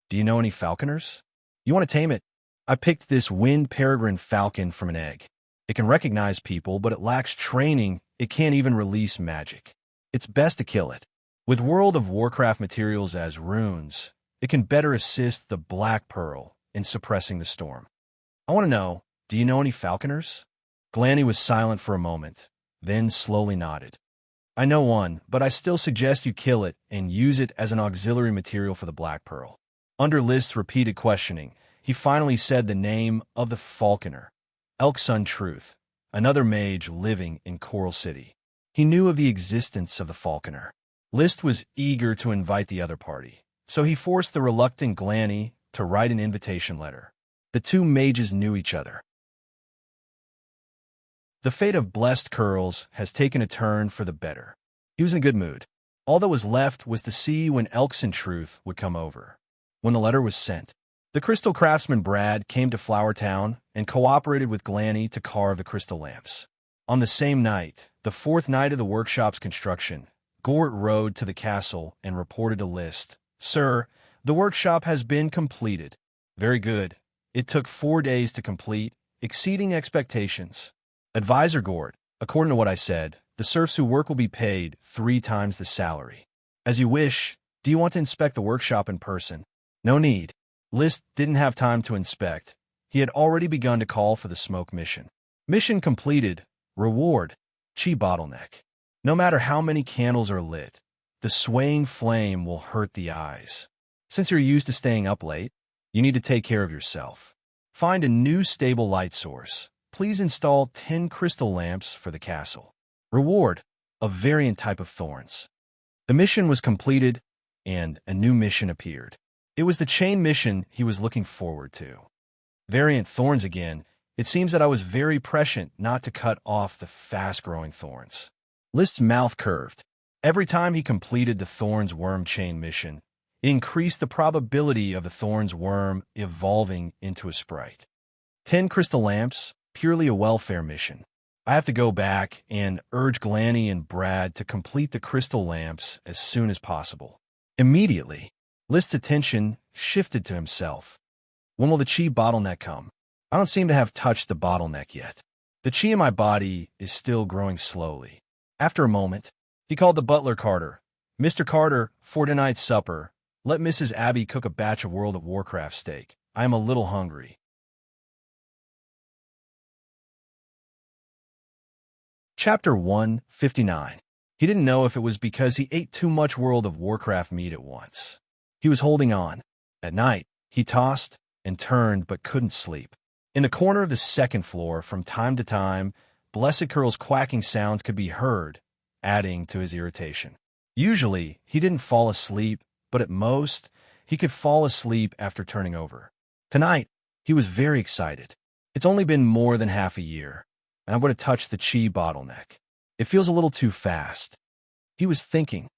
Do you know any falconers? You want to tame it? I picked this wind peregrine falcon from an egg. It can recognize people, but it lacks training. It can't even release magic. It's best to kill it. With World of Warcraft materials as runes, it can better assist the Black Pearl in suppressing the storm. I want to know, do you know any falconers? Glanny was silent for a moment, then slowly nodded. I know one, but I still suggest you kill it and use it as an auxiliary material for the Black Pearl. Under List's repeated questioning, he finally said the name of the falconer, Elksun Truth, another mage living in Coral City. He knew of the existence of the falconer. List was eager to invite the other party, so he forced the reluctant Glanny to write an invitation letter. The two mages knew each other. The fate of Blessed Curls has taken a turn for the better. He was in a good mood. All that was left was to see when Elksun Truth would come over. When the letter was sent, the crystal craftsman Brad came to Flower Town and cooperated with Glanny to carve the crystal lamps. On the same night, the fourth night of the workshop's construction, Gort rode to the castle and reported to List. Sir, the workshop has been completed. Very good. It took 4 days to complete, exceeding expectations. Advisor Gort, according to what I said, the serfs who work will be paid 3 times the salary. As you wish. Do you want to inspect the workshop in person? No need. List didn't have time to inspect. He had already begun to call for the smoke mission. Mission completed. Reward. Chi bottleneck. No matter how many candles are lit, the swaying flame will hurt the eyes. Since you're used to staying up late, you need to take care of yourself. Find a new stable light source. Please install 10 crystal lamps for the castle. Reward. A variant type of thorns. The mission was completed, and a new mission appeared. It was the chain mission he was looking forward to. Variant thorns again. It seems that I was very prescient not to cut off the fast-growing thorns. List's mouth curved. Every time he completed the thorns worm chain mission, it increased the probability of the thorns worm evolving into a sprite. 10 crystal lamps, purely a welfare mission. I have to go back and urge Glanny and Brad to complete the crystal lamps as soon as possible. Immediately, List's attention shifted to himself. When will the chi bottleneck come? I don't seem to have touched the bottleneck yet. The chi in my body is still growing slowly. After a moment, he called the butler Carter. Mr. Carter, for tonight's supper, let Mrs. Abby cook a batch of World of Warcraft steak. I am a little hungry. Chapter 159. He didn't know if it was because he ate too much World of Warcraft meat at once. He was holding on. At night, he tossed and turned but couldn't sleep. In the corner of the second floor, from time to time, Blessed Curl's quacking sounds could be heard, adding to his irritation. Usually, he didn't fall asleep, but at most, he could fall asleep after turning over. Tonight, he was very excited. It's only been more than half a year, and I'm going to touch the chi bottleneck. It feels a little too fast. He was thinking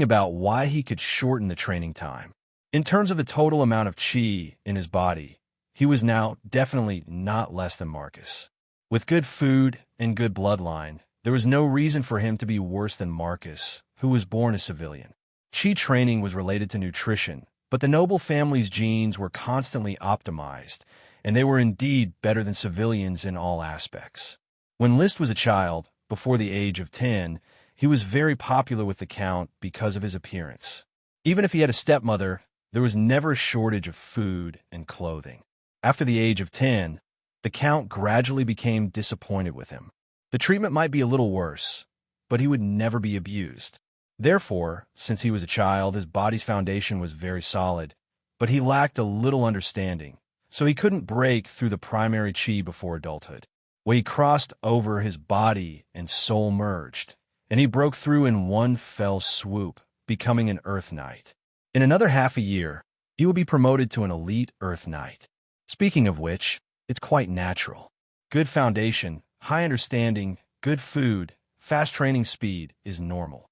about why he could shorten the training time. In terms of the total amount of chi in his body, he was now definitely not less than Marcus. With good food and good bloodline, there was no reason for him to be worse than Marcus, who was born a civilian. Chi training was related to nutrition, but the noble family's genes were constantly optimized, and they were indeed better than civilians in all aspects. When List was a child, before the age of 10, he was very popular with the Count because of his appearance. Even if he had a stepmother, there was never a shortage of food and clothing. After the age of 10, the Count gradually became disappointed with him. The treatment might be a little worse, but he would never be abused. Therefore, since he was a child, his body's foundation was very solid, but he lacked a little understanding, so he couldn't break through the primary chi before adulthood. When he crossed over, his body and soul merged, and he broke through in one fell swoop, becoming an Earth Knight. In another half a year, he will be promoted to an elite Earth Knight. Speaking of which, it's quite natural. Good foundation, high understanding, good food, fast training speed is normal.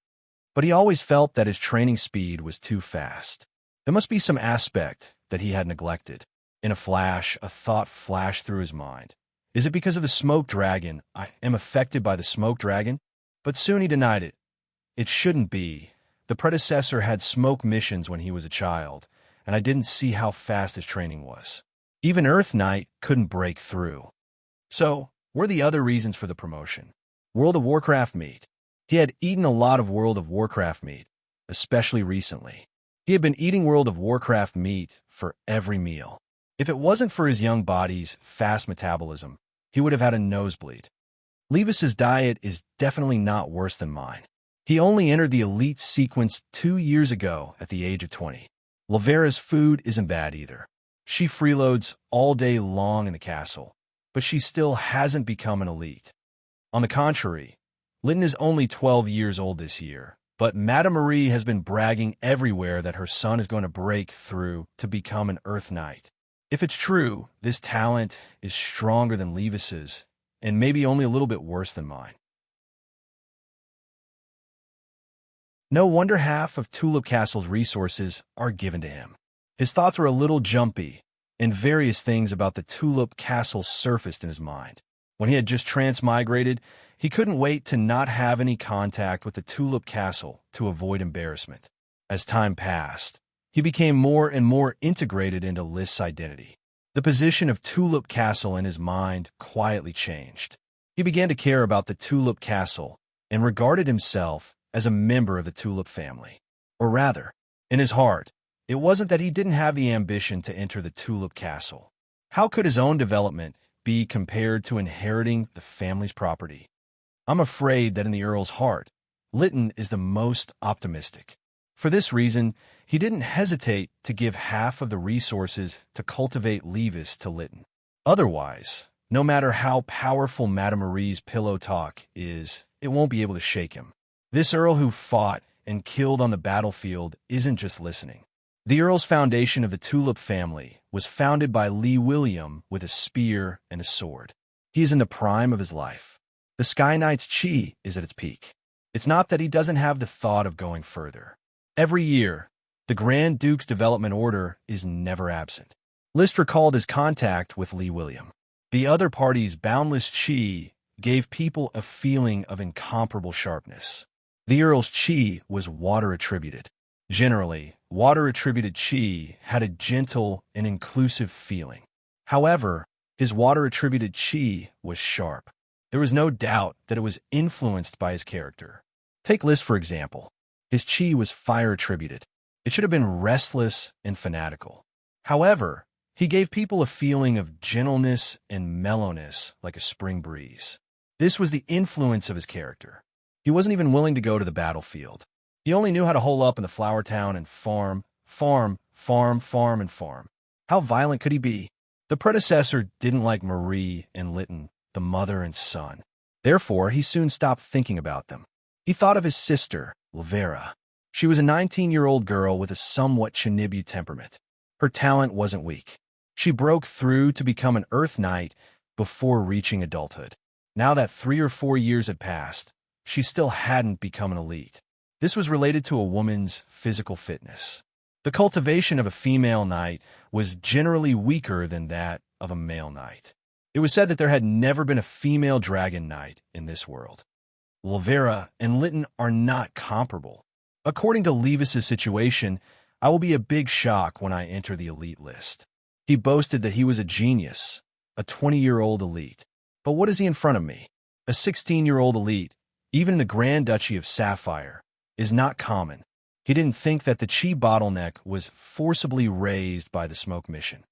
But he always felt that his training speed was too fast. There must be some aspect that he had neglected. In a flash, a thought flashed through his mind. Is it because of the smoke dragon? I am affected by the smoke dragon? But soon he denied it. It shouldn't be. The predecessor had smoke missions when he was a child, and I didn't see how fast his training was. Even Earth Knight couldn't break through. So, were the other reasons for the promotion? World of Warcraft meat. He had eaten a lot of World of Warcraft meat, especially recently. He had been eating World of Warcraft meat for every meal. If it wasn't for his young body's fast metabolism, he would have had a nosebleed. Levis's diet is definitely not worse than mine. He only entered the elite sequence 2 years ago at the age of 20. Lavera's food isn't bad either. She freeloads all day long in the castle, but she still hasn't become an elite. On the contrary, Lytton is only 12 years old this year, but Madame Marie has been bragging everywhere that her son is going to break through to become an Earth Knight. If it's true, this talent is stronger than Levis's, and maybe only a little bit worse than mine. No wonder half of Tulip Castle's resources are given to him. His thoughts were a little jumpy, and various things about the Tulip Castle surfaced in his mind. When he had just transmigrated, he couldn't wait to not have any contact with the Tulip Castle to avoid embarrassment. As time passed, he became more and more integrated into List's identity. The position of Tulip Castle in his mind quietly changed. He began to care about the Tulip Castle and regarded himself as a member of the Tulip family. Or rather, in his heart, it wasn't that he didn't have the ambition to enter the Tulip Castle. How could his own development be compared to inheriting the family's property? I'm afraid that in the Earl's heart, Lytton is the most optimistic. For this reason, he didn't hesitate to give half of the resources to cultivate Levis to Lytton. Otherwise, no matter how powerful Madame Marie's pillow talk is, it won't be able to shake him. This Earl who fought and killed on the battlefield isn't just listening. The Earl's foundation of the Tulip family was founded by Li William with a spear and a sword. He is in the prime of his life. The Sky Knight's chi is at its peak. It's not that he doesn't have the thought of going further. Every year, the Grand Duke's development order is never absent. List recalled his contact with Li William. The other party's boundless chi gave people a feeling of incomparable sharpness. The Earl's chi was water-attributed. Generally, water-attributed chi had a gentle and inclusive feeling. However, his water-attributed chi was sharp. There was no doubt that it was influenced by his character. Take List, for example. His chi was fire-attributed. It should have been restless and fanatical. However, he gave people a feeling of gentleness and mellowness like a spring breeze. This was the influence of his character. He wasn't even willing to go to the battlefield. He only knew how to hole up in the flower town and farm. How violent could he be? The predecessor didn't like Marie and Lytton, the mother and son. Therefore, he soon stopped thinking about them. He thought of his sister, Lavera. She was a 19-year-old girl with a somewhat Chinibu temperament. Her talent wasn't weak. She broke through to become an Earth Knight before reaching adulthood. Now that 3 or 4 years had passed, she still hadn't become an elite. This was related to a woman's physical fitness. The cultivation of a female knight was generally weaker than that of a male knight. It was said that there had never been a female dragon knight in this world. Lavera and Lytton are not comparable. According to Levis's situation, I will be a big shock when I enter the elite list. He boasted that he was a genius, a 20-year-old elite. But what is he in front of me? A 16-year-old elite, even in the Grand Duchy of Sapphire, is not common. He didn't think that the chi bottleneck was forcibly raised by the smoke mission.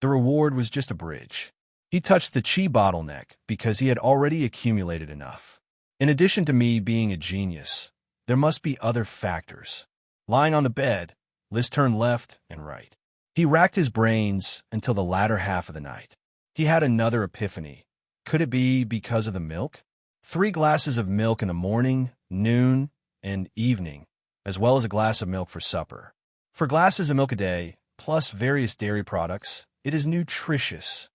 The reward was just a bridge. He touched the chi bottleneck because he had already accumulated enough. In addition to me being a genius, there must be other factors. Lying on the bed, Liz turned left and right. He racked his brains until the latter half of the night. He had another epiphany. Could it be because of the milk? 3 glasses of milk in the morning, noon, and evening, as well as a glass of milk for supper. 4 glasses of milk a day, plus various dairy products, it is nutritious.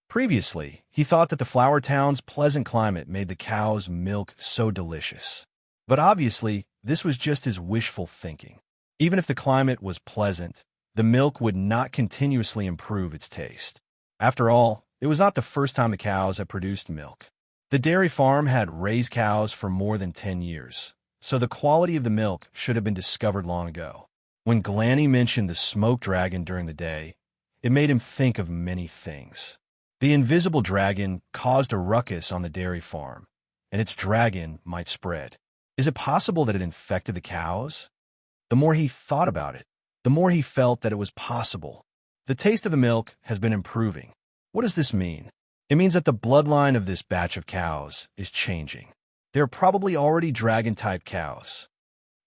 Previously, he thought that the flower town's pleasant climate made the cow's milk so delicious. But obviously, this was just his wishful thinking. Even if the climate was pleasant, the milk would not continuously improve its taste. After all, it was not the first time the cows had produced milk. The dairy farm had raised cows for more than 10 years, so the quality of the milk should have been discovered long ago. When Glanny mentioned the smoke dragon during the day, it made him think of many things. The invisible dragon caused a ruckus on the dairy farm, and its dragon might spread. Is it possible that it infected the cows? The more he thought about it, the more he felt that it was possible. The taste of the milk has been improving. What does this mean? It means that the bloodline of this batch of cows is changing. They're probably already dragon-type cows.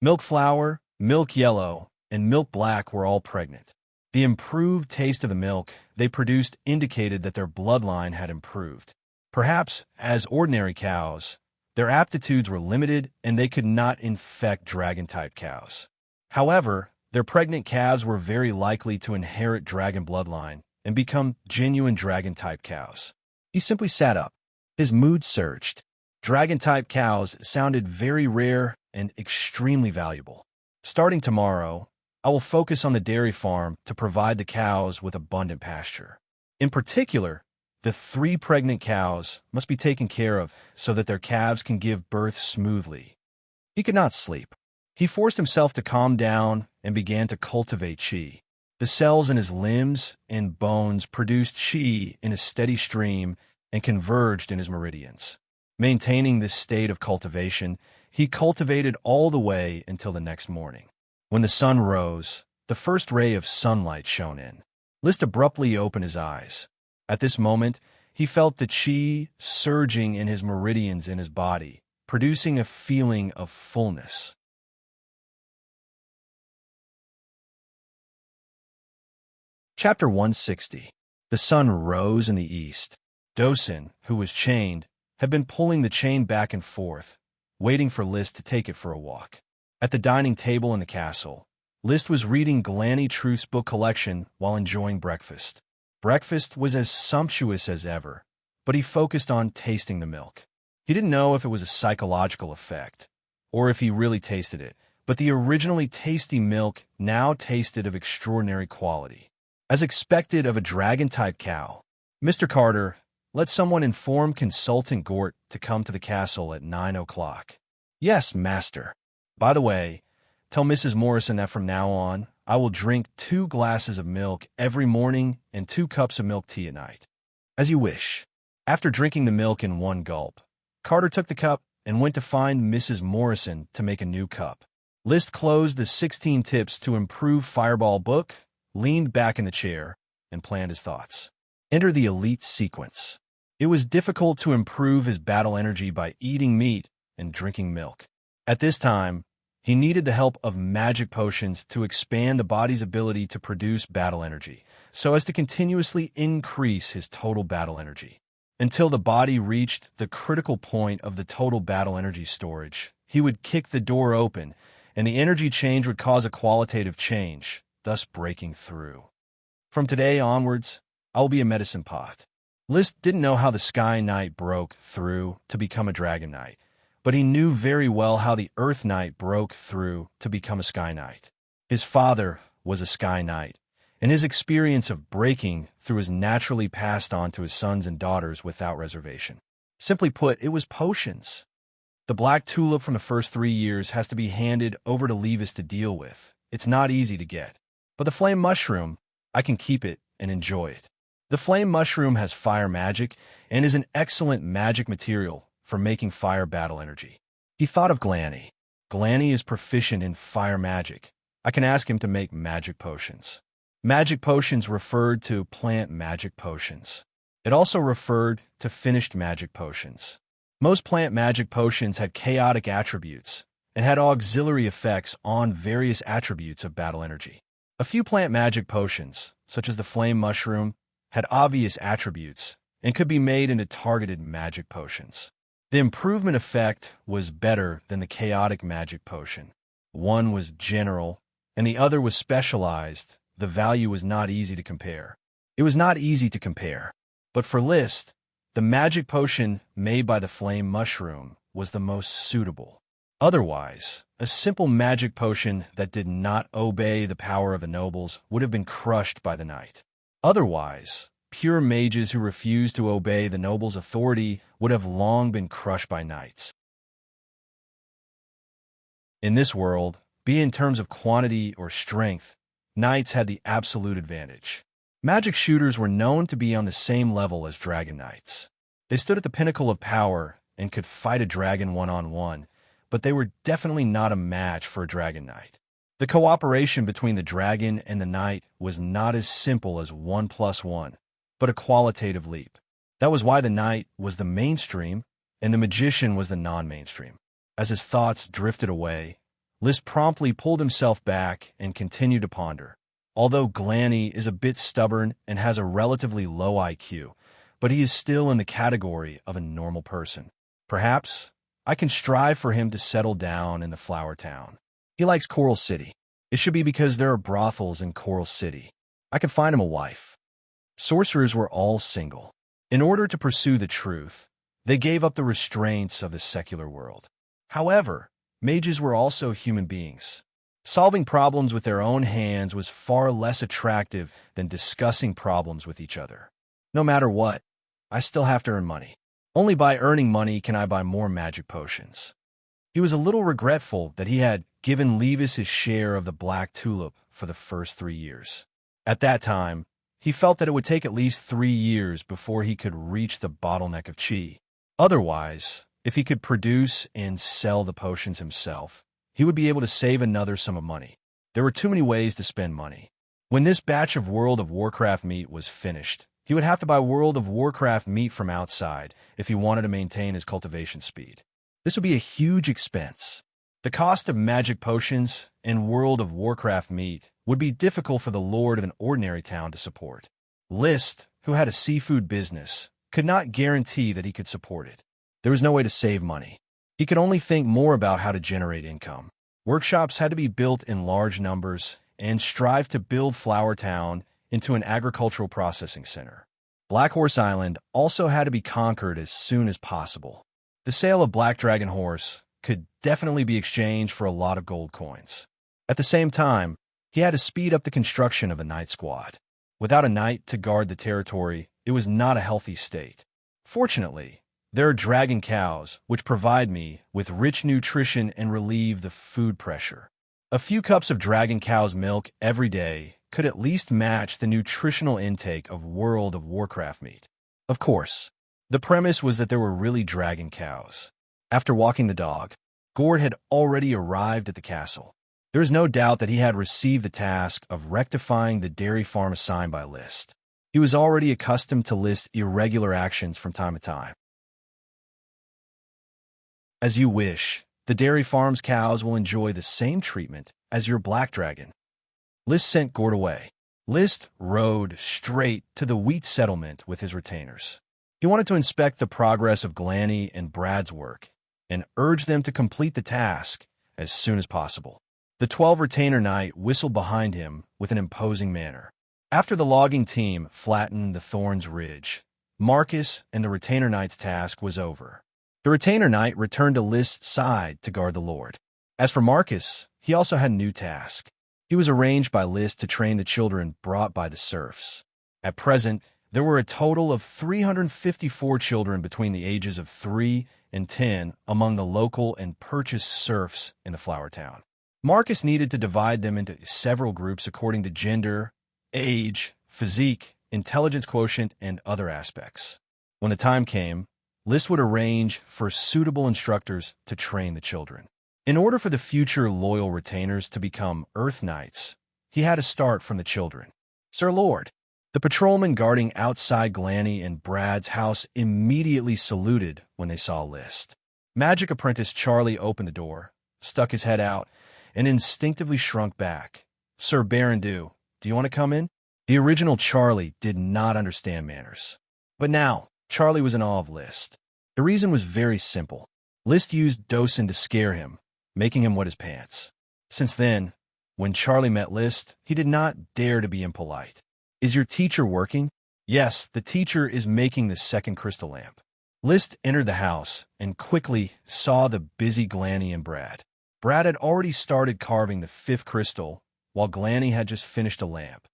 Milk Flower, Milk Yellow, and Milk Black were all pregnant. The improved taste of the milk they produced indicated that their bloodline had improved. Perhaps, as ordinary cows, their aptitudes were limited and they could not infect dragon-type cows. However, their pregnant calves were very likely to inherit dragon bloodline and become genuine dragon-type cows. He simply sat up. His mood surged. Dragon-type cows sounded very rare and extremely valuable. Starting tomorrow, I will focus on the dairy farm to provide the cows with abundant pasture. In particular, the 3 pregnant cows must be taken care of so that their calves can give birth smoothly. He could not sleep. He forced himself to calm down and began to cultivate chi. The cells in his limbs and bones produced chi in a steady stream and converged in his meridians. Maintaining this state of cultivation, he cultivated all the way until the next morning. When the sun rose, the first ray of sunlight shone in. List abruptly opened his eyes. At this moment, he felt the chi surging in his meridians in his body, producing a feeling of fullness. Chapter 160. The sun rose in the east. Dosen, who was chained, had been pulling the chain back and forth, waiting for List to take it for a walk. At the dining table in the castle, List was reading Glanny Truth's book collection while enjoying breakfast. Breakfast was as sumptuous as ever, but he focused on tasting the milk. He didn't know if it was a psychological effect, or if he really tasted it, but the originally tasty milk now tasted of extraordinary quality. As expected of a dragon-type cow, Mr. Carter, let someone inform Consultant Gort to come to the castle at 9 o'clock. Yes, master. By the way, tell Mrs. Morrison that from now on, I will drink 2 glasses of milk every morning and 2 cups of milk tea at night. As you wish. After drinking the milk in one gulp, Carter took the cup and went to find Mrs. Morrison to make a new cup. List closed the 16 tips to improve Fireball book, leaned back in the chair, and planned his thoughts. Enter the elite sequence. It was difficult to improve his battle energy by eating meat and drinking milk. At this time, he needed the help of magic potions to expand the body's ability to produce battle energy, so as to continuously increase his total battle energy. Until the body reached the critical point of the total battle energy storage, he would kick the door open, and the energy change would cause a qualitative change, thus breaking through. From today onwards, I will be a medicine pot. List didn't know how the Sky Knight broke through to become a Dragon Knight, but he knew very well how the Earth Knight broke through to become a Sky Knight. His father was a Sky Knight, and his experience of breaking through is naturally passed on to his sons and daughters without reservation. Simply put, it was potions. The black tulip from the first 3 years has to be handed over to Levis to deal with. It's not easy to get. But the flame mushroom, I can keep it and enjoy it. The flame mushroom has fire magic and is an excellent magic material for making fire battle energy. He thought of Glanny. Glanny is proficient in fire magic. I can ask him to make magic potions. Magic potions referred to plant magic potions. It also referred to finished magic potions. Most plant magic potions had chaotic attributes and had auxiliary effects on various attributes of battle energy. A few plant magic potions, such as the flame mushroom, had obvious attributes and could be made into targeted magic potions. The improvement effect was better than the chaotic magic potion. One was general, and the other was specialized. The value was not easy to compare. It was not easy to compare. But for List, the magic potion made by the flame mushroom was the most suitable. Otherwise, a simple magic potion that did not obey the power of the nobles would have been crushed by the knight. Otherwise, pure mages who refused to obey the nobles' authority would have long been crushed by knights. In this world, be it in terms of quantity or strength, knights had the absolute advantage. Magic shooters were known to be on the same level as dragon knights. They stood at the pinnacle of power and could fight a dragon one-on-one, but they were definitely not a match for a dragon knight. The cooperation between the dragon and the knight was not as simple as 1 + 1, but a qualitative leap. That was why the knight was the mainstream and the magician was the non-mainstream. As his thoughts drifted away, List promptly pulled himself back and continued to ponder. Although Glanny is a bit stubborn and has a relatively low IQ, but he is still in the category of a normal person. Perhaps I can strive for him to settle down in the Flower Town. He likes Coral City. It should be because there are brothels in Coral City. I can find him a wife. Sorcerers were all single. In order to pursue the truth, they gave up the restraints of the secular world. However, mages were also human beings. Solving problems with their own hands was far less attractive than discussing problems with each other. No matter what, I still have to earn money. Only by earning money can I buy more magic potions. He was a little regretful that he had given Levis his share of the black tulip for the first 3 years. At that time, he felt that it would take at least 3 years before he could reach the bottleneck of chi. Otherwise, if he could produce and sell the potions himself, he would be able to save another sum of money. There were too many ways to spend money. When this batch of World of Warcraft meat was finished, he would have to buy World of Warcraft meat from outside if he wanted to maintain his cultivation speed. This would be a huge expense. The cost of magic potions and World of Warcraft meat would be difficult for the lord of an ordinary town to support. List, who had a seafood business, could not guarantee that he could support it. There was no way to save money. He could only think more about how to generate income. Workshops had to be built in large numbers and strive to build Flower Town into an agricultural processing center. Black Horse Island also had to be conquered as soon as possible. The sale of Black Dragon Horse could definitely be exchanged for a lot of gold coins. At the same time, he had to speed up the construction of a knight squad. Without a knight to guard the territory, it was not a healthy state. Fortunately, there are dragon cows, which provide me with rich nutrition and relieve the food pressure. A few cups of dragon cow's milk every day could at least match the nutritional intake of World of Warcraft meat. Of course, the premise was that there were really dragon cows. After walking the dog, Gord had already arrived at the castle. There is no doubt that he had received the task of rectifying the dairy farm assigned by List. He was already accustomed to List's irregular actions from time to time. As you wish, the dairy farm's cows will enjoy the same treatment as your black dragon. List sent Gord away. List rode straight to the wheat settlement with his retainers. He wanted to inspect the progress of Glanny and Brad's work and urge them to complete the task as soon as possible. The 12 retainer knight whistled behind him with an imposing manner. After the logging team flattened the Thorns Ridge, Marcus and the retainer knight's task was over. The retainer knight returned to List's side to guard the Lord. As for Marcus, he also had a new task. He was arranged by List to train the children brought by the serfs. At present, there were a total of 354 children between the ages of 3 and 10 among the local and purchased serfs in the Flower Town. Marcus needed to divide them into several groups according to gender, age, physique, intelligence quotient, and other aspects. When the time came, List would arrange for suitable instructors to train the children. In order for the future loyal retainers to become Earth Knights, he had to start from the children. Sir Lord, the patrolmen guarding outside Glanny and Brad's house immediately saluted when they saw List. Magic apprentice Charlie opened the door, stuck his head out, and instinctively shrunk back. Sir Barandu, do you want to come in? The original Charlie did not understand manners. But now, Charlie was in awe of List. The reason was very simple. List used Dosen to scare him, making him wet his pants. Since then, when Charlie met List, he did not dare to be impolite. Is your teacher working? Yes, the teacher is making the second crystal lamp. List entered the house and quickly saw the busy Glanny and Brad. Brad had already started carving the 5th crystal, while Glanny had just finished a lamp.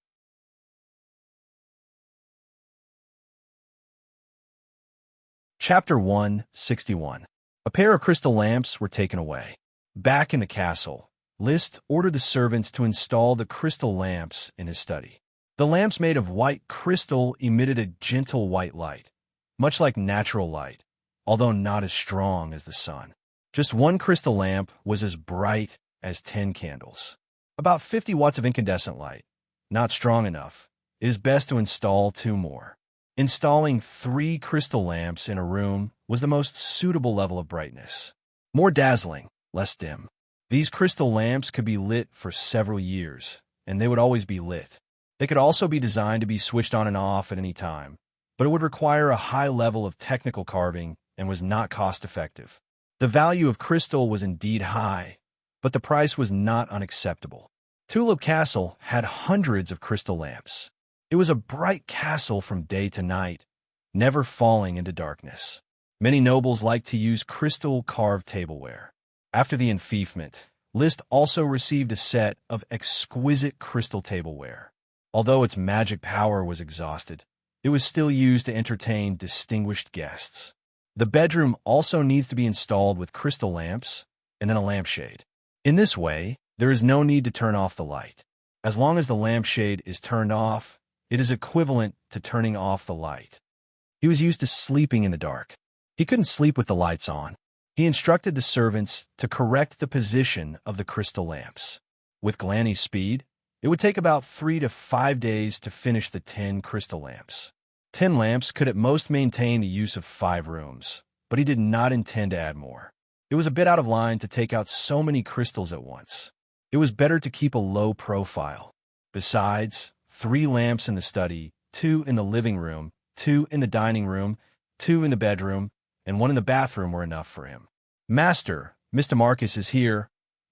Chapter 161. A pair of crystal lamps were taken away. Back in the castle, List ordered the servants to install the crystal lamps in his study. The lamps made of white crystal emitted a gentle white light, much like natural light, although not as strong as the sun. Just one crystal lamp was as bright as 10 candles. About 50 watts of incandescent light. Not strong enough. It is best to install 2 more. Installing 3 crystal lamps in a room was the most suitable level of brightness. More dazzling, less dim. These crystal lamps could be lit for several years, and they would always be lit. They could also be designed to be switched on and off at any time, but it would require a high level of technical carving and was not cost-effective. The value of crystal was indeed high, but the price was not unacceptable. Tulip Castle had hundreds of crystal lamps. It was a bright castle from day to night, never falling into darkness. Many nobles liked to use crystal-carved tableware. After the enfeoffment, List also received a set of exquisite crystal tableware. Although its magic power was exhausted, it was still used to entertain distinguished guests. The bedroom also needs to be installed with crystal lamps and then a lampshade. In this way, there is no need to turn off the light. As long as the lampshade is turned off, it is equivalent to turning off the light. He was used to sleeping in the dark. He couldn't sleep with the lights on. He instructed the servants to correct the position of the crystal lamps. With Glanny's speed, it would take about 3 to 5 days to finish the 10 crystal lamps. 10 lamps could at most maintain the use of 5 rooms, but he did not intend to add more. It was a bit out of line to take out so many crystals at once. It was better to keep a low profile. Besides, 3 lamps in the study, 2 in the living room, 2 in the dining room, 2 in the bedroom, and 1 in the bathroom were enough for him. Master, Mr. Marcus is here.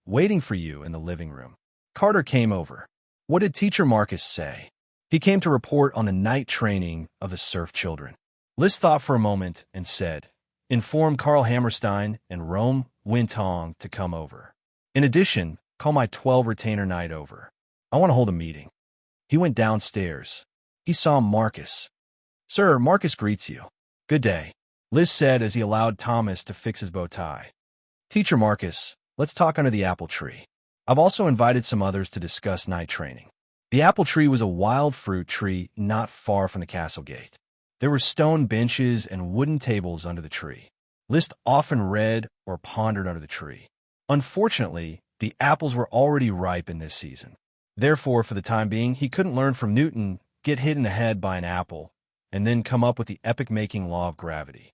waiting for you in the living room. Carter came over. What did Teacher Marcus say? He came to report on the night training of the serf children. Liz thought for a moment and said, "Inform Karl Hammerstein and Rome Wintong to come over. In addition, call my 12 retainer knight over. I want to hold a meeting." He went downstairs. He saw Marcus. "Sir, Marcus greets you." "Good day," Liz said as he allowed Thomas to fix his bow tie. "Teacher Marcus, let's talk under the apple tree. I've also invited some others to discuss night training." The apple tree was a wild fruit tree not far from the castle gate. There were stone benches and wooden tables under the tree. Liszt often read or pondered under the tree. Unfortunately, the apples were already ripe in this season. Therefore, for the time being, he couldn't learn from Newton, get hit in the head by an apple, and then come up with the epic-making law of gravity.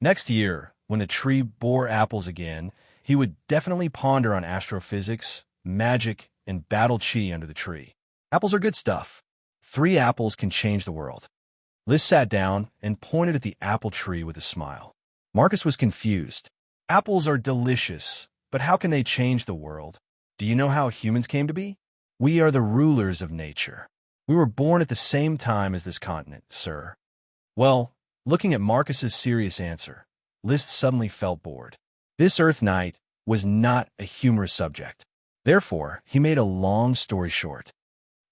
Next year, when the tree bore apples again, he would definitely ponder on astrophysics, magic, and battle chi under the tree. Apples are good stuff. 3 apples can change the world. Liz sat down and pointed at the apple tree with a smile. Marcus was confused. Apples are delicious, but how can they change the world? Do you know how humans came to be? We are the rulers of nature. We were born at the same time as this continent, sir. Well, looking at Marcus's serious answer, Liszt suddenly felt bored. This Earth Knight was not a humorous subject. Therefore, he made a long story short.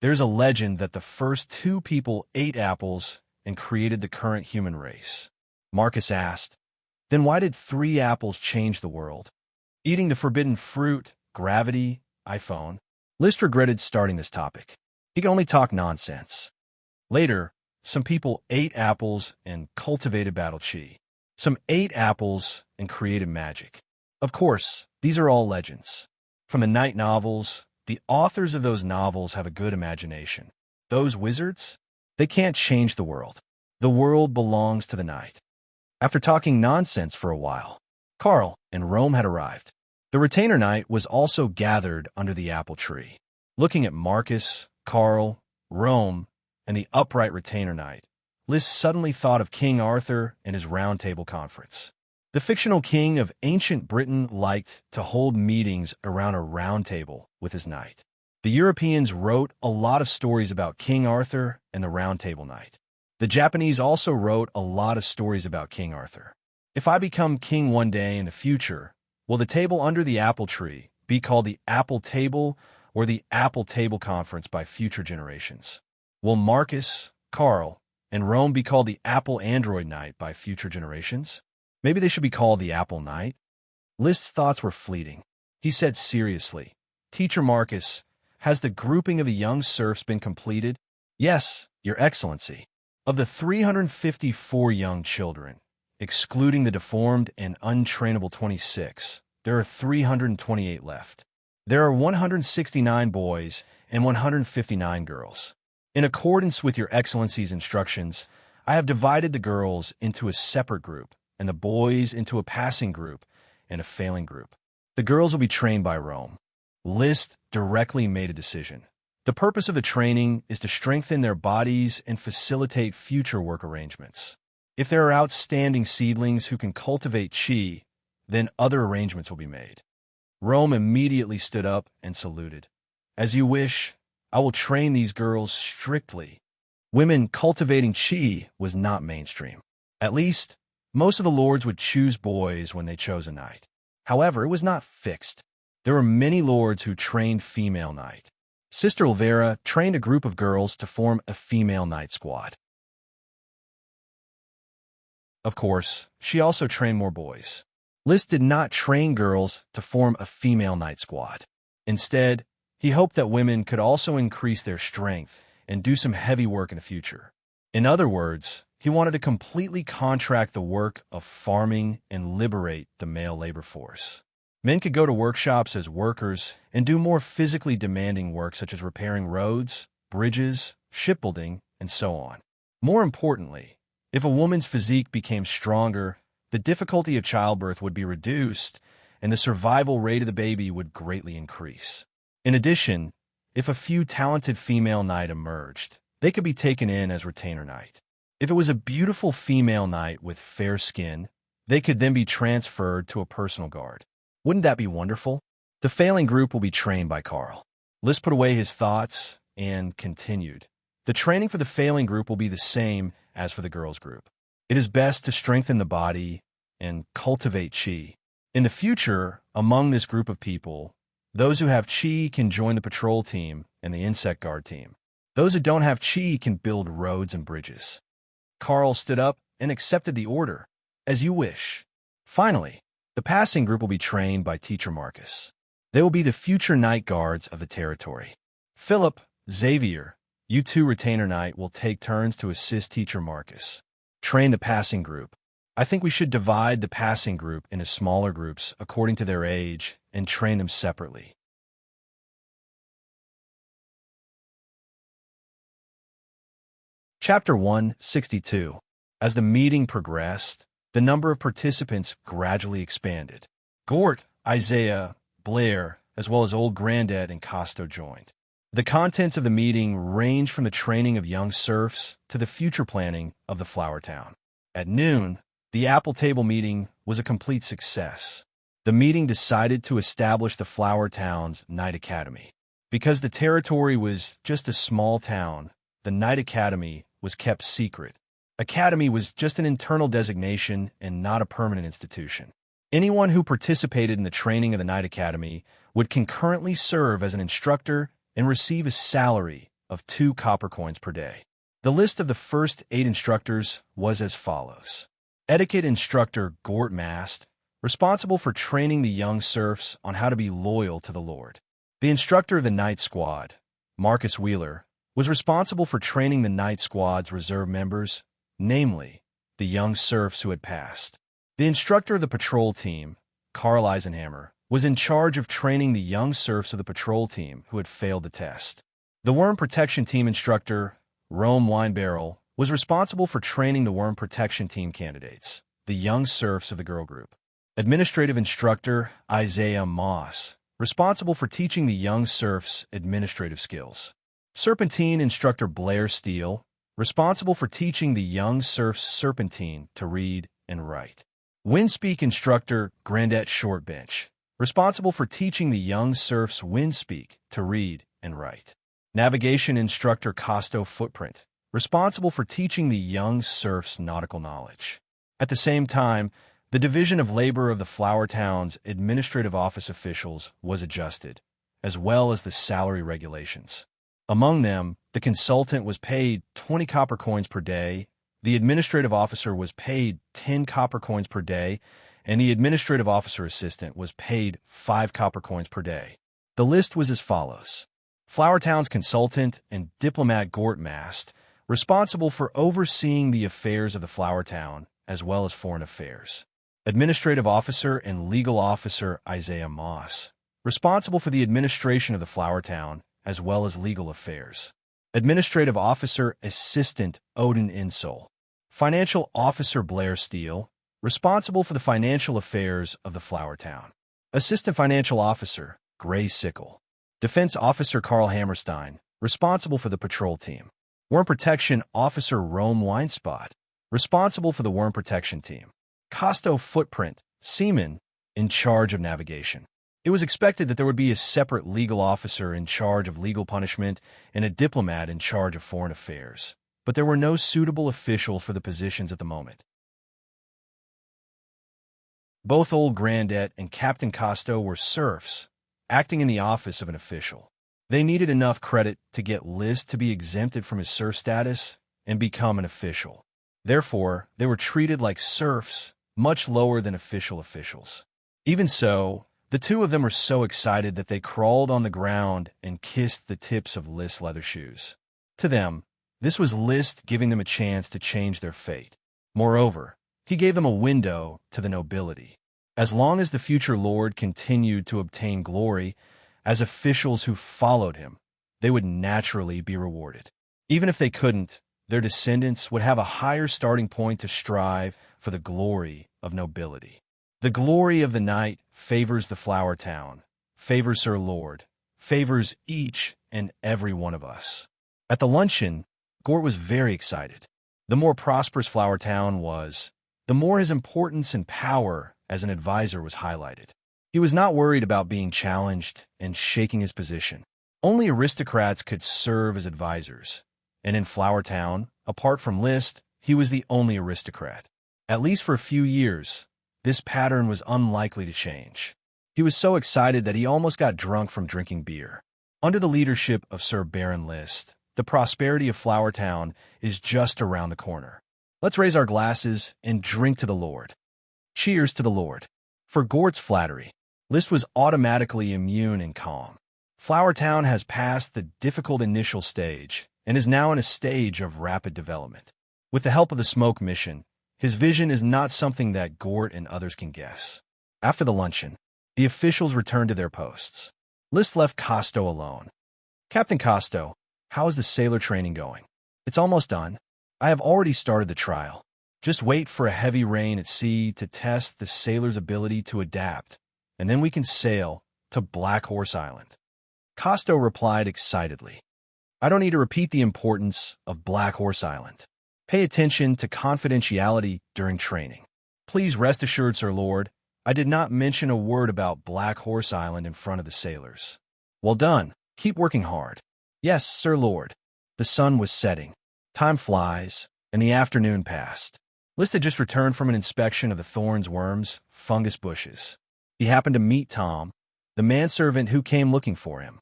There's a legend that the first 2 people ate apples and created the current human race. Marcus asked, "Then why did 3 apples change the world? Eating the forbidden fruit, gravity, iPhone." Liszt regretted starting this topic. He could only talk nonsense. Later, some people ate apples and cultivated battle chi. Some ate apples and created magic. Of course, these are all legends. From the night novels, the authors of those novels have a good imagination. Those wizards, they can't change the world. The world belongs to the night. After talking nonsense for a while, Karl and Rome had arrived. The retainer knight was also gathered under the apple tree. Looking at Marcus, Karl, Rome, and the upright retainer knight, Liz suddenly thought of King Arthur and his Round Table Conference. The fictional king of ancient Britain liked to hold meetings around a round table with his knight. The Europeans wrote a lot of stories about King Arthur and the Round Table Knight. The Japanese also wrote a lot of stories about King Arthur. If I become king one day in the future, will the table under the apple tree be called the Apple Table or the Apple Table Conference by future generations? Will Marcus, Karl, and Rome be called the Apple Android Knight by future generations? Maybe they should be called the Apple Knight? Liszt's thoughts were fleeting. He said seriously, "Teacher Marcus, has the grouping of the young serfs been completed?" "Yes, Your Excellency. Of the 354 young children, excluding the deformed and untrainable 26, there are 328 left. There are 169 boys and 159 girls. In accordance with Your Excellency's instructions, I have divided the girls into a separate group and the boys into a passing group and a failing group. The girls will be trained by Rome." Liszt directly made a decision. The purpose of the training is to strengthen their bodies and facilitate future work arrangements. If there are outstanding seedlings who can cultivate chi, then other arrangements will be made. Rome immediately stood up and saluted. "As you wish, I will train these girls strictly." Women cultivating chi was not mainstream. At least, most of the lords would choose boys when they chose a knight. However, it was not fixed. There were many lords who trained female knight. Sister Elvira trained a group of girls to form a female knight squad. Of course, she also trained more boys. Liszt did not train girls to form a female knight squad. Instead, he hoped that women could also increase their strength and do some heavy work in the future. In other words, he wanted to completely contract the work of farming and liberate the male labor force. Men could go to workshops as workers and do more physically demanding work such as repairing roads, bridges, shipbuilding, and so on. More importantly, if a woman's physique became stronger, the difficulty of childbirth would be reduced and the survival rate of the baby would greatly increase. In addition, if a few talented female knight emerged, they could be taken in as retainer knight. If it was a beautiful female knight with fair skin, They could then be transferred to a personal guard. Wouldn't that be wonderful? The failing group will be trained by Carl. List put away his thoughts and continued. The training for the failing group will be the same as for the girls' group. It is best to strengthen the body and cultivate qi. In the future, among this group of people, those who have qi can join the patrol team and the insect guard team. Those who don't have qi can build roads and bridges. Carl stood up and accepted the order. As you wish. Finally, the passing group will be trained by Teacher Marcus. They will be the future night guards of the territory. Philip, Xavier, you two retainer knight will take turns to assist Teacher Marcus. Train the passing group. I think we should divide the passing group into smaller groups according to their age and train them separately. Chapter 162. As the meeting progressed, the number of participants gradually expanded. Gort, Isaiah, Blair, as well as Old Granddad and Costo joined. The contents of the meeting ranged from the training of young serfs to the future planning of the Flower Town. At noon, the Apple Table meeting was a complete success. The meeting decided to establish the Flower Town's Night Academy. Because the territory was just a small town, the Night Academy was kept secret. Academy was just an internal designation and not a permanent institution. Anyone who participated in the training of the Night Academy would concurrently serve as an instructor and receive a salary of 2 copper coins per day. The list of the first 8 instructors was as follows. Etiquette instructor Gort Mast, responsible for training the young serfs on how to be loyal to the Lord. The instructor of the Night Squad, Marcus Wheeler, was responsible for training the Night Squad's reserve members, namely, the young serfs who had passed. The instructor of the patrol team, Carl Eisenhammer, was in charge of training the young serfs of the patrol team who had failed the test. The worm protection team instructor, Rome Winebarrel, was responsible for training the worm protection team candidates, the young serfs of the girl group. Administrative instructor, Isaiah Moss, responsible for teaching the young serfs administrative skills. Serpentine instructor Blair Steele, responsible for teaching the young serfs Serpentine to read and write. Windspeak instructor Grandette Shortbench, responsible for teaching the young serfs Windspeak to read and write. Navigation instructor Costo Footprint, responsible for teaching the young serfs nautical knowledge. At the same time, the Division of Labor of the Flower Town's administrative office officials was adjusted, as well as the salary regulations. Among them, the consultant was paid 20 copper coins per day, the administrative officer was paid 10 copper coins per day, and the administrative officer assistant was paid 5 copper coins per day. The list was as follows. Flower Town's consultant and diplomat Gort Mast, responsible for overseeing the affairs of the Flower Town, as well as foreign affairs. Administrative officer and legal officer Isaiah Moss, responsible for the administration of the Flower Town, as well as legal affairs. Administrative Officer Assistant Odin Insole. Financial Officer Blair Steele, responsible for the financial affairs of the Flower Town. Assistant Financial Officer Gray Sickle. Defense Officer Carl Hammerstein, responsible for the patrol team. Worm Protection Officer Rome Winespot, responsible for the Worm Protection team. Costo Footprint Seaman, in charge of navigation. It was expected that there would be a separate legal officer in charge of legal punishment and a diplomat in charge of foreign affairs, but there were no suitable officials for the positions at the moment. Both Old Granddad and Captain Costo were serfs, acting in the office of an official. They needed enough credit to get Liz to be exempted from his serf status and become an official. Therefore, they were treated like serfs, much lower than official officials. Even so, the two of them were so excited that they crawled on the ground and kissed the tips of List's leather shoes. To them, this was List giving them a chance to change their fate. Moreover, he gave them a window to the nobility. As long as the future lord continued to obtain glory as officials who followed him, they would naturally be rewarded. Even if they couldn't, their descendants would have a higher starting point to strive for the glory of nobility. The glory of the night favors the Flower Town, favors her lord, favors each and every one of us. At the luncheon, Gort was very excited. The more prosperous Flower Town was, the more his importance and power as an advisor was highlighted. He was not worried about being challenged and shaking his position. Only aristocrats could serve as advisors, and in Flower Town, apart from List, he was the only aristocrat. At least for a few years, this pattern was unlikely to change. He was so excited that he almost got drunk from drinking beer. Under the leadership of Sir Baron List, the prosperity of Flower Town is just around the corner. Let's raise our glasses and drink to the Lord. Cheers to the Lord. For Gort's flattery, List was automatically immune and calm. Flower Town has passed the difficult initial stage and is now in a stage of rapid development. With the help of the smoke mission, his vision is not something that Gort and others can guess. After the luncheon, the officials returned to their posts. List left Costo alone. Captain Costo, how is the sailor training going? It's almost done. I have already started the trial. Just wait for a heavy rain at sea to test the sailor's ability to adapt, and then we can sail to Black Horse Island. Costo replied excitedly. I don't need to repeat the importance of Black Horse Island. Pay attention to confidentiality during training. Please rest assured, Sir Lord, I did not mention a word about Black Horse Island in front of the sailors. Well done. Keep working hard. Yes, Sir Lord. The sun was setting. Time flies, and the afternoon passed. List had just returned from an inspection of the thorns, worms, fungus bushes. He happened to meet Tom, the manservant who came looking for him.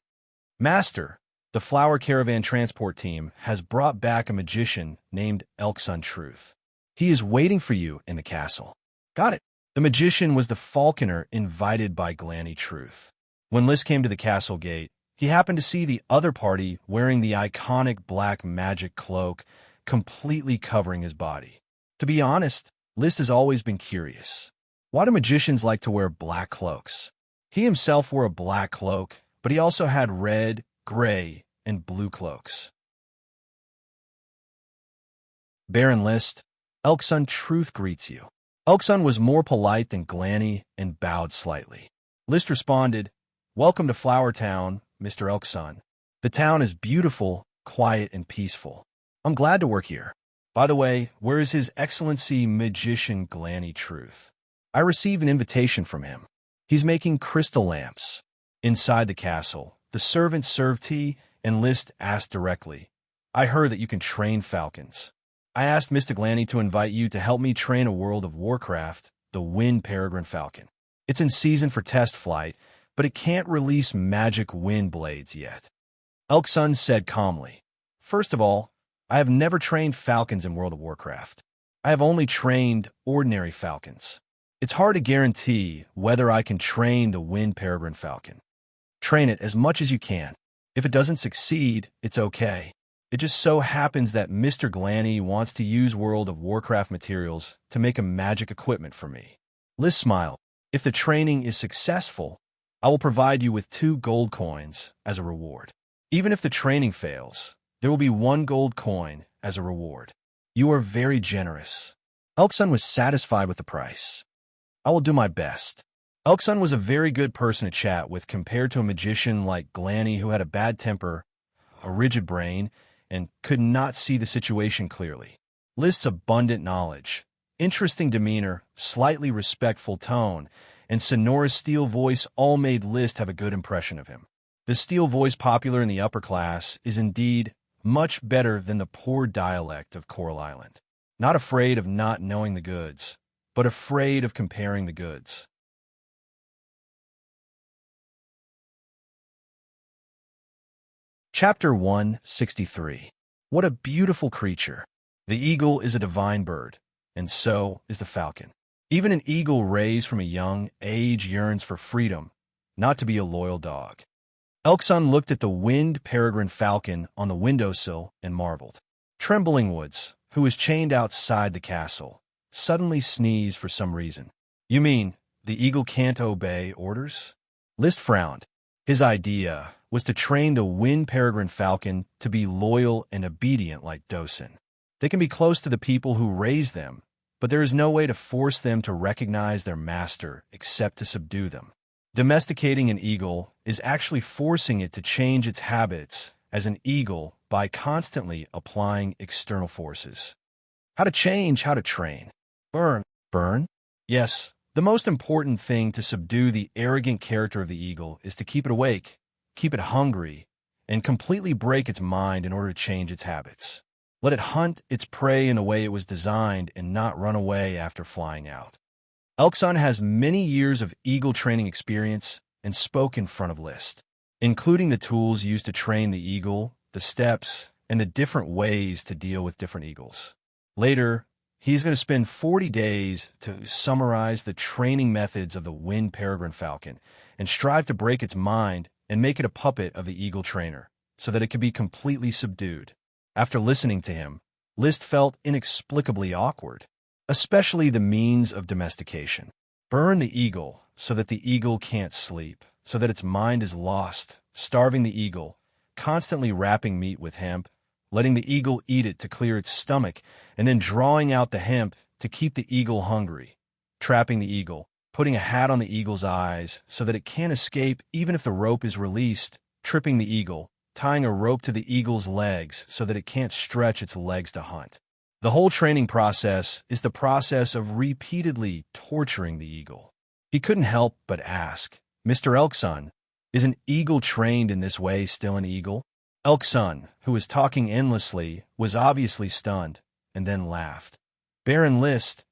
Master, the flower caravan transport team has brought back a magician named Elksun Truth. He is waiting for you in the castle. Got it. The magician was the falconer invited by Glanny Truth. When List came to the castle gate, he happened to see the other party wearing the iconic black magic cloak completely covering his body. To be honest, List has always been curious. Why do magicians like to wear black cloaks? He himself wore a black cloak, but he also had red, gray, and blue cloaks. Baron List, Elksun Truth greets you. Elksun was more polite than Glanny and bowed slightly. List responded, Welcome to Flower Town, Mr. Elksun. The town is beautiful, quiet, and peaceful. I'm glad to work here. By the way, where is His Excellency Magician Glanny Truth? I received an invitation from him. He's making crystal lamps. Inside the castle, the servants served tea, and List asked directly, I heard that you can train falcons. I asked Mr. Glanny to invite you to help me train a World of Warcraft, the Wind Peregrine Falcon. It's in season for test flight, but it can't release magic wind blades yet. Elksun said calmly, First of all, I have never trained falcons in World of Warcraft. I have only trained ordinary falcons. It's hard to guarantee whether I can train the Wind Peregrine Falcon. Train it as much as you can. If it doesn't succeed, it's okay. It just so happens that Mr. Glanny wants to use World of Warcraft materials to make a magic equipment for me. List smiled. If the training is successful, I will provide you with 2 gold coins as a reward. Even if the training fails, there will be 1 gold coin as a reward. You are very generous. Elksun was satisfied with the price. I will do my best. Elksun was a very good person to chat with compared to a magician like Glanny who had a bad temper, a rigid brain, and could not see the situation clearly. List's abundant knowledge, interesting demeanor, slightly respectful tone, and sonorous steel voice all made List have a good impression of him. The steel voice popular in the upper class is indeed much better than the poor dialect of Coral Island. Not afraid of not knowing the goods, but afraid of comparing the goods. Chapter 163. What a beautiful creature! The eagle is a divine bird, and so is the falcon. Even an eagle raised from a young age yearns for freedom, not to be a loyal dog. Elksun looked at the Wind Peregrine Falcon on the windowsill and marveled. Trembling Woods, who was chained outside the castle, suddenly sneezed for some reason. You mean, the eagle can't obey orders? List frowned. His idea was to train the Wind Peregrine Falcon to be loyal and obedient like Dosen. They can be close to the people who raise them, but there is no way to force them to recognize their master except to subdue them. Domesticating an eagle is actually forcing it to change its habits as an eagle by constantly applying external forces. How to change, how to train. Burn. Burn? Yes, the most important thing to subdue the arrogant character of the eagle is to keep it awake, keep it hungry, and completely break its mind in order to change its habits. Let it hunt its prey in the way it was designed and not run away after flying out. Elkson has many years of eagle training experience and spoke in front of List, including the tools used to train the eagle, the steps, and the different ways to deal with different eagles. Later, he's going to spend 40 days to summarize the training methods of the wind peregrine falcon and strive to break its mind and make it a puppet of the eagle trainer so that it can be completely subdued. After listening to him, List felt inexplicably awkward, especially the means of domestication. Burn the eagle so that the eagle can't sleep, so that its mind is lost, starving the eagle, constantly wrapping meat with hemp, letting the eagle eat it to clear its stomach, and then drawing out the hemp to keep the eagle hungry, trapping the eagle, putting a hat on the eagle's eyes so that it can't escape even if the rope is released, tripping the eagle, tying a rope to the eagle's legs so that it can't stretch its legs to hunt. The whole training process is the process of repeatedly torturing the eagle. He couldn't help but ask, "Mr. Elkson, is an eagle trained in this way still an eagle?" Elkson, who was talking endlessly, was obviously stunned, and then laughed. "Baron List,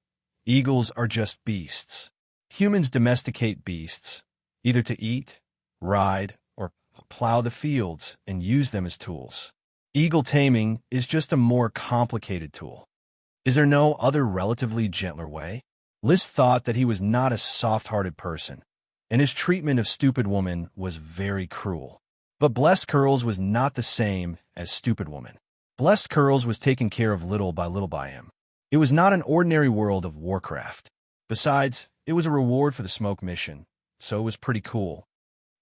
eagles are just beasts. Humans domesticate beasts, either to eat, ride, or plow the fields and use them as tools. Eagle taming is just a more complicated tool. Is there no other relatively gentler way?" List thought that he was not a soft-hearted person, and his treatment of Stupid Woman was very cruel. But Blessed Curls was not the same as Stupid Woman. Blessed Curls was taken care of little by him. It was not an ordinary world of Warcraft. Besides, it was a reward for the smoke mission, so it was pretty cool.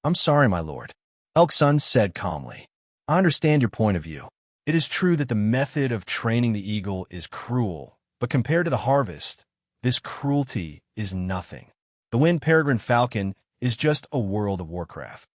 "I'm sorry, my lord," Elkson said calmly. "I understand your point of view. It is true that the method of training the eagle is cruel, but compared to the harvest, this cruelty is nothing. The wind peregrine falcon is just a world of Warcraft.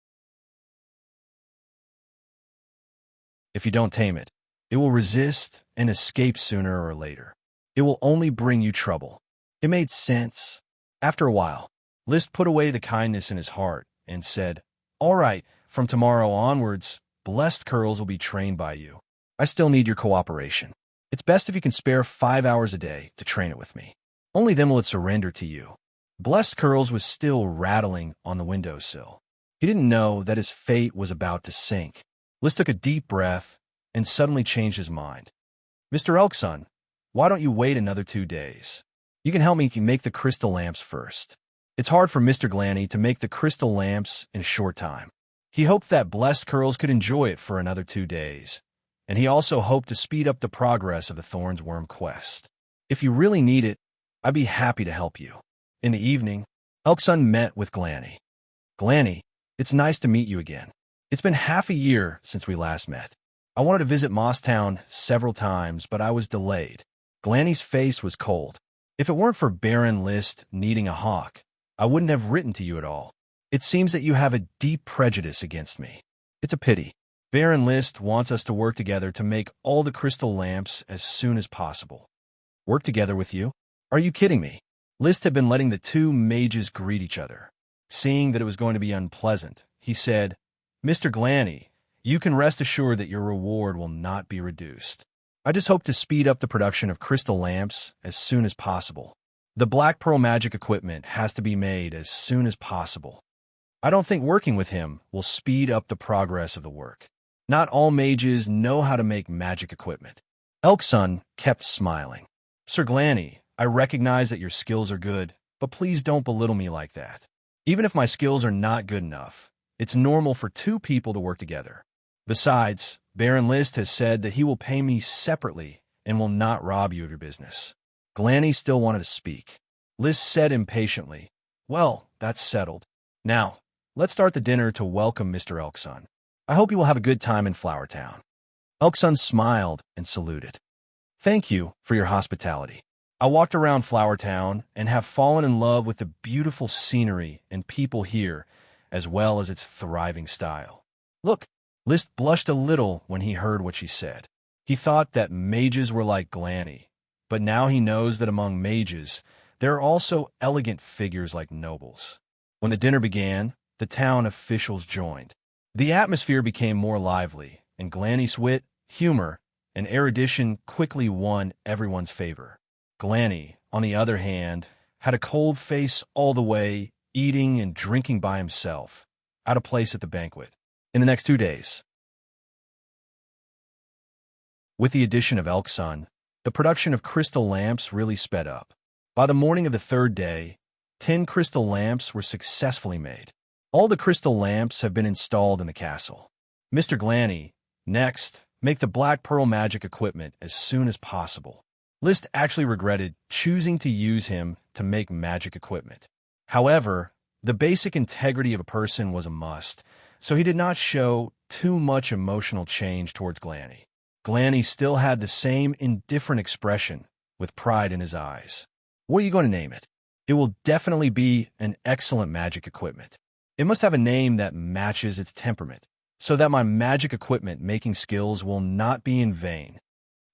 If you don't tame it, it will resist and escape sooner or later. It will only bring you trouble." It made sense. After a while, List put away the kindness in his heart and said, "All right, from tomorrow onwards, Blessed Curls will be trained by you. I still need your cooperation. It's best if you can spare 5 hours a day to train it with me. Only then will it surrender to you." Blessed Curls was still rattling on the windowsill. He didn't know that his fate was about to sink. List took a deep breath and suddenly changed his mind. "Mr. Elkson, why don't you wait another 2 days? You can help me make the crystal lamps first. It's hard for Mr. Glanny to make the crystal lamps in a short time." He hoped that Blessed Curls could enjoy it for another 2 days, and he also hoped to speed up the progress of the Thorns Worm quest. "If you really need it, I'd be happy to help you." In the evening, Elkson met with Glanny. "Glanny, it's nice to meet you again. It's been half a year since we last met. I wanted to visit Mosstown several times, but I was delayed." Glanny's face was cold. "If it weren't for Baron List needing a hawk, I wouldn't have written to you at all. It seems that you have a deep prejudice against me. It's a pity. Baron List wants us to work together to make all the crystal lamps as soon as possible." "Work together with you? Are you kidding me?" List had been letting the two mages greet each other. Seeing that it was going to be unpleasant, he said, "Mr. Glanny, you can rest assured that your reward will not be reduced. I just hope to speed up the production of crystal lamps as soon as possible. The Black Pearl magic equipment has to be made as soon as possible. I don't think working with him will speed up the progress of the work. Not all mages know how to make magic equipment." Elkson kept smiling. "Sir Glanny, I recognize that your skills are good, but please don't belittle me like that. Even if my skills are not good enough, it's normal for 2 people to work together. Besides, Baron List has said that he will pay me separately and will not rob you of your business." Glanny still wanted to speak. List said impatiently, "Well, that's settled. Now, let's start the dinner to welcome Mr. Elkson. I hope you will have a good time in Flower Town." Elkson smiled and saluted. "Thank you for your hospitality. I walked around Flower Town and have fallen in love with the beautiful scenery and people here, as well as its thriving style." "Look," List blushed a little when he heard what she said. He thought that mages were like Glanny, but now he knows that among mages, There are also elegant figures like nobles. When the dinner began, the town officials joined. The atmosphere became more lively, and Glanny's wit, humor, and erudition quickly won everyone's favor. Glanny, on the other hand, had a cold face all the way, eating and drinking by himself, out of place at the banquet. In the next 2 days, with the addition of Elk Sun, the production of crystal lamps really sped up. By the morning of the 3rd day, 10 crystal lamps were successfully made. All the crystal lamps have been installed in the castle. Mr. Glanny, next, make the Black Pearl magic equipment as soon as possible. List actually regretted choosing to use him to make magic equipment. However, the basic integrity of a person was a must, so he did not show too much emotional change towards Glanny. Glanny still had the same indifferent expression, with pride in his eyes. What are you going to name it? It will definitely be an excellent magic equipment. It must have a name that matches its temperament, so that my magic equipment making skills will not be in vain.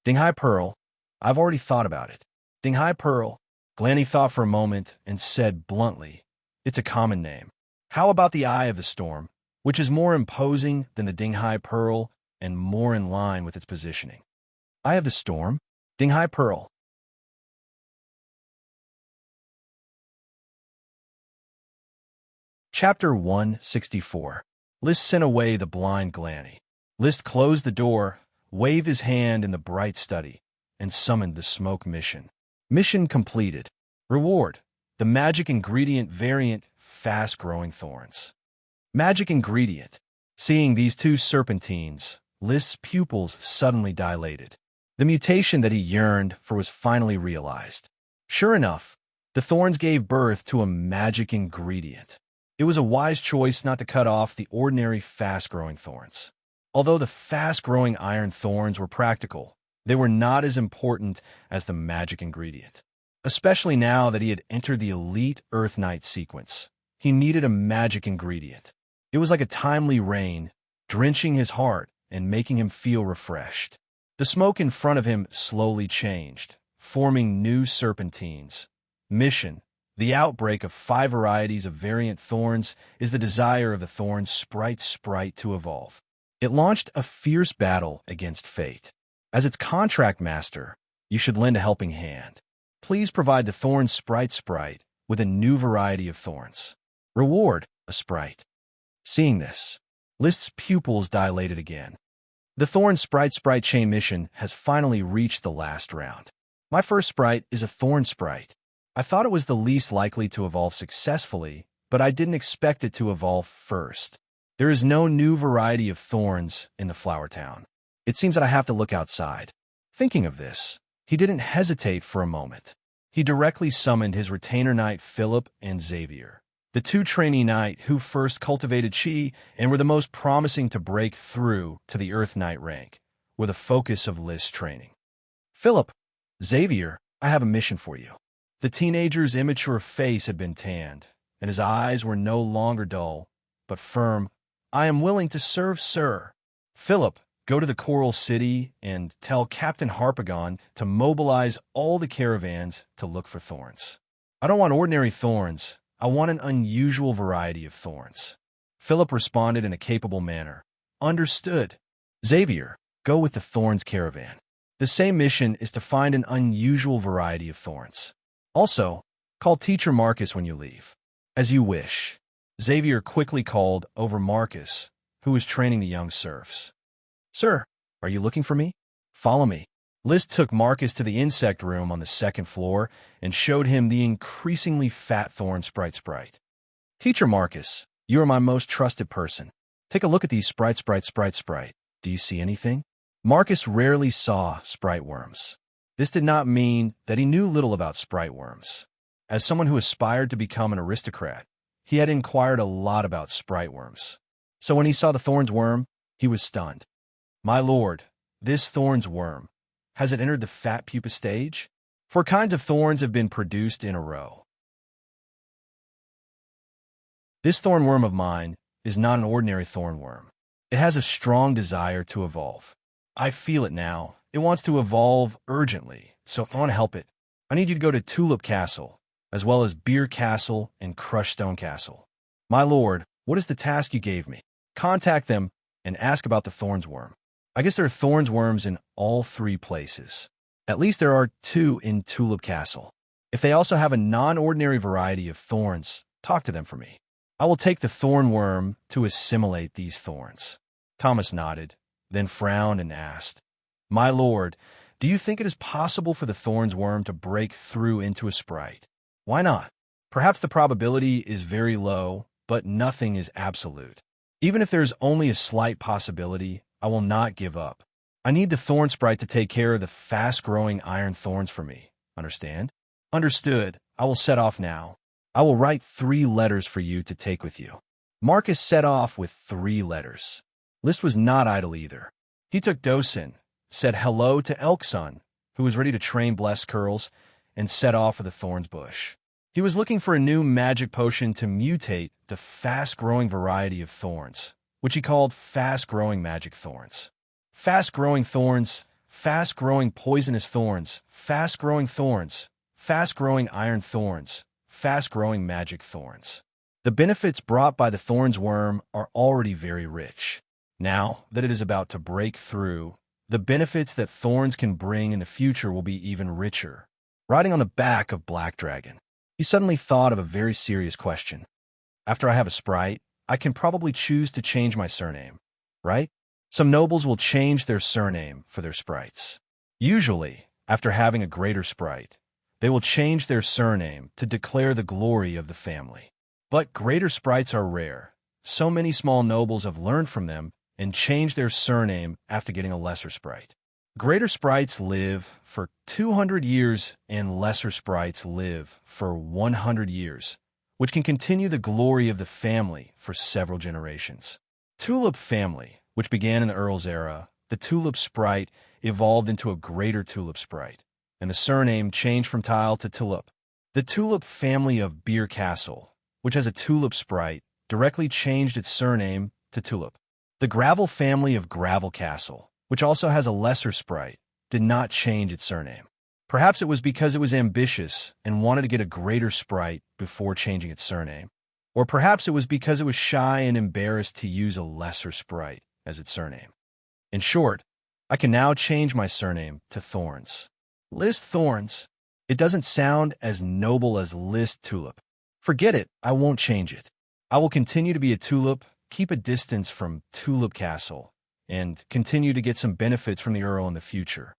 Dinghai Pearl, I've already thought about it. Dinghai Pearl, Glanny thought for a moment and said bluntly, it's a common name. How about the Eye of the Storm, which is more imposing than the Dinghai Pearl and more in line with its positioning? Eye of the Storm? Dinghai Pearl. Chapter 164. List sent away the blind Glanny. List closed the door, waved his hand in the bright study, and summoned the smoke mission. Mission completed. Reward: the magic ingredient variant, fast-growing thorns. Magic ingredient. Seeing these 2 serpentines, List's pupils suddenly dilated. The mutation that he yearned for was finally realized. Sure enough, the thorns gave birth to a magic ingredient. It was a wise choice not to cut off the ordinary fast-growing thorns. Although the fast-growing iron thorns were practical, they were not as important as the magic ingredient. Especially now that he had entered the elite Earth Knight sequence, he needed a magic ingredient. It was like a timely rain, drenching his heart and making him feel refreshed. The smoke in front of him slowly changed, forming new serpentines. Mission: the outbreak of 5 varieties of variant thorns is the desire of the thorn sprite to evolve. It launched a fierce battle against fate. As its contract master, you should lend a helping hand. Please provide the thorn sprite with a new variety of thorns. Reward: a sprite. Seeing this, List's pupils dilated again. The thorn sprite chain mission has finally reached the last round. My first sprite is a thorn sprite. I thought it was the least likely to evolve successfully, but I didn't expect it to evolve first. There is no new variety of thorns in the Flower Town. It seems that I have to look outside. Thinking of this, he didn't hesitate for a moment. He directly summoned his retainer knight Philip and Xavier, the 2 trainee knight who first cultivated Qi and were the most promising to break through to the Earth Knight rank, with a focus of List training. Philip, Xavier, I have a mission for you. The teenager's immature face had been tanned, and his eyes were no longer dull, but firm. I am willing to serve, sir. Philip, go to the Coral City and tell Captain Harpagon to mobilize all the caravans to look for thorns. I don't want ordinary thorns. I want an unusual variety of thorns. Philip responded in a capable manner. Understood. Xavier, go with the thorns caravan. The same mission is to find an unusual variety of thorns. Also, call Teacher Marcus when you leave. As you wish. Xavier quickly called over Marcus, who was training the young serfs. Sir, are you looking for me? Follow me. List took Marcus to the insect room on the 2nd floor and showed him the increasingly fat thorn sprite. Teacher Marcus, you are my most trusted person. Take a look at these sprite. Do you see anything? Marcus rarely saw sprite worms. This did not mean that he knew little about sprite worms. As someone who aspired to become an aristocrat, he had inquired a lot about sprite worms. So when he saw the thorns worm, he was stunned. My lord, this thorns worm, has it entered the fat pupa stage? 4 kinds of thorns have been produced in a row. This thorn worm of mine is not an ordinary thorn worm. It has a strong desire to evolve. I feel it now. It wants to evolve urgently, so I want to help it. I need you to go to Tulip Castle as well as Beer Castle and Crushed Stone Castle. My lord, what is the task you gave me? Contact them and ask about the thorns worm. I guess there are thorns worms in all 3 places. At least there are 2 in Tulip Castle. If they also have a non-ordinary variety of thorns, talk to them for me. I will take the thorn worm to assimilate these thorns. Thomas nodded, then frowned and asked, My lord, do you think it is possible for the thorns worm to break through into a sprite? Why not? Perhaps the probability is very low, but nothing is absolute. Even if there is only a slight possibility, I will not give up. I need the thorn sprite to take care of the fast-growing iron thorns for me. Understand? Understood. I will set off now. I will write 3 letters for you to take with you. Marcus set off with 3 letters. List was not idle either. He took Dosen, said hello to Elkson, who was ready to train Blessed Curls, and set off for the Thorns Bush. He was looking for a new magic potion to mutate the fast-growing variety of thorns, which he called fast-growing magic thorns. Fast-growing thorns, fast-growing poisonous thorns, fast-growing thorns, fast-growing iron thorns, fast-growing magic thorns. The benefits brought by the thorns worm are already very rich. Now that it is about to break through, the benefits that thorns can bring in the future will be even richer. Riding on the back of Black Dragon, he suddenly thought of a very serious question. After I have a sprite, I can probably choose to change my surname, right? Some nobles will change their surname for their sprites. Usually, after having a greater sprite, they will change their surname to declare the glory of the family. But greater sprites are rare. So many small nobles have learned from them and changed their surname after getting a lesser sprite. Greater sprites live for 200 years and lesser sprites live for 100 years, which can continue the glory of the family for several generations. Tulip family, which began in the Earl's era, the tulip sprite evolved into a greater tulip sprite, and the surname changed from Tile to Tulip. The tulip family of Beer Castle, which has a tulip sprite, directly changed its surname to Tulip. The Gravel family of Gravel Castle, which also has a lesser sprite, did not change its surname. Perhaps it was because it was ambitious and wanted to get a greater sprite before changing its surname. Or perhaps it was because it was shy and embarrassed to use a lesser sprite as its surname. In short, I can now change my surname to Thorns. List Thorns. It doesn't sound as noble as List Tulip. Forget it, I won't change it. I will continue to be a tulip, keep a distance from Tulip Castle, and continue to get some benefits from the Earl in the future.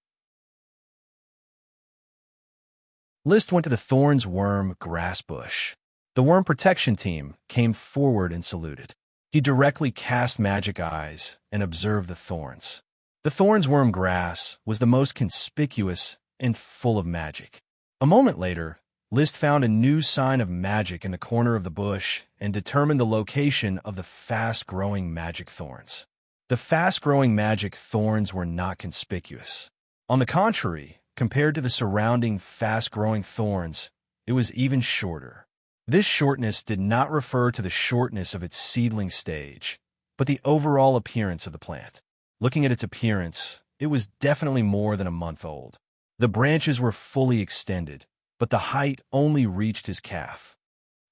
List went to the Thorns Worm Grass Bush. The Worm Protection Team came forward and saluted. He directly cast magic eyes and observed the thorns. The Thorns Worm Grass was the most conspicuous and full of magic. A moment later, List found a new sign of magic in the corner of the bush and determined the location of the fast-growing magic thorns. The fast-growing magic thorns were not conspicuous. On the contrary, compared to the surrounding fast-growing thorns, it was even shorter. This shortness did not refer to the shortness of its seedling stage, but the overall appearance of the plant. Looking at its appearance, it was definitely more than a month old. The branches were fully extended, but the height only reached his calf.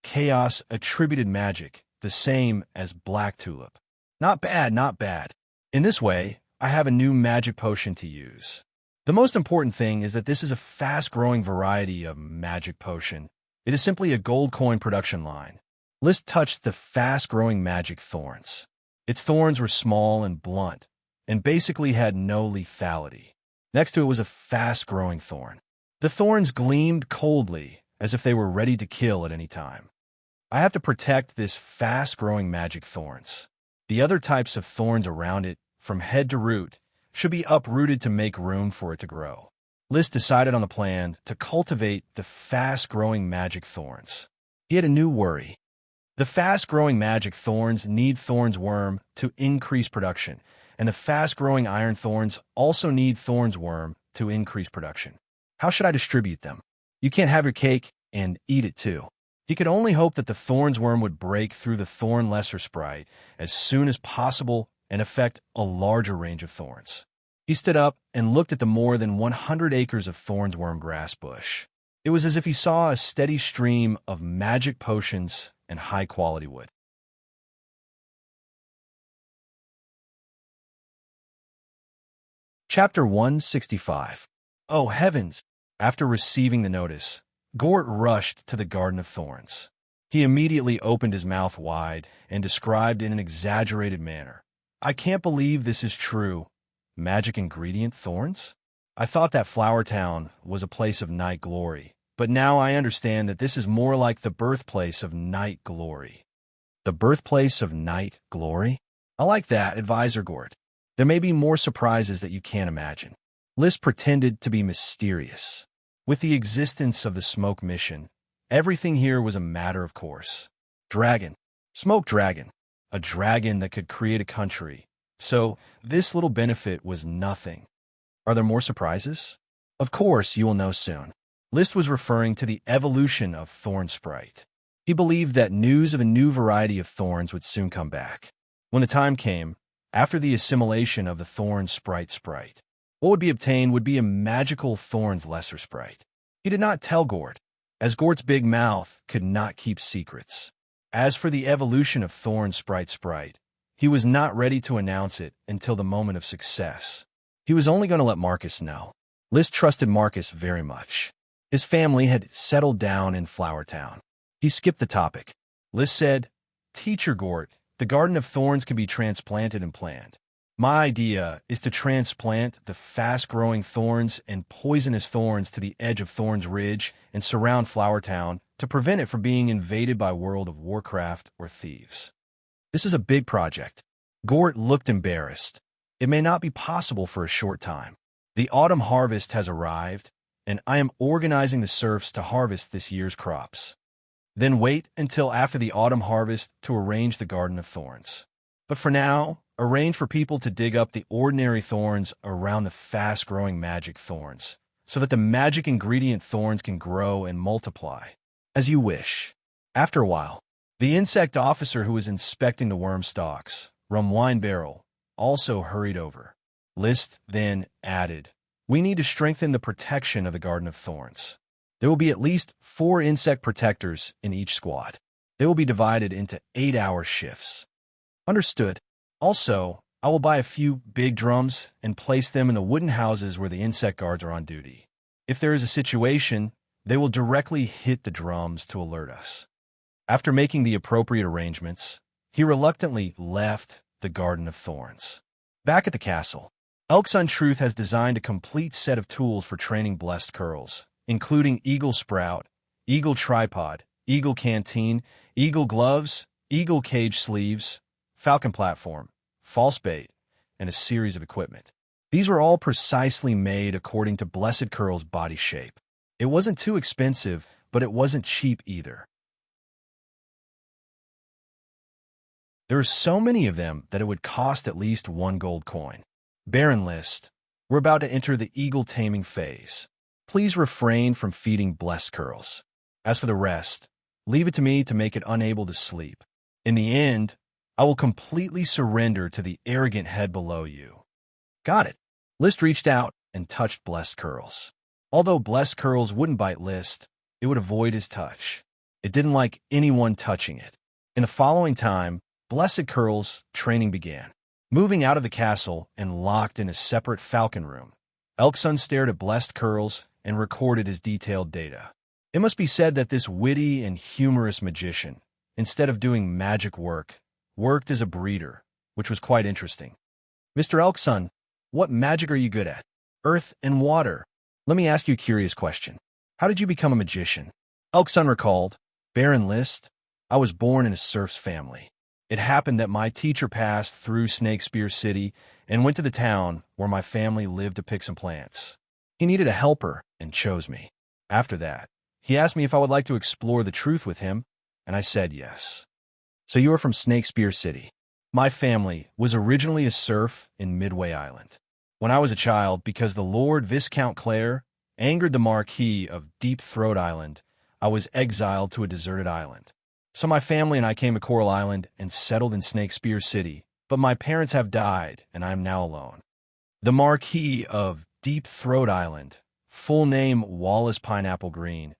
Chaos attributed magic, the same as Black Tulip. Not bad, not bad. In this way, I have a new magic potion to use. The most important thing is that this is a fast-growing variety of magic potion. It is simply a gold coin production line. List touched the fast-growing magic thorns. Its thorns were small and blunt, and basically had no lethality. Next to it was a fast-growing thorn. The thorns gleamed coldly, as if they were ready to kill at any time. I have to protect this fast-growing magic thorns. The other types of thorns around it, from head to root, should be uprooted to make room for it to grow. List decided on the plan to cultivate the fast-growing magic thorns. He had a new worry. The fast-growing magic thorns need Thorns Worm to increase production, and the fast-growing iron thorns also need Thorns Worm to increase production. How should I distribute them? You can't have your cake and eat it too. He could only hope that the Thorns Worm would break through the Thorn Lesser Sprite as soon as possible and affect a larger range of thorns. He stood up and looked at the more than 100 acres of Thorns Worm grass bush. It was as if he saw a steady stream of magic potions and high-quality wood. Chapter 165. Oh, heavens! After receiving the notice, Gort rushed to the Garden of Thorns. He immediately opened his mouth wide and described in an exaggerated manner. I can't believe this is true. Magic ingredient thorns? I thought that Flower Town was a place of night glory, but now I understand that this is more like the birthplace of night glory. The birthplace of night glory? I like that, Advisor Gort. There may be more surprises that you can't imagine. List pretended to be mysterious. With the existence of the smoke mission, everything here was a matter of course. Dragon. Smoke dragon. A dragon that could create a country. So, this little benefit was nothing. Are there more surprises? Of course, you will know soon. List was referring to the evolution of Thorn Sprite. He believed that news of a new variety of thorns would soon come back. When the time came, after the assimilation of the Thorn Sprite, what would be obtained would be a magical Thorns Lesser Sprite. He did not tell Gort, as Gort's big mouth could not keep secrets. As for the evolution of Thorn Sprite, he was not ready to announce it until the moment of success. He was only going to let Marcus know. List trusted Marcus very much. His family had settled down in Flower Town. He skipped the topic. List said, Teacher Gort, the Garden of Thorns can be transplanted and planned. My idea is to transplant the fast-growing thorns and poisonous thorns to the edge of Thorns Ridge and surround Flower Town to prevent it from being invaded by World of Warcraft or thieves. This is a big project. Gort looked embarrassed. It may not be possible for a short time. The autumn harvest has arrived, and I am organizing the serfs to harvest this year's crops. Then wait until after the autumn harvest to arrange the Garden of Thorns. But for now, arrange for people to dig up the ordinary thorns around the fast-growing magic thorns, so that the magic ingredient thorns can grow and multiply, as you wish. After a while, the insect officer who was inspecting the worm stalks, Rum Wine Barrel, also hurried over. List then added, We need to strengthen the protection of the Garden of Thorns. There will be at least 4 insect protectors in each squad. They will be divided into 8-hour shifts. Understood. Also, I will buy a few big drums and place them in the wooden houses where the insect guards are on duty. If there is a situation, they will directly hit the drums to alert us. After making the appropriate arrangements, he reluctantly left the Garden of Thorns. Back at the castle, Elksun Truth has designed a complete set of tools for training blessed curls, including Eagle Sprout, Eagle Tripod, Eagle Canteen, Eagle Gloves, Eagle Cage Sleeves, Falcon Platform, False Bait, and a series of equipment. These were all precisely made according to Blessed Curl's body shape. It wasn't too expensive, but it wasn't cheap either. There are so many of them that it would cost at least 1 gold coin. Baron List, we're about to enter the eagle taming phase. Please refrain from feeding blessed curls. As for the rest, leave it to me to make it unable to sleep. In the end, I will completely surrender to the arrogant head below you. Got it. List reached out and touched Blessed Curls. Although Blessed Curls wouldn't bite List, it would avoid his touch. It didn't like anyone touching it. In the following time, Blessed Curls' training began. Moving out of the castle and locked in a separate falcon room, Elksun stared at Blessed Curls and recorded his detailed data. It must be said that this witty and humorous magician, instead of doing magic work, worked as a breeder, which was quite interesting. Mr. Elksun, what magic are you good at? Earth and water. Let me ask you a curious question. How did you become a magician? Elksun recalled, Baron List, I was born in a serf's family. It happened that my teacher passed through Snakespeare City and went to the town where my family lived to pick some plants. He needed a helper and chose me. After that, he asked me if I would like to explore the truth with him, and I said yes. So you are from Snakespeare City. My family was originally a serf in Midway Island. When I was a child, because the Lord Viscount Clare angered the Marquis of Deep Throat Island, I was exiled to a deserted island. So my family and I came to Coral Island and settled in Snakespeare City, but my parents have died, and I am now alone. The Marquis of Deep Throat Island full name Wallace Pineapple Green,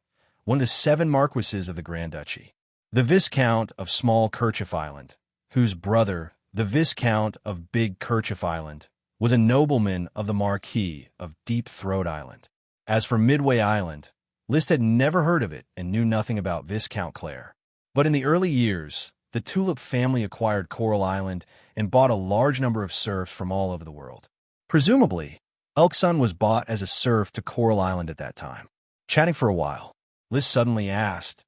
one of the 7 marquises of the Grand Duchy. The Viscount of Small Kerchief Island, whose brother, the Viscount of Big Kerchief Island, was a nobleman of the Marquis of Deep Throat Island. As for Midway Island, Liszt had never heard of it and knew nothing about Viscount Clare. But in the early years, the Tulip family acquired Coral Island and bought a large number of serfs from all over the world. Presumably, Elkson was bought as a serf to Coral Island at that time. Chatting for a while, Liszt suddenly asked,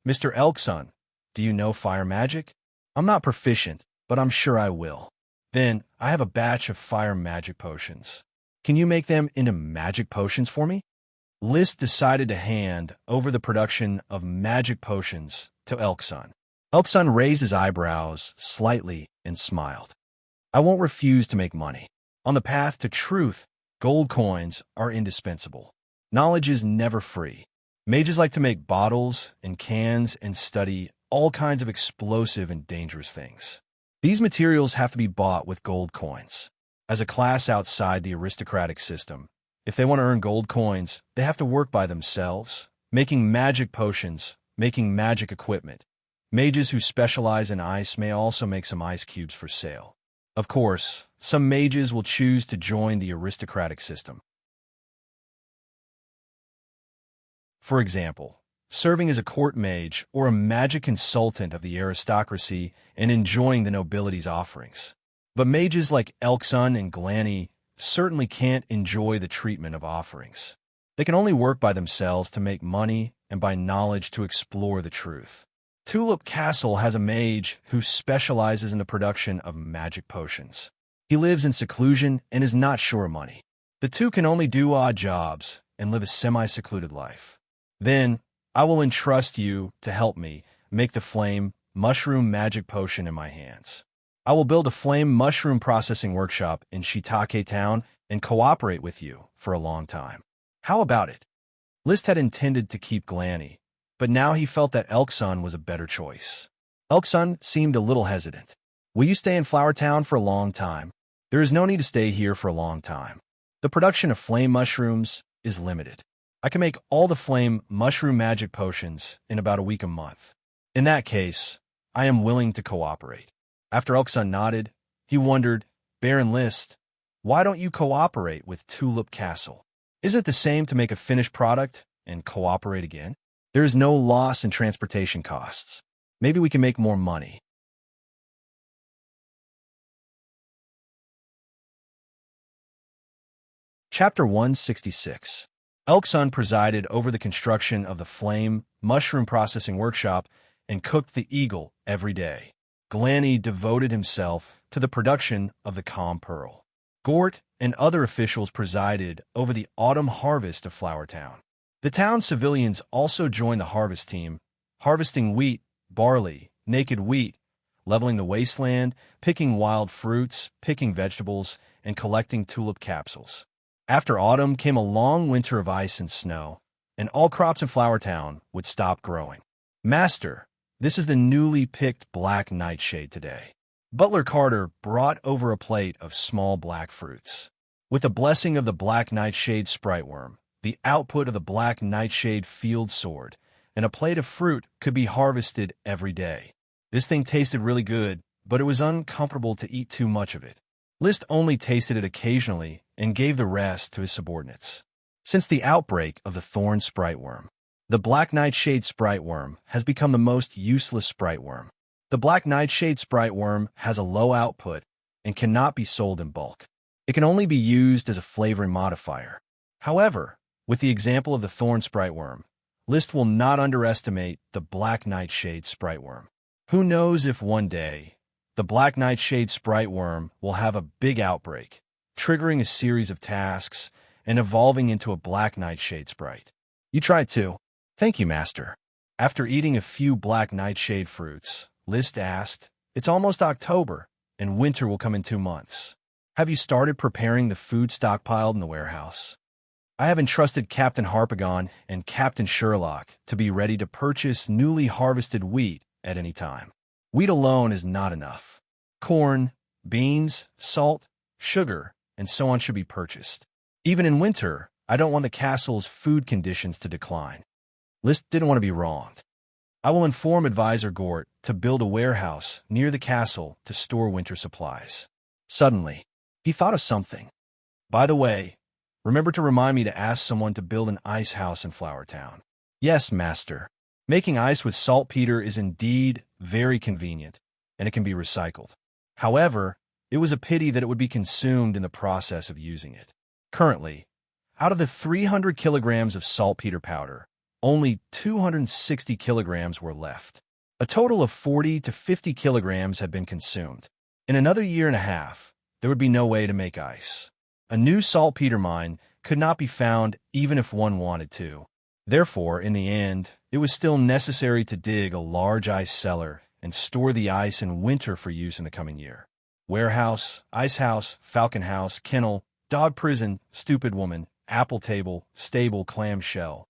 "Mr. Elkson, do you know fire magic? I'm not proficient, but I'm sure I will. Then, I have a batch of fire magic potions. Can you make them into magic potions for me?" Liszt decided to hand over the production of magic potions to Elkson. Elkson raised his eyebrows slightly and smiled. "I won't refuse to make money. On the path to truth, gold coins are indispensable. Knowledge is never free. Mages like to make bottles and cans and study all kinds of explosive and dangerous things. These materials have to be bought with gold coins. As a class outside the aristocratic system, if they want to earn gold coins, they have to work by themselves, making magic potions, making magic equipment. Mages who specialize in ice may also make some ice cubes for sale. Of course, some mages will choose to join the aristocratic system. For example, serving as a court mage or a magic consultant of the aristocracy and enjoying the nobility's offerings. But mages like Elkson and Glanny certainly can't enjoy the treatment of offerings. They can only work by themselves to make money and by knowledge to explore the truth. Tulip Castle has a mage who specializes in the production of magic potions. He lives in seclusion and is not sure of money. The two can only do odd jobs and live a semi-secluded life. Then, I will entrust you to help me make the flame mushroom magic potion in my hands. I will build a flame mushroom processing workshop in Shiitake Town and cooperate with you for a long time. How about it?" Liszt had intended to keep Glanny, but now he felt that Elkson was a better choice. Elkson seemed a little hesitant. "Will you stay in Flower Town for a long time?" "There is no need to stay here for a long time. The production of flame mushrooms is limited. I can make all the flame mushroom magic potions in about a week a month. In that case, I am willing to cooperate." After Elkson nodded, he wondered, "Baron Liszt, why don't you cooperate with Tulip Castle? Isn't it the same to make a finished product and cooperate again? There is no loss in transportation costs. Maybe we can make more money." Chapter 166. Elkson presided over the construction of the flame mushroom processing workshop and cooked the eagle every day. Glanny devoted himself to the production of the calm pearl. Gort and other officials presided over the autumn harvest of Flower Town. The town's civilians also joined the harvest team, harvesting wheat, barley, naked wheat, leveling the wasteland, picking wild fruits, picking vegetables, and collecting tulip capsules. After autumn came a long winter of ice and snow, and all crops in Flower Town would stop growing. "Master, this is the newly picked black nightshade today." Butler Carter brought over a plate of small black fruits. With the blessing of the black nightshade spriteworm, the output of the black nightshade field sword, and a plate of fruit could be harvested every day. This thing tasted really good, but it was uncomfortable to eat too much of it. Liszt only tasted it occasionally and gave the rest to his subordinates. Since the outbreak of the thorn spriteworm, the black nightshade spriteworm has become the most useless spriteworm. The black nightshade spriteworm has a low output and cannot be sold in bulk. It can only be used as a flavoring modifier. However, with the example of the thorn spriteworm, Liszt will not underestimate the black nightshade spriteworm. Who knows if one day, the black nightshade spriteworm will have a big outbreak, triggering a series of tasks and evolving into a black nightshade sprite. You tried too. Thank you, Master. After eating a few black nightshade fruits, Liszt asked, "It's almost October, and winter will come in 2 months. Have you started preparing the food stockpiled in the warehouse?" "I have entrusted Captain Harpagon and Captain Sherlock to be ready to purchase newly harvested wheat at any time. Wheat alone is not enough. Corn, beans, salt, sugar, and so on should be purchased. Even in winter, I don't want the castle's food conditions to decline. List didn't want to be wronged. I will inform Advisor Gort to build a warehouse near the castle to store winter supplies. Suddenly, he thought of something. By the way, remember to remind me to ask someone to build an ice house in Flower Town. Yes, master. Making ice with saltpeter is indeed very convenient, and it can be recycled. However, it was a pity that it would be consumed in the process of using it. Currently, out of the 300 kilograms of saltpeter powder, only 260 kilograms were left. A total of 40 to 50 kilograms had been consumed. In another year and a half, there would be no way to make ice. A new saltpeter mine could not be found even if one wanted to. Therefore, in the end, it was still necessary to dig a large ice cellar and store the ice in winter for use in the coming year. Warehouse, ice house, falcon house, kennel, dog prison, stupid woman, apple table, stable, clam shell.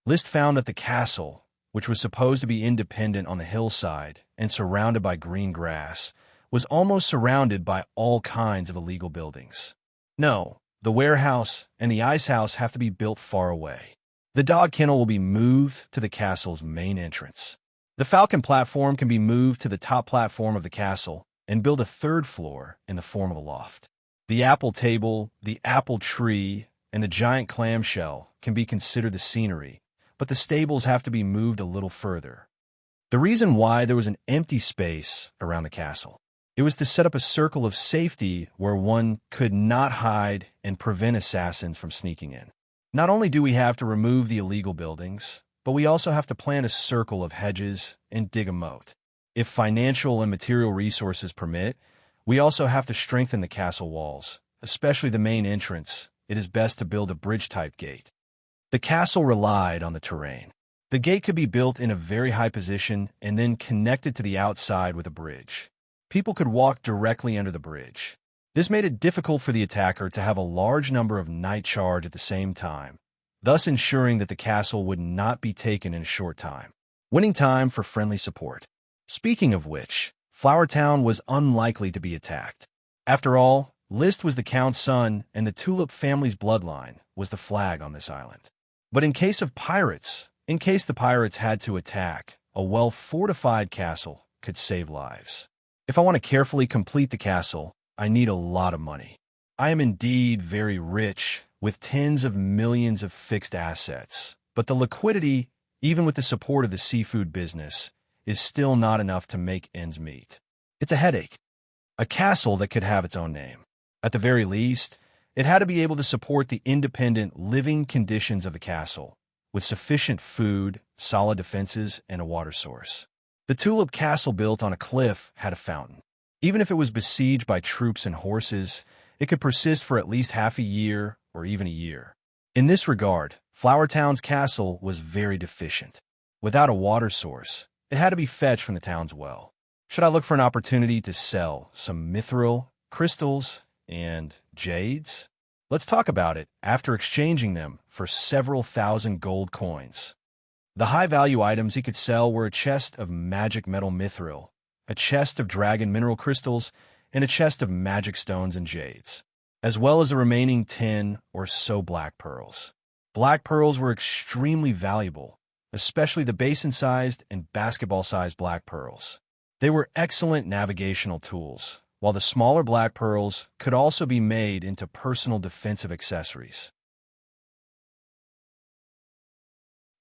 List found that the castle, which was supposed to be independent on the hillside and surrounded by green grass, was almost surrounded by all kinds of illegal buildings. No, the warehouse and the ice house have to be built far away. The dog kennel will be moved to the castle's main entrance. The falcon platform can be moved to the top platform of the castle and build a third floor in the form of a loft. The apple table, the apple tree, and the giant clamshell can be considered the scenery, but the stables have to be moved a little further. The reason why there was an empty space around the castle, it was to set up a circle of safety where one could not hide and prevent assassins from sneaking in. Not only do we have to remove the illegal buildings, but we also have to plant a circle of hedges and dig a moat. If financial and material resources permit, we also have to strengthen the castle walls, especially the main entrance. It is best to build a bridge-type gate. The castle relied on the terrain. The gate could be built in a very high position and then connected to the outside with a bridge. People could walk directly under the bridge. This made it difficult for the attacker to have a large number of night charge at the same time, thus ensuring that the castle would not be taken in a short time. Winning time for friendly support. Speaking of which, Flower Town was unlikely to be attacked. After all, List was the Count's son, and the Tulip family's bloodline was the flag on this island. But in case the pirates had to attack, a well-fortified castle could save lives. If I want to carefully complete the castle, I need a lot of money. I am indeed very rich, with tens of millions of fixed assets, but the liquidity, even with the support of the seafood business, is still not enough to make ends meet. It's a headache. A castle that could have its own name. At the very least, it had to be able to support the independent living conditions of the castle, with sufficient food, solid defenses, and a water source. The Tulip Castle built on a cliff had a fountain. Even if it was besieged by troops and horses, it could persist for at least half a year or even a year. In this regard, Flower Town's castle was very deficient. Without a water source, it had to be fetched from the town's well. Should I look for an opportunity to sell some mithril, crystals, and jades? Let's talk about it after exchanging them for several thousand gold coins. The high-value items he could sell were a chest of magic metal mithril, a chest of dragon mineral crystals, and a chest of magic stones and jades, as well as the remaining 10 or so black pearls. Black pearls were extremely valuable, especially the basin-sized and basketball-sized black pearls. They were excellent navigational tools, while the smaller black pearls could also be made into personal defensive accessories.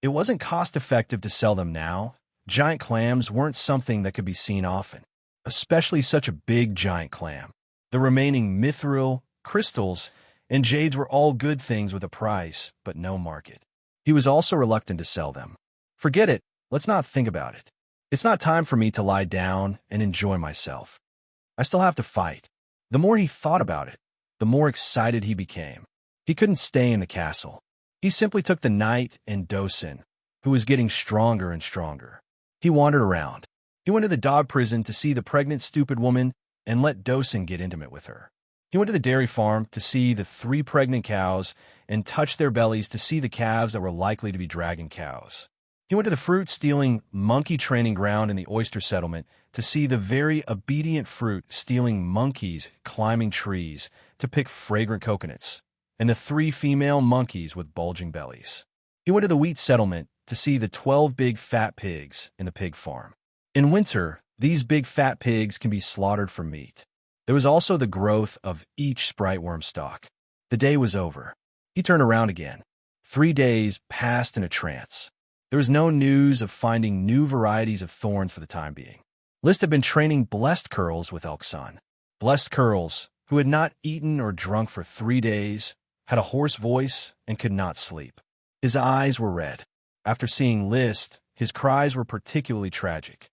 It wasn't cost-effective to sell them now. Giant clams weren't something that could be seen often, especially such a big giant clam. The remaining mithril, crystals, and jades were all good things with a price, but no market. He was also reluctant to sell them. Forget it, let's not think about it. It's not time for me to lie down and enjoy myself. I still have to fight. The more he thought about it, the more excited he became. He couldn't stay in the castle. He simply took the knight and Dosen, who was getting stronger and stronger. He wandered around. He went to the dog prison to see the pregnant, stupid woman and let Dosen get intimate with her. He went to the dairy farm to see the 3 pregnant cows and touch their bellies to see the calves that were likely to be dragon cows. He went to the fruit-stealing monkey training ground in the oyster settlement to see the very obedient fruit-stealing monkeys climbing trees to pick fragrant coconuts, and the 3 female monkeys with bulging bellies. He went to the wheat settlement to see the 12 big fat pigs in the pig farm. In winter, these big fat pigs can be slaughtered for meat. There was also the growth of each sprite worm stalk. The day was over. He turned around again. 3 days passed in a trance. There was no news of finding new varieties of thorns for the time being. List had been training Blessed Curls with Elkson. Blessed Curls, who had not eaten or drunk for 3 days, had a hoarse voice and could not sleep. His eyes were red. After seeing List, his cries were particularly tragic.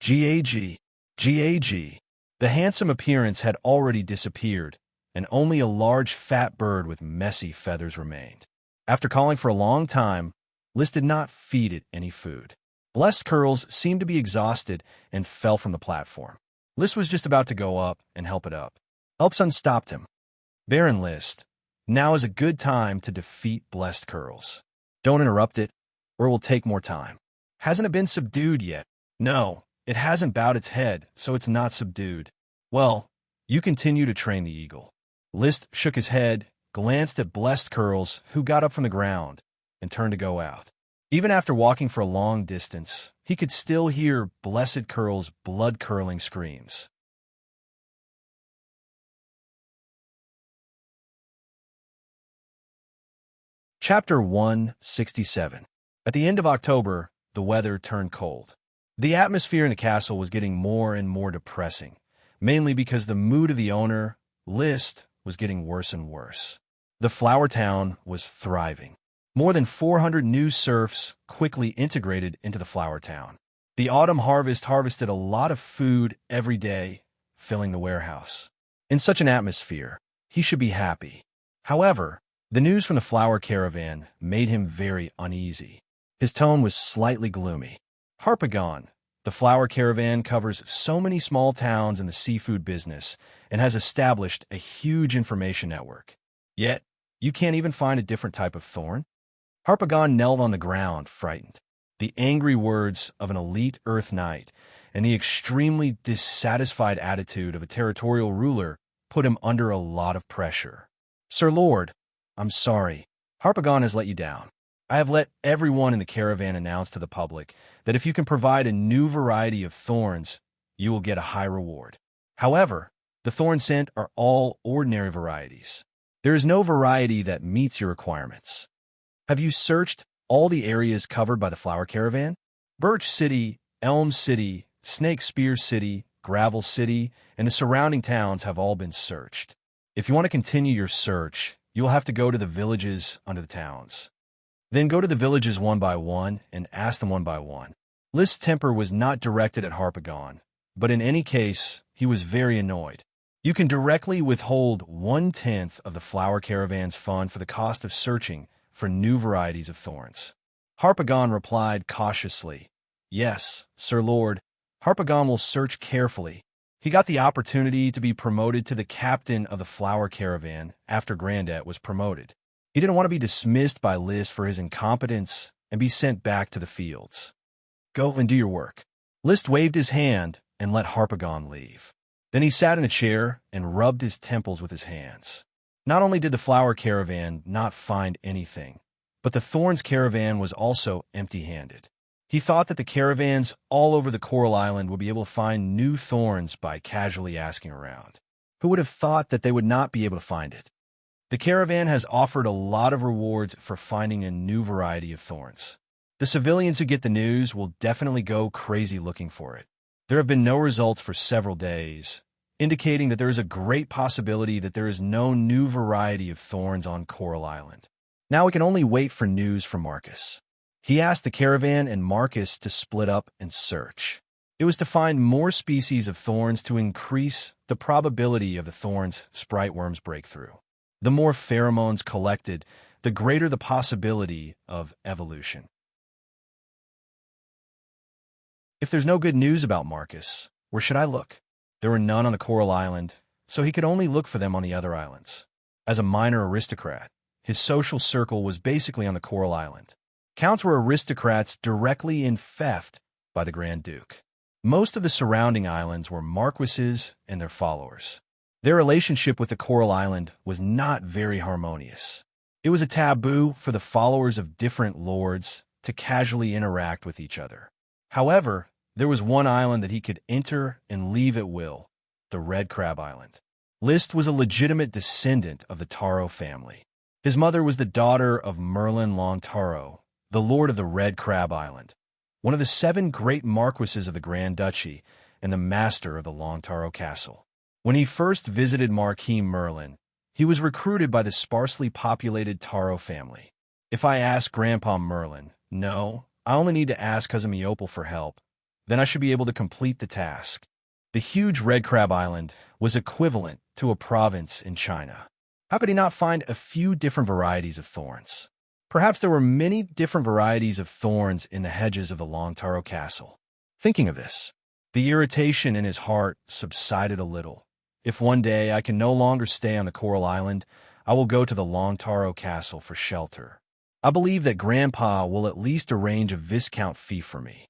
Gag, gag. The handsome appearance had already disappeared, and only a large fat bird with messy feathers remained. After calling for a long time, List did not feed it any food. Blessed Curls seemed to be exhausted and fell from the platform. List was just about to go up and help it up. Elkson stopped him. Baron List, now is a good time to defeat Blessed Curls. Don't interrupt it, or it will take more time. Hasn't it been subdued yet? No, it hasn't bowed its head, so it's not subdued. Well, you continue to train the eagle. List shook his head, glanced at Blessed Curls, who got up from the ground, and turned to go out. Even after walking for a long distance, he could still hear Blessed Curls' blood-curdling screams. Chapter 167. At the end of October, the weather turned cold. The atmosphere in the castle was getting more and more depressing, mainly because the mood of the owner, List, was getting worse and worse. The flower town was thriving. More than 400 new serfs quickly integrated into the flower town. The autumn harvest harvested a lot of food every day, filling the warehouse. In such an atmosphere, he should be happy. However, the news from the flower caravan made him very uneasy. His tone was slightly gloomy. Harpagon, the flower caravan covers so many small towns in the seafood business and has established a huge information network. Yet, you can't even find a different type of thorn? Harpagon knelt on the ground, frightened. The angry words of an elite Earth Knight and the extremely dissatisfied attitude of a territorial ruler put him under a lot of pressure. Sir Lord, I'm sorry. Harpagon has let you down. I have let everyone in the caravan announce to the public that if you can provide a new variety of thorns, you will get a high reward. However, the thorns sent are all ordinary varieties. There is no variety that meets your requirements. Have you searched all the areas covered by the flower caravan? Birch City, Elm City, Snake Spear City, Gravel City, and the surrounding towns have all been searched. If you want to continue your search, you will have to go to the villages under the towns. Then go to the villages one by one and ask them one by one. List's temper was not directed at Harpagon, but in any case, he was very annoyed. You can directly withhold 1/10 of the flower caravan's fund for the cost of searching for new varieties of thorns. Harpagon replied cautiously, Yes, Sir Lord, Harpagon will search carefully. He got the opportunity to be promoted to the captain of the flower caravan after Grandet was promoted. He didn't want to be dismissed by List for his incompetence and be sent back to the fields. Go and do your work. List waved his hand and let Harpagon leave. Then he sat in a chair and rubbed his temples with his hands. Not only did the flower caravan not find anything, but the thorns caravan was also empty-handed. He thought that the caravans all over the Coral Island would be able to find new thorns by casually asking around. Who would have thought that they would not be able to find it? The caravan has offered a lot of rewards for finding a new variety of thorns. The civilians who get the news will definitely go crazy looking for it. There have been no results for several days, indicating that there is a great possibility that there is no new variety of thorns on Coral Island. Now we can only wait for news from Marcus. He asked the caravan and Marcus to split up and search. It was to find more species of thorns to increase the probability of the thorns sprite worms breakthrough. The more pheromones collected, the greater the possibility of evolution. If there's no good news about Marcus, where should I look? There were none on the Coral Island, so he could only look for them on the other islands. As a minor aristocrat, his social circle was basically on the Coral Island. Counts were aristocrats directly infeffed by the Grand Duke. Most of the surrounding islands were marquises and their followers. Their relationship with the Coral Island was not very harmonious. It was a taboo for the followers of different lords to casually interact with each other. However, there was one island that he could enter and leave at will, the Red Crab Island. List was a legitimate descendant of the Taro family. His mother was the daughter of Merlin Long Taro, the lord of the Red Crab Island, one of the 7 great marquises of the Grand Duchy and the master of the Long Taro Castle. When he first visited Marquis Merlin, he was recruited by the sparsely populated Taro family. If I ask Grandpa Merlin, no, I only need to ask Cousin Meopal for help, then I should be able to complete the task. The huge Red Crab Island was equivalent to a province in China. How could he not find a few different varieties of thorns? Perhaps there were many different varieties of thorns in the hedges of the Long Taro Castle. Thinking of this, the irritation in his heart subsided a little. If one day I can no longer stay on the Coral Island, I will go to the Long Taro Castle for shelter. I believe that Grandpa will at least arrange a viscount fee for me.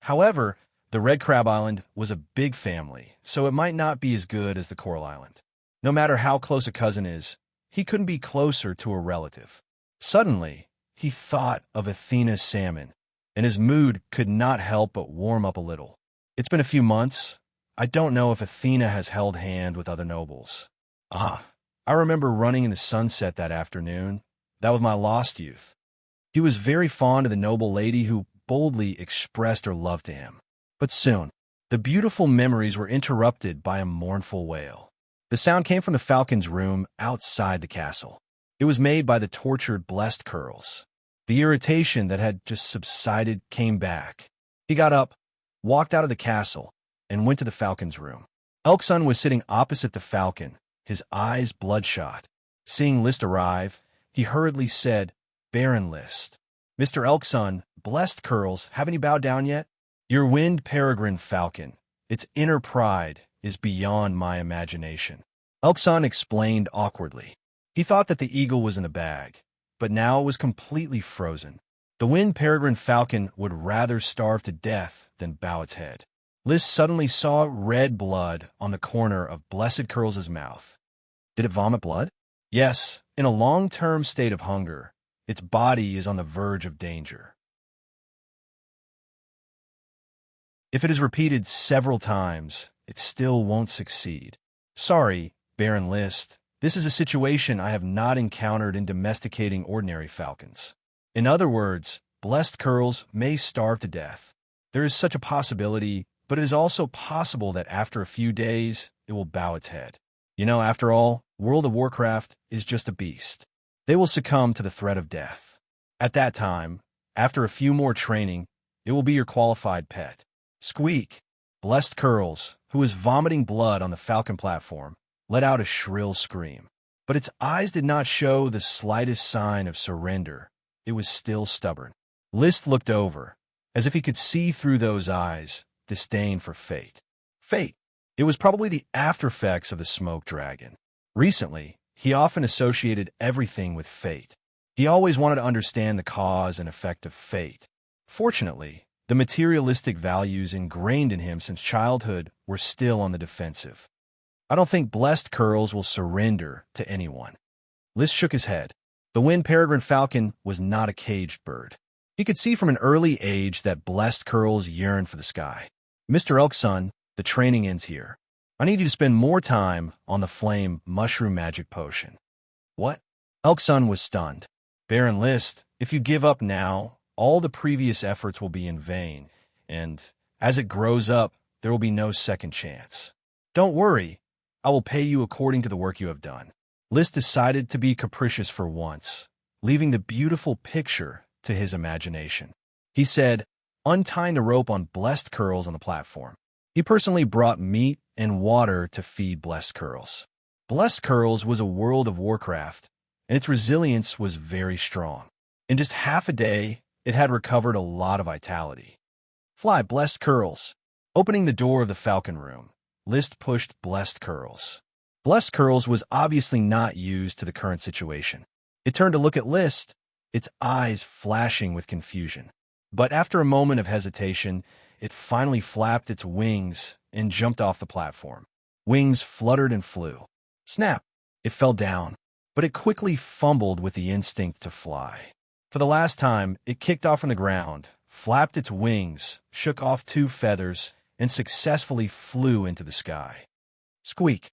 However, the Red Crab Island was a big family, so it might not be as good as the Coral Island. No matter how close a cousin is, he couldn't be closer to a relative. Suddenly, he thought of Athena's salmon, and his mood could not help but warm up a little. It's been a few months. I don't know if Athena has held hand with other nobles. I remember running in the sunset that afternoon. That was my lost youth. He was very fond of the noble lady who boldly expressed her love to him. But soon, the beautiful memories were interrupted by a mournful wail. The sound came from the falcon's room outside the castle. It was made by the tortured Blessed Curls. The irritation that had just subsided came back. He got up, walked out of the castle, and went to the falcon's room. Elksun was sitting opposite the falcon, his eyes bloodshot. Seeing List arrive, he hurriedly said, "Baron List." "Mr. Elksun, Blessed Curls, haven't you bowed down yet?" "Your wind peregrine falcon, its inner pride is beyond my imagination." Elksun explained awkwardly. He thought that the eagle was in the bag, but now it was completely frozen. The wind peregrine falcon would rather starve to death than bow its head. List suddenly saw red blood on the corner of Blessed Curls' mouth. Did it vomit blood? Yes, in a long-term state of hunger, its body is on the verge of danger. If it is repeated several times, it still won't succeed. Sorry, Baron List, this is a situation I have not encountered in domesticating ordinary falcons. In other words, Blessed Curls may starve to death. There is such a possibility, but it is also possible that after a few days, it will bow its head. After all, World of Warcraft is just a beast. They will succumb to the threat of death. At that time, after a few more training, it will be your qualified pet. Squeak! Blessed Curls, who was vomiting blood on the falcon platform, let out a shrill scream. But its eyes did not show the slightest sign of surrender. It was still stubborn. List looked over, as if he could see through those eyes, disdain for fate. Fate! It was probably the after-effects of the smoke dragon. Recently, he often associated everything with fate. He always wanted to understand the cause and effect of fate. Fortunately, the materialistic values ingrained in him since childhood were still on the defensive. I don't think Blessed Curls will surrender to anyone. List shook his head. The wind peregrine falcon was not a caged bird. He could see from an early age that Blessed Curls yearned for the sky. "Mr. Elksun, the training ends here. I need you to spend more time on the flame mushroom magic potion." "What?" Elksun was stunned. "Baron List, if you give up now, all the previous efforts will be in vain, and as it grows up, there will be no second chance. Don't worry, I will pay you according to the work you have done." List decided to be capricious for once, leaving the beautiful picture to his imagination. He said, untying the rope on Blessed Curls on the platform. He personally brought meat and water to feed Blessed Curls. Blessed Curls was a World of Warcraft, and its resilience was very strong. In just half a day, it had recovered a lot of vitality. "Fly, Blessed Curls." Opening the door of the falcon room, List pushed Blessed Curls. Blessed Curls was obviously not used to the current situation. It turned to look at List, its eyes flashing with confusion. But after a moment of hesitation, it finally flapped its wings and jumped off the platform. Wings fluttered and flew. Snap! It fell down, but it quickly fumbled with the instinct to fly. For the last time, it kicked off from the ground, flapped its wings, shook off 2 feathers, and successfully flew into the sky. Squeak!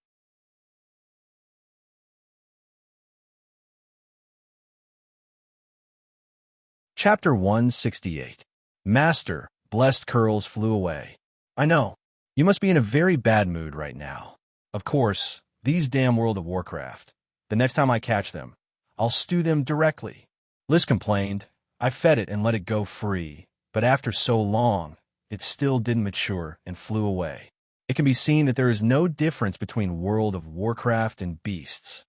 Chapter 168. Master, blessed curls flew away. I know. You must be in a very bad mood right now. Of course, these damn World of Warcraft. The next time I catch them, I'll stew them directly. Liz complained. I fed it and let it go free, but after so long, it still didn't mature and flew away. It can be seen that there is no difference between World of Warcraft and beasts.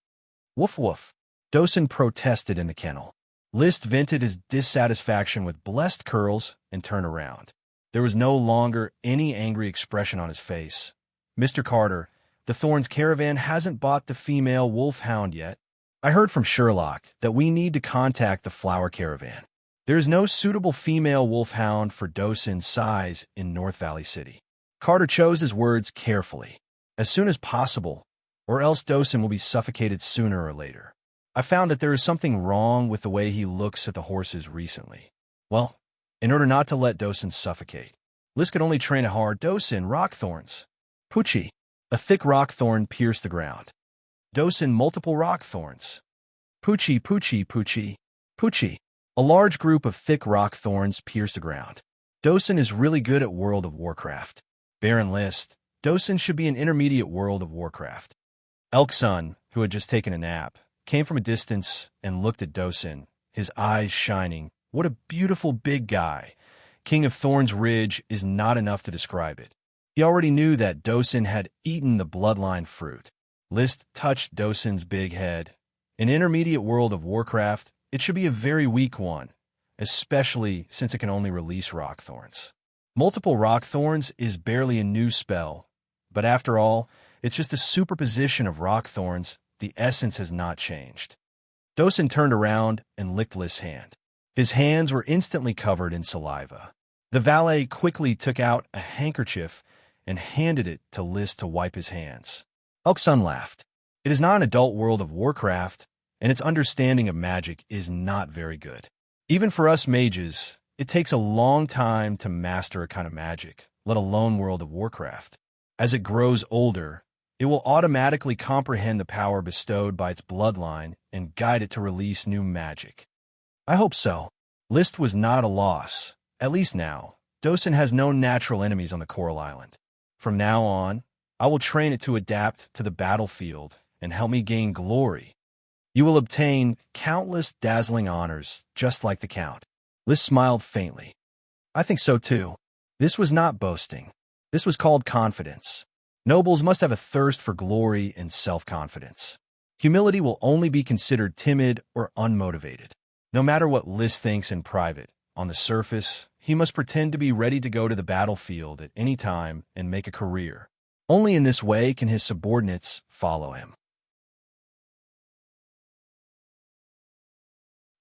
Woof woof. Dosen protested in the kennel. List vented his dissatisfaction with blessed curls and turned around. There was no longer any angry expression on his face. Mr. Carter, the Thorns caravan hasn't bought the female wolfhound yet. I heard from Sherlock that we need to contact the flower caravan. There is no suitable female wolfhound for Dosen's size in North Valley City. Carter chose his words carefully. As soon as possible, or else Dosen will be suffocated sooner or later. I found that there is something wrong with the way he looks at the horses recently. Well, in order not to let Dosen suffocate, Liz could only train a hard Dosen rock thorns. Poochie. A thick rock thorn pierced the ground. Dosen multiple rock thorns. Poochie, Poochie, Poochie, Poochie. A large group of thick rock thorns pierced the ground. Dosen is really good at World of Warcraft. Baron List. Dosen should be an intermediate World of Warcraft. Elkson, who had just taken a nap, came from a distance and looked at Dosen, his eyes shining. What a beautiful big guy. King of Thorns Ridge is not enough to describe it. He already knew that Dosen had eaten the bloodline fruit. List touched Dosen's big head. In intermediate World of Warcraft, it should be a very weak one, especially since it can only release rock thorns. Multiple rock thorns is barely a new spell, but after all, it's just a superposition of rock thorns. The essence has not changed. Dosen turned around and licked List's hand. His hands were instantly covered in saliva. The valet quickly took out a handkerchief and handed it to List to wipe his hands. Elkson laughed. It is not an adult World of Warcraft, and its understanding of magic is not very good. Even for us mages, it takes a long time to master a kind of magic, let alone World of Warcraft. As it grows older, it will automatically comprehend the power bestowed by its bloodline and guide it to release new magic. I hope so. List was not a loss. At least now, Dosen has no natural enemies on the Coral Island. From now on, I will train it to adapt to the battlefield and help me gain glory. You will obtain countless dazzling honors, just like the Count. List smiled faintly. I think so too. This was not boasting. This was called confidence. Nobles must have a thirst for glory and self-confidence. Humility will only be considered timid or unmotivated. No matter what List thinks in private, on the surface, he must pretend to be ready to go to the battlefield at any time and make a career. Only in this way can his subordinates follow him.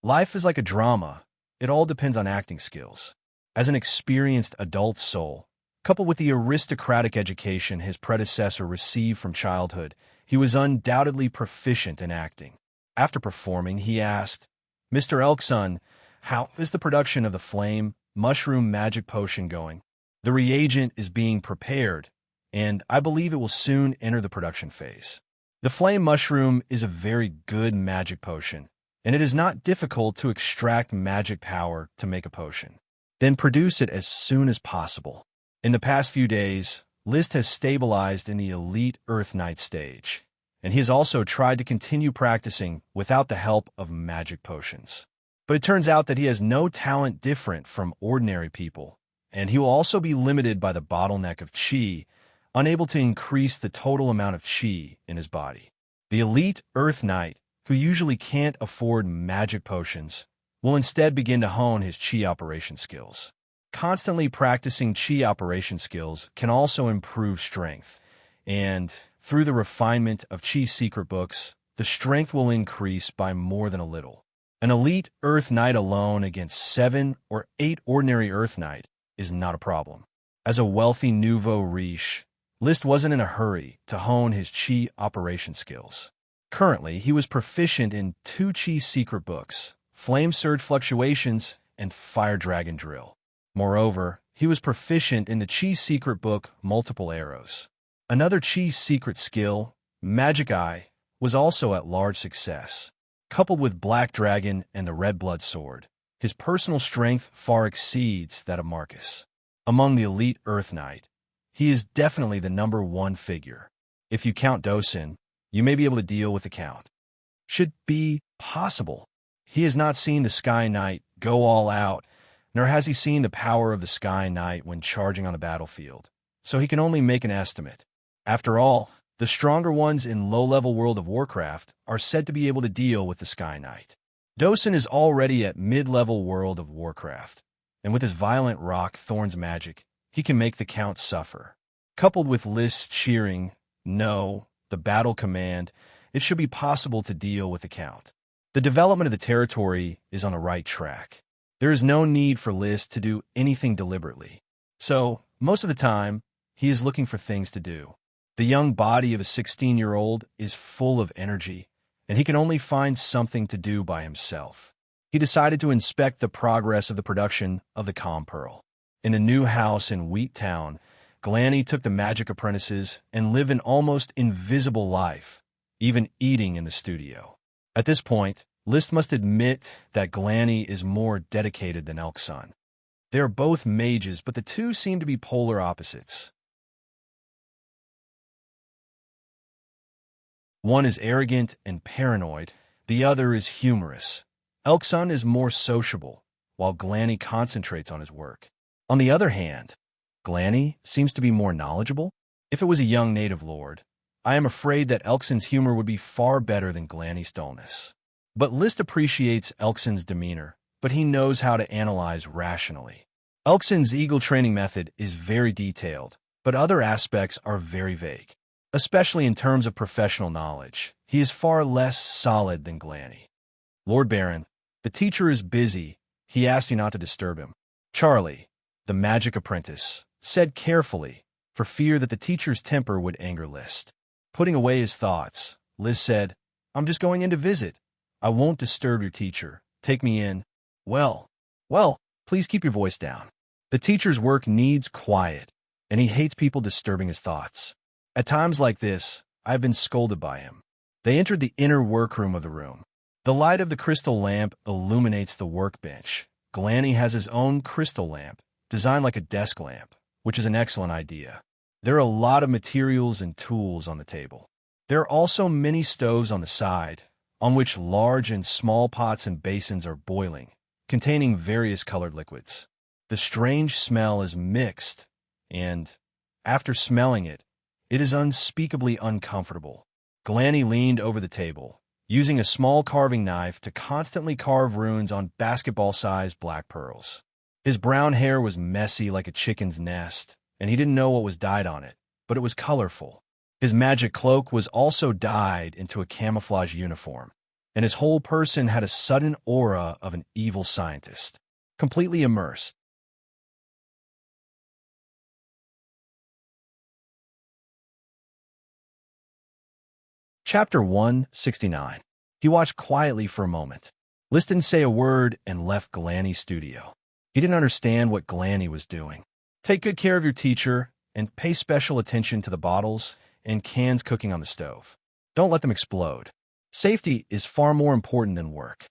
Life is like a drama. It all depends on acting skills. As an experienced adult soul, coupled with the aristocratic education his predecessor received from childhood, he was undoubtedly proficient in acting. After performing, he asked, Mr. Elkson, how is the production of the flame mushroom magic potion going? The reagent is being prepared, and I believe it will soon enter the production phase. The flame mushroom is a very good magic potion, and it is not difficult to extract magic power to make a potion. Then produce it as soon as possible. In the past few days, List has stabilized in the elite Earth Knight stage, and he has also tried to continue practicing without the help of magic potions. But it turns out that he has no talent different from ordinary people, and he will also be limited by the bottleneck of Qi, unable to increase the total amount of Qi in his body. The elite Earth Knight, who usually can't afford magic potions, will instead begin to hone his Qi operation skills. Constantly practicing Qi operation skills can also improve strength, and through the refinement of Qi secret books, the strength will increase by more than a little. An elite Earth Knight alone against 7 or 8 ordinary Earth Knight is not a problem. As a wealthy nouveau riche, List wasn't in a hurry to hone his Qi operation skills. Currently, he was proficient in 2 Qi secret books, Flame Surge Fluctuations and Fire Dragon Drill. Moreover, he was proficient in the Qi secret book Multiple Arrows. Another Qi secret skill, Magic Eye, was also at large success. Coupled with Black Dragon and the Red Blood Sword, his personal strength far exceeds that of Marcus. Among the elite Earth Knight, he is definitely the #1 figure. If you count Dosin, you may be able to deal with the count. Should be possible. He has not seen the Sky Knight go all out, nor has he seen the power of the Sky Knight when charging on the battlefield, so he can only make an estimate. After all, the stronger ones in low-level World of Warcraft are said to be able to deal with the Sky Knight. Dosin is already at mid-level World of Warcraft, and with his violent rock Thorn's magic, he can make the Count suffer. Coupled with List's cheering, "No," the battle command, it should be possible to deal with the Count. The development of the territory is on the right track. There is no need for List to do anything deliberately. So, most of the time, he is looking for things to do. The young body of a 16-year-old is full of energy, and he can only find something to do by himself. He decided to inspect the progress of the production of the Calm Pearl. In the new house in Wheat Town, Glanny took the magic apprentices and lived an almost invisible life, even eating in the studio. At this point, List must admit that Glanny is more dedicated than Elksun. They are both mages, but the two seem to be polar opposites. One is arrogant and paranoid, the other is humorous. Elksun is more sociable, while Glanny concentrates on his work. On the other hand, Glanny seems to be more knowledgeable. If it was a young native lord, I am afraid that Elksun's humor would be far better than Glanny's dullness. But List appreciates Elksun's demeanor, but he knows how to analyze rationally. Elksun's eagle training method is very detailed, but other aspects are very vague. Especially in terms of professional knowledge, he is far less solid than Glanny. Lord Baron, the teacher is busy. He asked you not to disturb him. Charlie, the magic apprentice, said carefully, for fear that the teacher's temper would anger List. Putting away his thoughts, List said, "I'm just going in to visit. I won't disturb your teacher. Take me in." Well, please keep your voice down. The teacher's work needs quiet, and he hates people disturbing his thoughts. At times like this, I have been scolded by him. They entered the inner workroom of the room. The light of the crystal lamp illuminates the workbench. Glanny has his own crystal lamp, designed like a desk lamp, which is an excellent idea. There are a lot of materials and tools on the table. There are also many stoves on the side, on which large and small pots and basins are boiling, containing various colored liquids. The strange smell is mixed, and, after smelling it, it is unspeakably uncomfortable. Glanny leaned over the table, using a small carving knife to constantly carve runes on basketball-sized black pearls. His brown hair was messy like a chicken's nest, and he didn't know what was dyed on it, but it was colorful. His magic cloak was also dyed into a camouflage uniform, and his whole person had a sudden aura of an evil scientist, completely immersed. Chapter 169. He watched quietly for a moment. List didn't say a word and left Glanny's studio. He didn't understand what Glanny was doing. Take good care of your teacher and pay special attention to the bottles and cans cooking on the stove. Don't let them explode. Safety is far more important than work.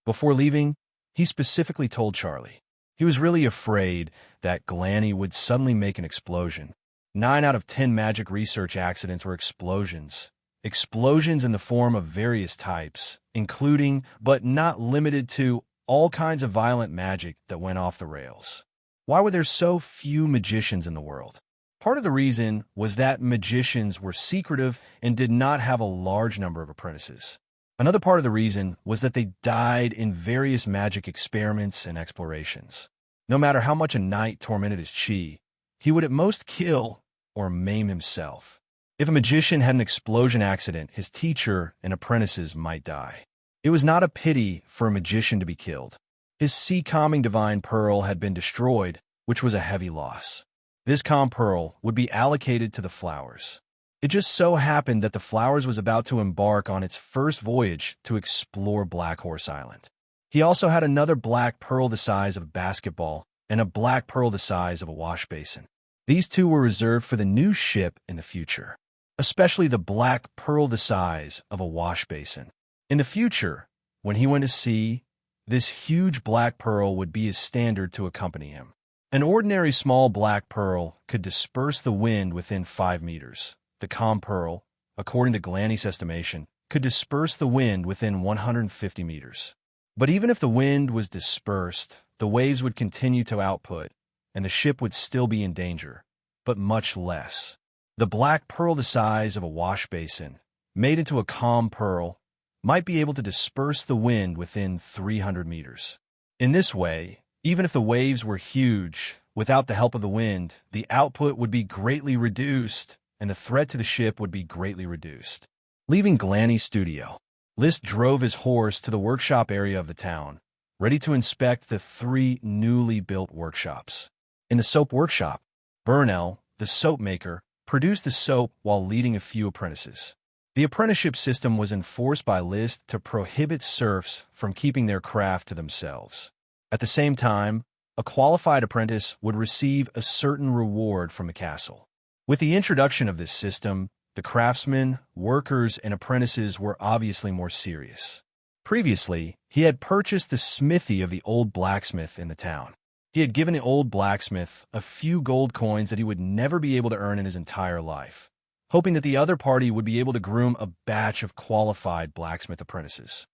Before leaving, he specifically told Charlie. He was really afraid that Glanny would suddenly make an explosion. 9 out of 10 magic research accidents were explosions. Explosions in the form of various types, including, but not limited to, all kinds of violent magic that went off the rails. Why were there so few magicians in the world? Part of the reason was that magicians were secretive and did not have a large number of apprentices. Another part of the reason was that they died in various magic experiments and explorations. No matter how much a knight tormented his chi, he would at most kill or maim himself. If a magician had an explosion accident, his teacher and apprentices might die. It was not a pity for a magician to be killed. His sea-calming divine pearl had been destroyed, which was a heavy loss. This calm pearl would be allocated to the flowers. It just so happened that the flowers was about to embark on its first voyage to explore Black Horse Island. He also had another black pearl the size of a basketball and a black pearl the size of a wash basin. These two were reserved for the new ship in the future, especially the black pearl the size of a wash basin. In the future, when he went to sea, this huge black pearl would be his standard to accompany him. An ordinary small black pearl could disperse the wind within 5 meters. The calm pearl, according to Glanny's estimation, could disperse the wind within 150 meters. But even if the wind was dispersed, the waves would continue to output, and the ship would still be in danger, but much less. The black pearl the size of a wash basin, made into a calm pearl, might be able to disperse the wind within 300 meters. In this way, even if the waves were huge, without the help of the wind, the output would be greatly reduced, and the threat to the ship would be greatly reduced. Leaving Glanny's studio, List drove his horse to the workshop area of the town, ready to inspect the 3 newly built workshops. In the soap workshop, Burnell, the soap maker, produced the soap while leading a few apprentices. The apprenticeship system was enforced by List to prohibit serfs from keeping their craft to themselves. At the same time, a qualified apprentice would receive a certain reward from the castle. With the introduction of this system, the craftsmen, workers, and apprentices were obviously more serious. Previously, he had purchased the smithy of the old blacksmith in the town. He had given the old blacksmith a few gold coins that he would never be able to earn in his entire life, hoping that the other party would be able to groom a batch of qualified blacksmith apprentices.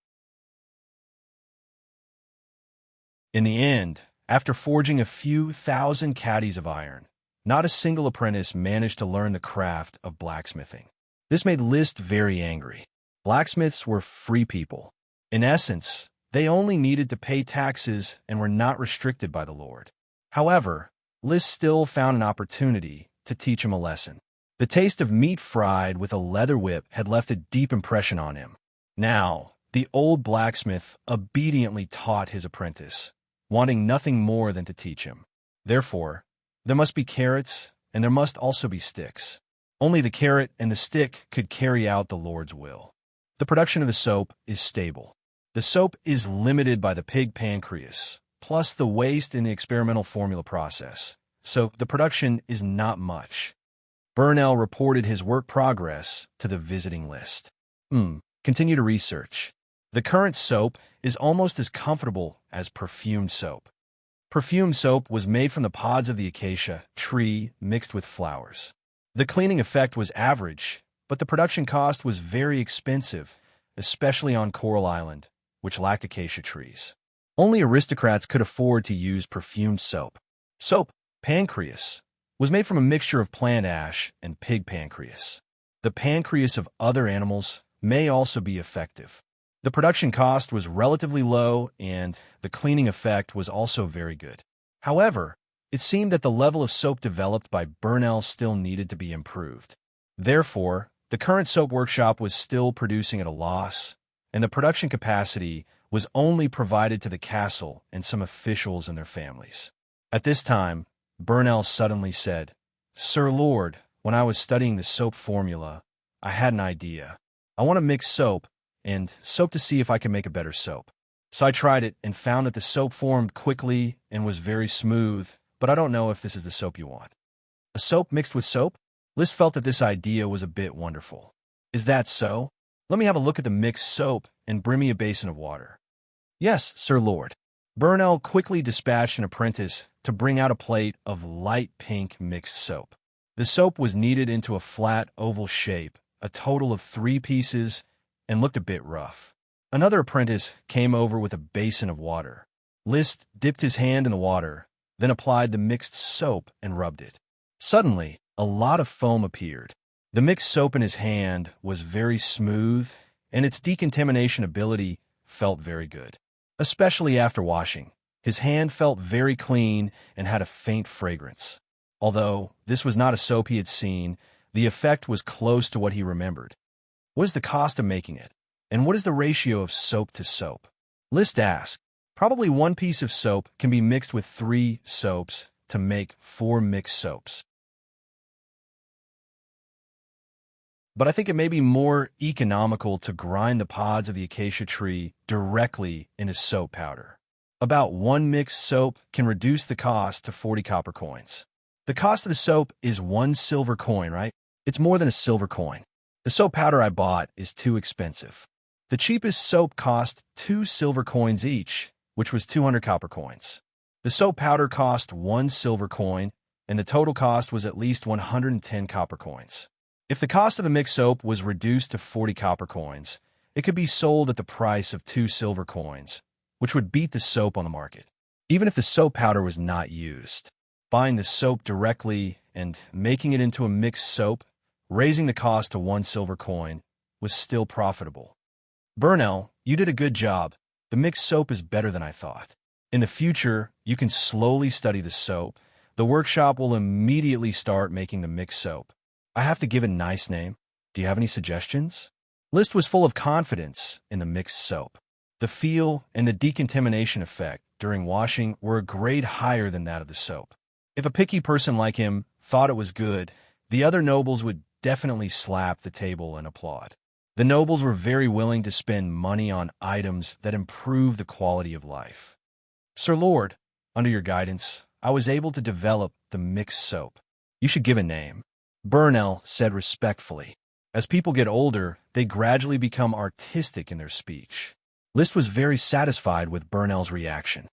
In the end, after forging a few thousand caddies of iron, not a single apprentice managed to learn the craft of blacksmithing. This made List very angry. Blacksmiths were free people. In essence, they only needed to pay taxes and were not restricted by the Lord. However, List still found an opportunity to teach him a lesson. The taste of meat fried with a leather whip had left a deep impression on him. Now, the old blacksmith obediently taught his apprentice, wanting nothing more than to teach him. Therefore, there must be carrots, and there must also be sticks. Only the carrot and the stick could carry out the Lord's will. The production of the soap is stable. The soap is limited by the pig pancreas, plus the waste in the experimental formula process, so the production is not much. Burnell reported his work progress to the visiting list. Continue to research. The current soap is almost as comfortable as perfumed soap. Perfumed soap was made from the pods of the acacia tree mixed with flowers. The cleaning effect was average, but the production cost was very expensive, especially on Coral Island, which lacked acacia trees. Only aristocrats could afford to use perfumed soap. Soap, pancreas, was made from a mixture of plant ash and pig pancreas. The pancreas of other animals may also be effective. The production cost was relatively low, and the cleaning effect was also very good. However, it seemed that the level of soap developed by Burnell still needed to be improved. Therefore, the current soap workshop was still producing at a loss, and the production capacity was only provided to the castle and some officials and their families. At this time, Burnell suddenly said, "Sir Lord, when I was studying the soap formula, I had an idea. I want to mix soap and soap to see if I can make a better soap. So I tried it and found that the soap formed quickly and was very smooth, but I don't know if this is the soap you want." A soap mixed with soap? List felt that this idea was a bit wonderful. "Is that so? Let me have a look at the mixed soap and bring me a basin of water." "Yes, Sir Lord." Burnell quickly dispatched an apprentice to bring out a plate of light pink mixed soap. The soap was kneaded into a flat oval shape, a total of 3 pieces, and looked a bit rough. Another apprentice came over with a basin of water. List dipped his hand in the water, then applied the mixed soap and rubbed it. Suddenly, a lot of foam appeared. The mixed soap in his hand was very smooth, and its decontamination ability felt very good. Especially after washing, his hand felt very clean and had a faint fragrance. Although this was not a soap he had seen, the effect was close to what he remembered. What is the cost of making it? And what is the ratio of soap to soap? List asked. Probably one piece of soap can be mixed with 3 soaps to make 4 mixed soaps. But I think it may be more economical to grind the pods of the acacia tree directly into soap powder. About 1 mixed soap can reduce the cost to 40 copper coins. The cost of the soap is 1 silver coin, right? It's more than a silver coin. The soap powder I bought is too expensive. The cheapest soap cost 2 silver coins each, which was 200 copper coins. The soap powder cost 1 silver coin, and the total cost was at least 110 copper coins. If the cost of the mixed soap was reduced to 40 copper coins, it could be sold at the price of 2 silver coins, which would beat the soap on the market. Even if the soap powder was not used, buying the soap directly and making it into a mixed soap, raising the cost to 1 silver coin, was still profitable. Burnell, you did a good job. The mixed soap is better than I thought. In the future, you can slowly study the soap. The workshop will immediately start making the mixed soap. I have to give it a nice name. Do you have any suggestions? List was full of confidence in the mixed soap. The feel and the decontamination effect during washing were a grade higher than that of the soap. If a picky person like him thought it was good, the other nobles would definitely slap the table and applaud. The nobles were very willing to spend money on items that improve the quality of life. Sir Lord, under your guidance, I was able to develop the mixed soap. You should give a name. Burnell said respectfully. As people get older, they gradually become artistic in their speech. List was very satisfied with Burnell's reaction.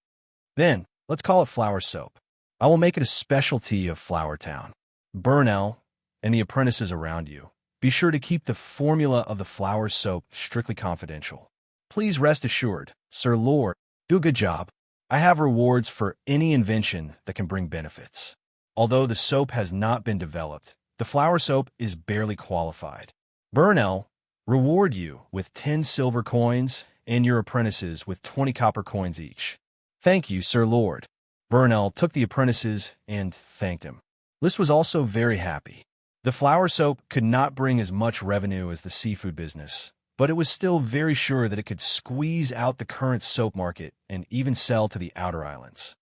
Then, let's call it flower soap. I will make it a specialty of Flower Town. Burnell and the apprentices around you, be sure to keep the formula of the flower soap strictly confidential. Please rest assured, Sir Lord, do a good job. I have rewards for any invention that can bring benefits. Although the soap has not been developed, the flower soap is barely qualified. Burnell, reward you with 10 silver coins and your apprentices with 20 copper coins each. Thank you, Sir Lord. Burnell took the apprentices and thanked him. List was also very happy. The flower soap could not bring as much revenue as the seafood business, but it was still very sure that it could squeeze out the current soap market and even sell to the outer islands.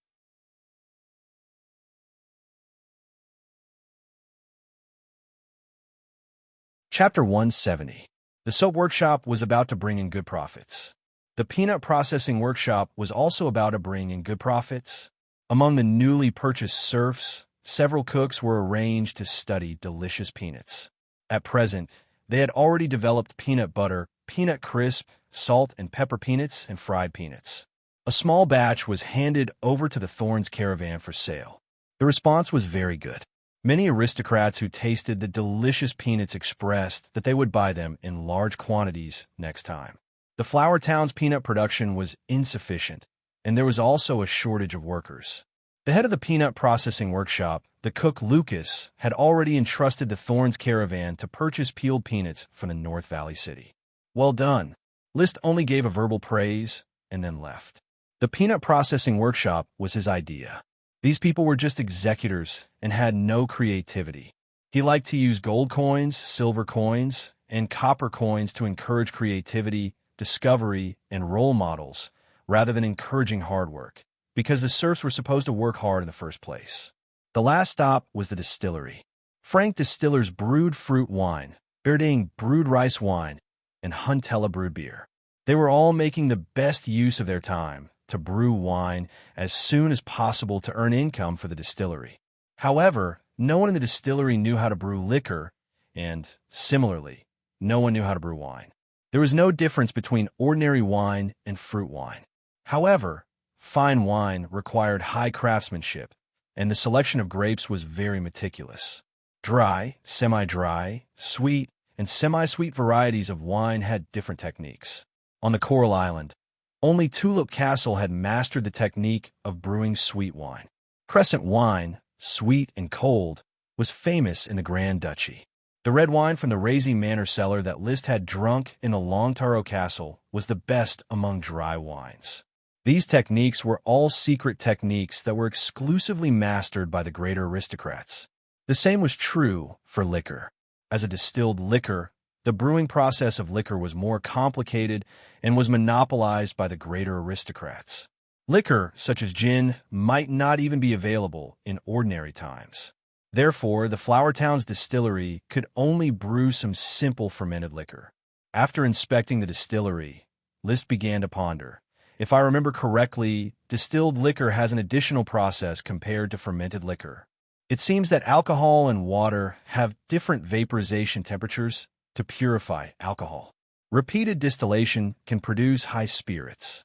Chapter 170. The soap workshop was about to bring in good profits. The peanut processing workshop was also about to bring in good profits. Among the newly purchased serfs, several cooks were arranged to study delicious peanuts. At present, they had already developed peanut butter, peanut crisp, salt and pepper peanuts, and fried peanuts. A small batch was handed over to the Thorns caravan for sale. The response was very good. Many aristocrats who tasted the delicious peanuts expressed that they would buy them in large quantities next time. The Flower Town's peanut production was insufficient, and there was also a shortage of workers. The head of the peanut processing workshop, the cook Lucas, had already entrusted the Thorns caravan to purchase peeled peanuts from the North Valley City. Well done. List only gave a verbal praise and then left. The peanut processing workshop was his idea. These people were just executors and had no creativity. He liked to use gold coins, silver coins, and copper coins to encourage creativity, discovery, and role models, rather than encouraging hard work, because the serfs were supposed to work hard in the first place. The last stop was the distillery. Frank Distillers brewed fruit wine, Berding brewed rice wine, and Huntella brewed beer. They were all making the best use of their time to brew wine as soon as possible to earn income for the distillery. However, no one in the distillery knew how to brew liquor, and, similarly, no one knew how to brew wine. There was no difference between ordinary wine and fruit wine. However, fine wine required high craftsmanship, and the selection of grapes was very meticulous. Dry, semi-dry, sweet, and semi-sweet varieties of wine had different techniques. On the Coral Island, only Tulip Castle had mastered the technique of brewing sweet wine. Crescent wine, sweet and cold, was famous in the Grand Duchy. The red wine from the Razy Manor cellar that List had drunk in the Long Taro Castle was the best among dry wines. These techniques were all secret techniques that were exclusively mastered by the greater aristocrats. The same was true for liquor. As a distilled liquor, The brewing process of liquor was more complicated and was monopolized by the greater aristocrats. Liquor, such as gin, might not even be available in ordinary times. Therefore, the Flower Town's distillery could only brew some simple fermented liquor. After inspecting the distillery, List began to ponder. If I remember correctly, distilled liquor has an additional process compared to fermented liquor. It seems that alcohol and water have different vaporization temperatures to purify alcohol. Repeated distillation can produce high spirits.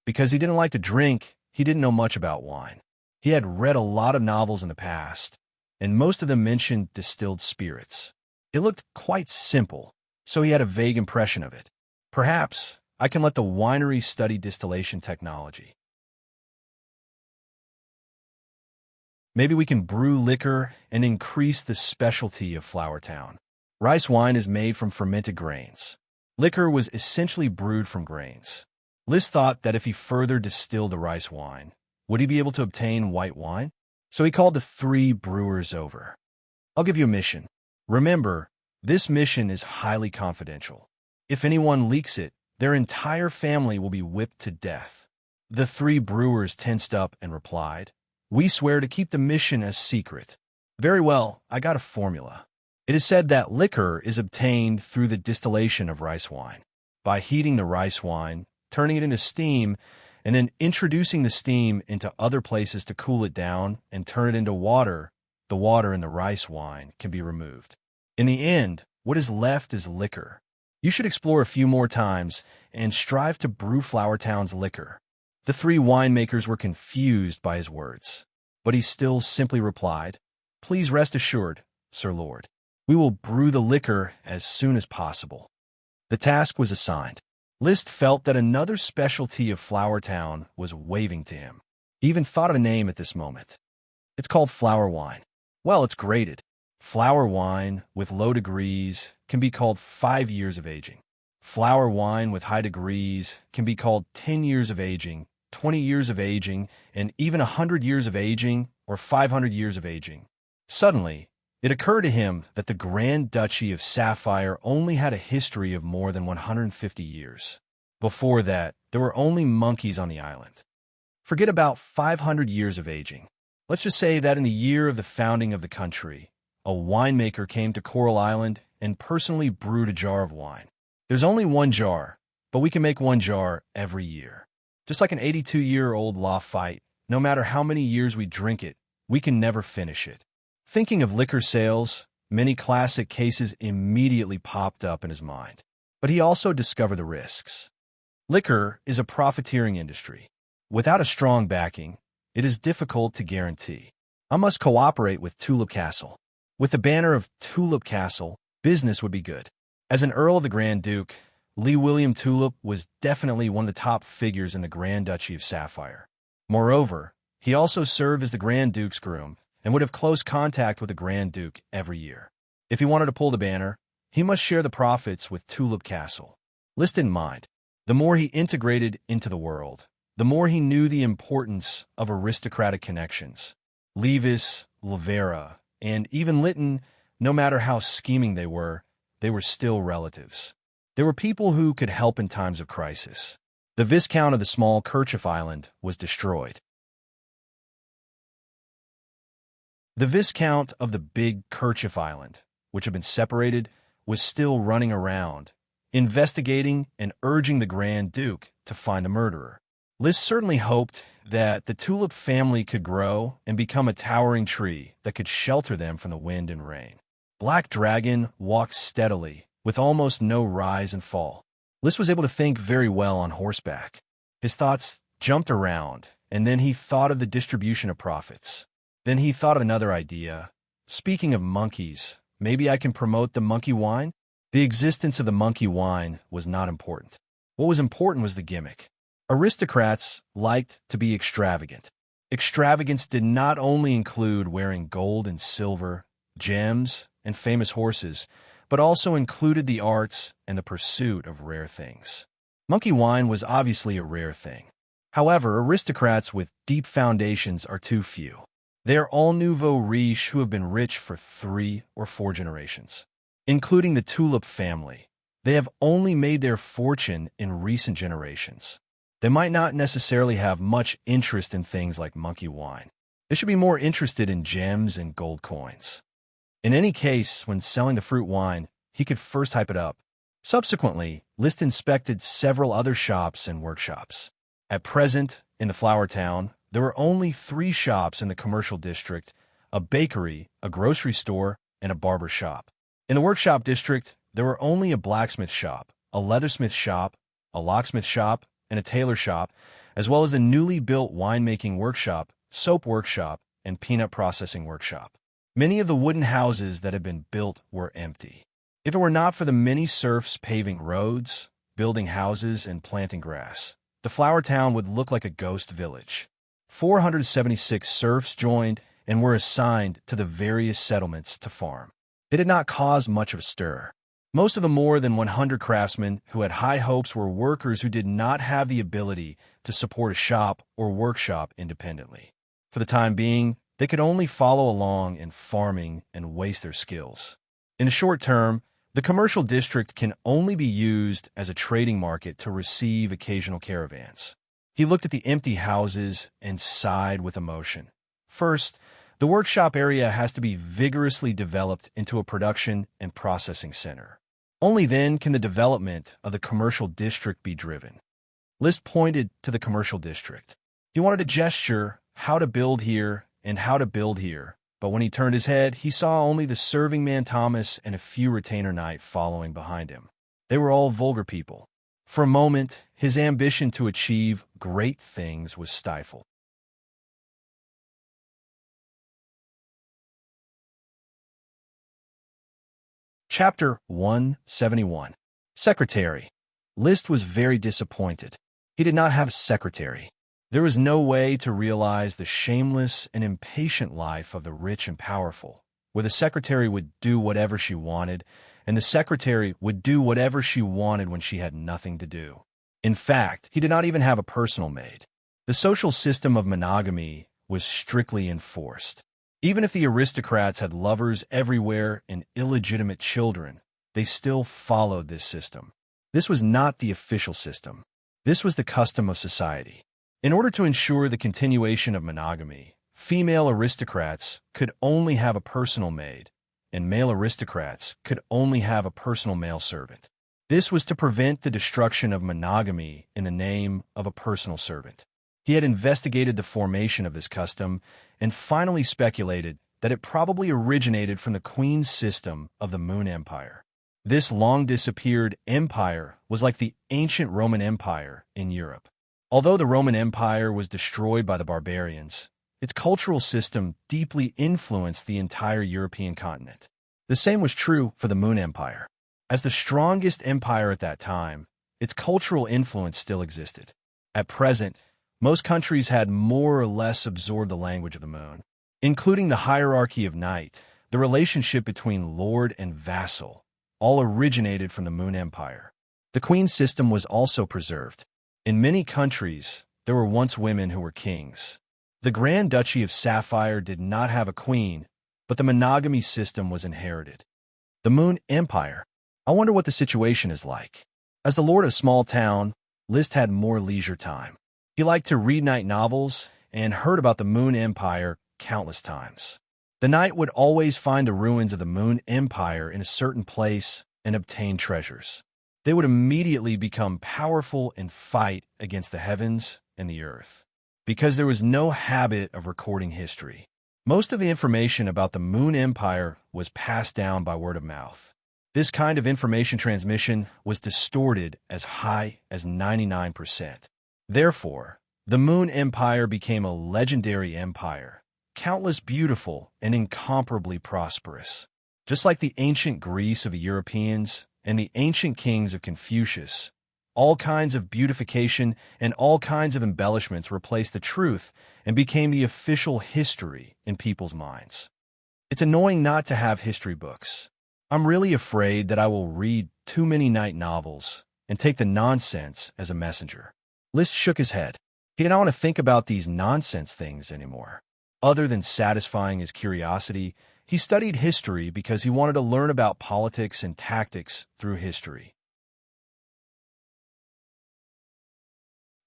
Because he didn't like to drink, he didn't know much about wine. He had read a lot of novels in the past, and most of them mentioned distilled spirits. It looked quite simple, so he had a vague impression of it. Perhaps I can let the winery study distillation technology. Maybe we can brew liquor and increase the specialty of Flower Town. Rice wine is made from fermented grains. Liquor was essentially brewed from grains. List thought that if he further distilled the rice wine, would he be able to obtain white wine? So he called the 3 brewers over. I'll give you a mission. Remember, this mission is highly confidential. If anyone leaks it, their entire family will be whipped to death. The 3 brewers tensed up and replied, "We swear to keep the mission a secret." Very well, I got a formula. It is said that liquor is obtained through the distillation of rice wine. By heating the rice wine, turning it into steam, and then introducing the steam into other places to cool it down and turn it into water, the water in the rice wine can be removed. In the end, what is left is liquor. You should explore a few more times and strive to brew Flower Town's liquor. The 3 winemakers were confused by his words, but he still simply replied, "Please rest assured, Sir Lord. We will brew the liquor as soon as possible." The task was assigned. List felt that another specialty of Flower Town was waving to him. He even thought of a name at this moment. It's called flower wine. Well, it's graded. Flower wine with low degrees can be called 5 years of aging. Flower wine with high degrees can be called 10 years of aging, 20 years of aging, and even 100 years of aging or 500 years of aging. Suddenly, it occurred to him that the Grand Duchy of Sapphire only had a history of more than 150 years. Before that, there were only monkeys on the island. Forget about 500 years of aging. Let's just say that in the year of the founding of the country, a winemaker came to Coral Island and personally brewed a jar of wine. There's only one jar, but we can make one jar every year. Just like an 82-year-old Lafite, no matter how many years we drink it, we can never finish it. Thinking of liquor sales, many classic cases immediately popped up in his mind. But he also discovered the risks. Liquor is a profiteering industry. Without a strong backing, it is difficult to guarantee. I must cooperate with Tulip Castle. With the banner of Tulip Castle, business would be good. As an Earl of the Grand Duke, Lee William Tulip was definitely one of the top figures in the Grand Duchy of Sapphire. Moreover, he also served as the Grand Duke's groom and would have close contact with the Grand Duke every year. If he wanted to pull the banner, he must share the profits with Tulip Castle. List in mind, the more he integrated into the world, the more he knew the importance of aristocratic connections. Levis, Lavera, and even Lytton, no matter how scheming they were still relatives. They were people who could help in times of crisis. The Viscount of the small Kerchief Island was destroyed. The Viscount of the big Kerchief Island, which had been separated, was still running around, investigating and urging the Grand Duke to find the murderer. Liz certainly hoped that the Tulip family could grow and become a towering tree that could shelter them from the wind and rain. Black Dragon walked steadily, with almost no rise and fall. Liz was able to think very well on horseback. His thoughts jumped around, and then he thought of the distribution of profits. Then he thought of another idea. Speaking of monkeys, maybe I can promote the monkey wine? The existence of the monkey wine was not important. What was important was the gimmick. Aristocrats liked to be extravagant. Extravagance did not only include wearing gold and silver, gems, and famous horses, but also included the arts and the pursuit of rare things. Monkey wine was obviously a rare thing. However, aristocrats with deep foundations are too few. They are all nouveau riche who have been rich for 3 or 4 generations. including the tulip family. They have only made their fortune in recent generations. They might not necessarily have much interest in things like monkey wine. They should be more interested in gems and gold coins. In any case, when selling the fruit wine, he could first hype it up. Subsequently, Liszt inspected several other shops and workshops. At present, in the flower town, there were only 3 shops in the commercial district: a bakery, a grocery store, and a barber shop. In the workshop district, there were only a blacksmith shop, a leathersmith shop, a locksmith shop, and a tailor shop, as well as a newly built winemaking workshop, soap workshop, and peanut processing workshop. Many of the wooden houses that had been built were empty. If it were not for the many serfs paving roads, building houses, and planting grass, the flower town would look like a ghost village. 476 serfs joined and were assigned to the various settlements to farm. It did not cause much of a stir. Most of the more than 100 craftsmen who had high hopes were workers who did not have the ability to support a shop or workshop independently. For the time being, they could only follow along in farming and waste their skills. In the short term, the commercial district can only be used as a trading market to receive occasional caravans. He looked at the empty houses and sighed with emotion. First, the workshop area has to be vigorously developed into a production and processing center. Only then can the development of the commercial district be driven. Liszt pointed to the commercial district. He wanted to gesture how to build here and how to build here, but when he turned his head, he saw only the serving man Thomas and a few retainer knight following behind him. They were all vulgar people. For a moment, his ambition to achieve great things was stifled. Chapter 171. Secretary. Liszt was very disappointed. He did not have a secretary. There was no way to realize the shameless and impatient life of the rich and powerful, where the secretary would do whatever she wanted, and the secretary would do whatever she wanted when she had nothing to do. In fact, he did not even have a personal maid. The social system of monogamy was strictly enforced. Even if the aristocrats had lovers everywhere and illegitimate children, they still followed this system. This was not the official system. This was the custom of society. In order to ensure the continuation of monogamy, female aristocrats could only have a personal maid, and male aristocrats could only have a personal male servant. This was to prevent the destruction of monogamy in the name of a personal servant. He had investigated the formation of this custom and finally speculated that it probably originated from the Queen's system of the Moon Empire. This long-disappeared empire was like the ancient Roman Empire in Europe. Although the Roman Empire was destroyed by the barbarians, its cultural system deeply influenced the entire European continent. The same was true for the Moon Empire. As the strongest empire at that time, its cultural influence still existed. At present, most countries had more or less absorbed the language of the moon. Including the hierarchy of knight, the relationship between lord and vassal, all originated from the Moon Empire. The queen system was also preserved. In many countries, there were once women who were kings. The Grand Duchy of Sapphire did not have a queen, but the monogamy system was inherited. The Moon Empire. I wonder what the situation is like. As the lord of small town, Liszt had more leisure time. He liked to read night novels and heard about the Moon Empire countless times. The knight would always find the ruins of the Moon Empire in a certain place and obtain treasures. They would immediately become powerful and fight against the heavens and the earth. Because there was no habit of recording history, most of the information about the Moon Empire was passed down by word of mouth. This kind of information transmission was distorted as high as 99%. Therefore, the Moon Empire became a legendary empire, countless beautiful and incomparably prosperous. Just like the ancient Greece of the Europeans and the ancient kings of Confucius, all kinds of beautification and all kinds of embellishments replaced the truth and became the official history in people's minds. It's annoying not to have history books. I'm really afraid that I will read too many night novels and take the nonsense as a messenger. Liszt shook his head. He did not want to think about these nonsense things anymore. Other than satisfying his curiosity, He studied history because he wanted to learn about politics and tactics through history.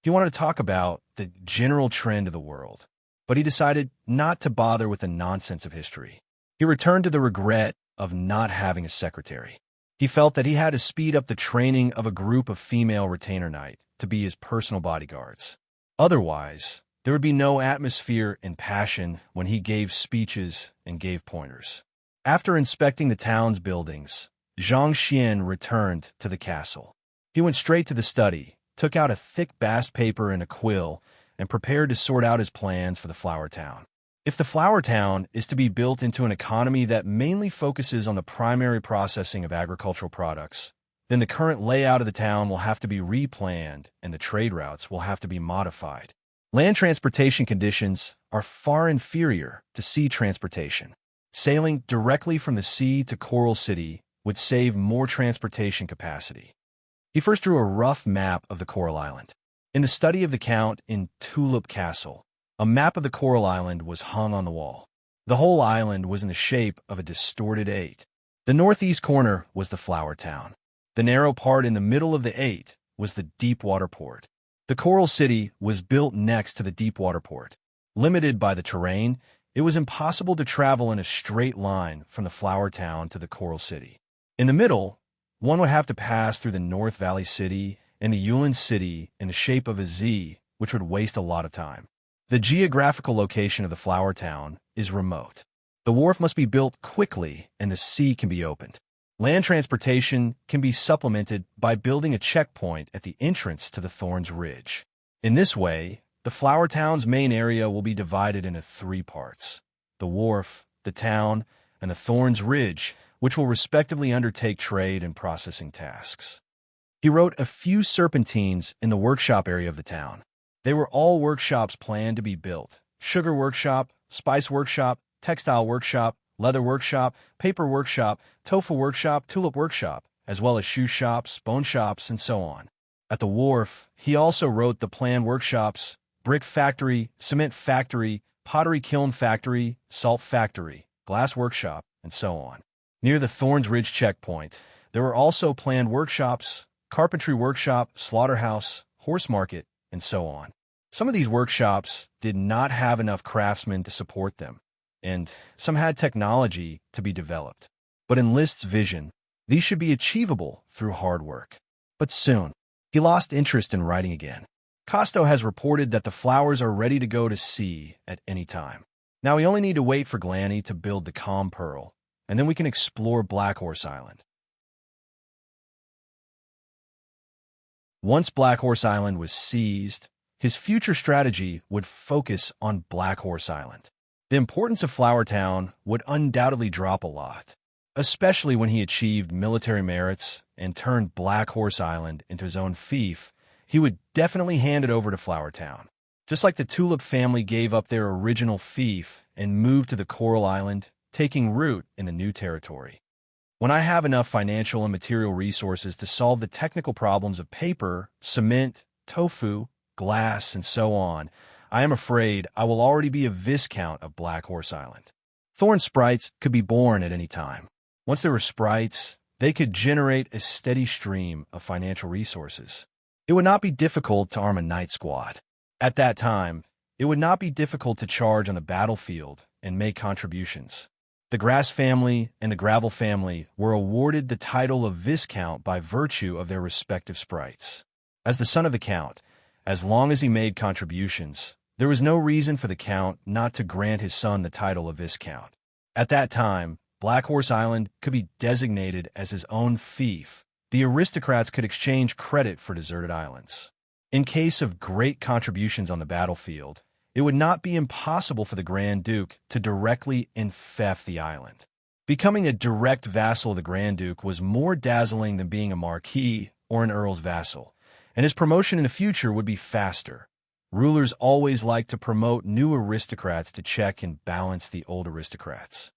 He wanted to talk about the general trend of the world, but he decided not to bother with the nonsense of history. He returned to the regret of not having a secretary. He felt that he had to speed up the training of a group of female retainer knights to be his personal bodyguards. Otherwise, there would be no atmosphere and passion when he gave speeches and gave pointers. After inspecting the town's buildings, Xianxia returned to the castle. He went straight to the study, took out a thick bast paper and a quill, and prepared to sort out his plans for the flower town. If the flower town is to be built into an economy that mainly focuses on the primary processing of agricultural products, then the current layout of the town will have to be replanned and the trade routes will have to be modified. Land transportation conditions are far inferior to sea transportation. Sailing directly from the sea to Coral City would save more transportation capacity. He first drew a rough map of the Coral Island. In the study of the Count in Tulip Castle, a map of the Coral Island was hung on the wall. The whole island was in the shape of a distorted 8. The northeast corner was the flower town. The narrow part in the middle of the 8 was the deep water port. The Coral City was built next to the deep water port. Limited by the terrain, it was impossible to travel in a straight line from the flower town to the Coral City. In the middle, one would have to pass through the North Valley City and the Yulin City in the shape of a Z, which would waste a lot of time. The geographical location of the flower town is remote. The wharf must be built quickly and the sea can be opened. Land transportation can be supplemented by building a checkpoint at the entrance to the Thorns Ridge. In this way, the flower town's main area will be divided into 3 parts: the wharf, the town, and the Thorns Ridge, which will respectively undertake trade and processing tasks. He wrote a few serpentines in the workshop area of the town. They were all workshops planned to be built: sugar workshop, spice workshop, textile workshop, leather workshop, paper workshop, tofu workshop, tulip workshop, as well as shoe shops, bone shops, and so on. At the wharf, he also wrote the planned workshops: brick factory, cement factory, pottery kiln factory, salt factory, glass workshop, and so on. Near the Thorns Ridge checkpoint, there were also planned workshops: carpentry workshop, slaughterhouse, horse market, and so on. Some of these workshops did not have enough craftsmen to support them, and some had technology to be developed. But in List's vision, these should be achievable through hard work. But soon, he lost interest in writing again. Costo has reported that the flowers are ready to go to sea at any time. Now we only need to wait for Glanny to build the Calm Pearl, and then we can explore Black Horse Island. Once Black Horse Island was seized, his future strategy would focus on Black Horse Island. The importance of Flower Town would undoubtedly drop a lot, especially when he achieved military merits and turned Black Horse Island into his own fief. He would definitely hand it over to Flower Town. Just like the Tulip family gave up their original fief and moved to the Coral Island, taking root in the new territory. When I have enough financial and material resources to solve the technical problems of paper, cement, tofu, glass, and so on, I am afraid I will already be a Viscount of Black Horse Island. Thorn sprites could be born at any time. Once there were sprites, they could generate a steady stream of financial resources. It would not be difficult to arm a knight squad. At that time, it would not be difficult to charge on the battlefield and make contributions. The Grass family and the Gravel family were awarded the title of Viscount by virtue of their respective sprites. As the son of the Count, as long as he made contributions, there was no reason for the Count not to grant his son the title of Viscount. At that time, Black Horse Island could be designated as his own fief. The aristocrats could exchange credit for deserted islands. In case of great contributions on the battlefield, it would not be impossible for the Grand Duke to directly enfeoff the island. Becoming a direct vassal of the Grand Duke was more dazzling than being a marquis or an earl's vassal, and his promotion in the future would be faster. Rulers always like to promote new aristocrats to check and balance the old aristocrats.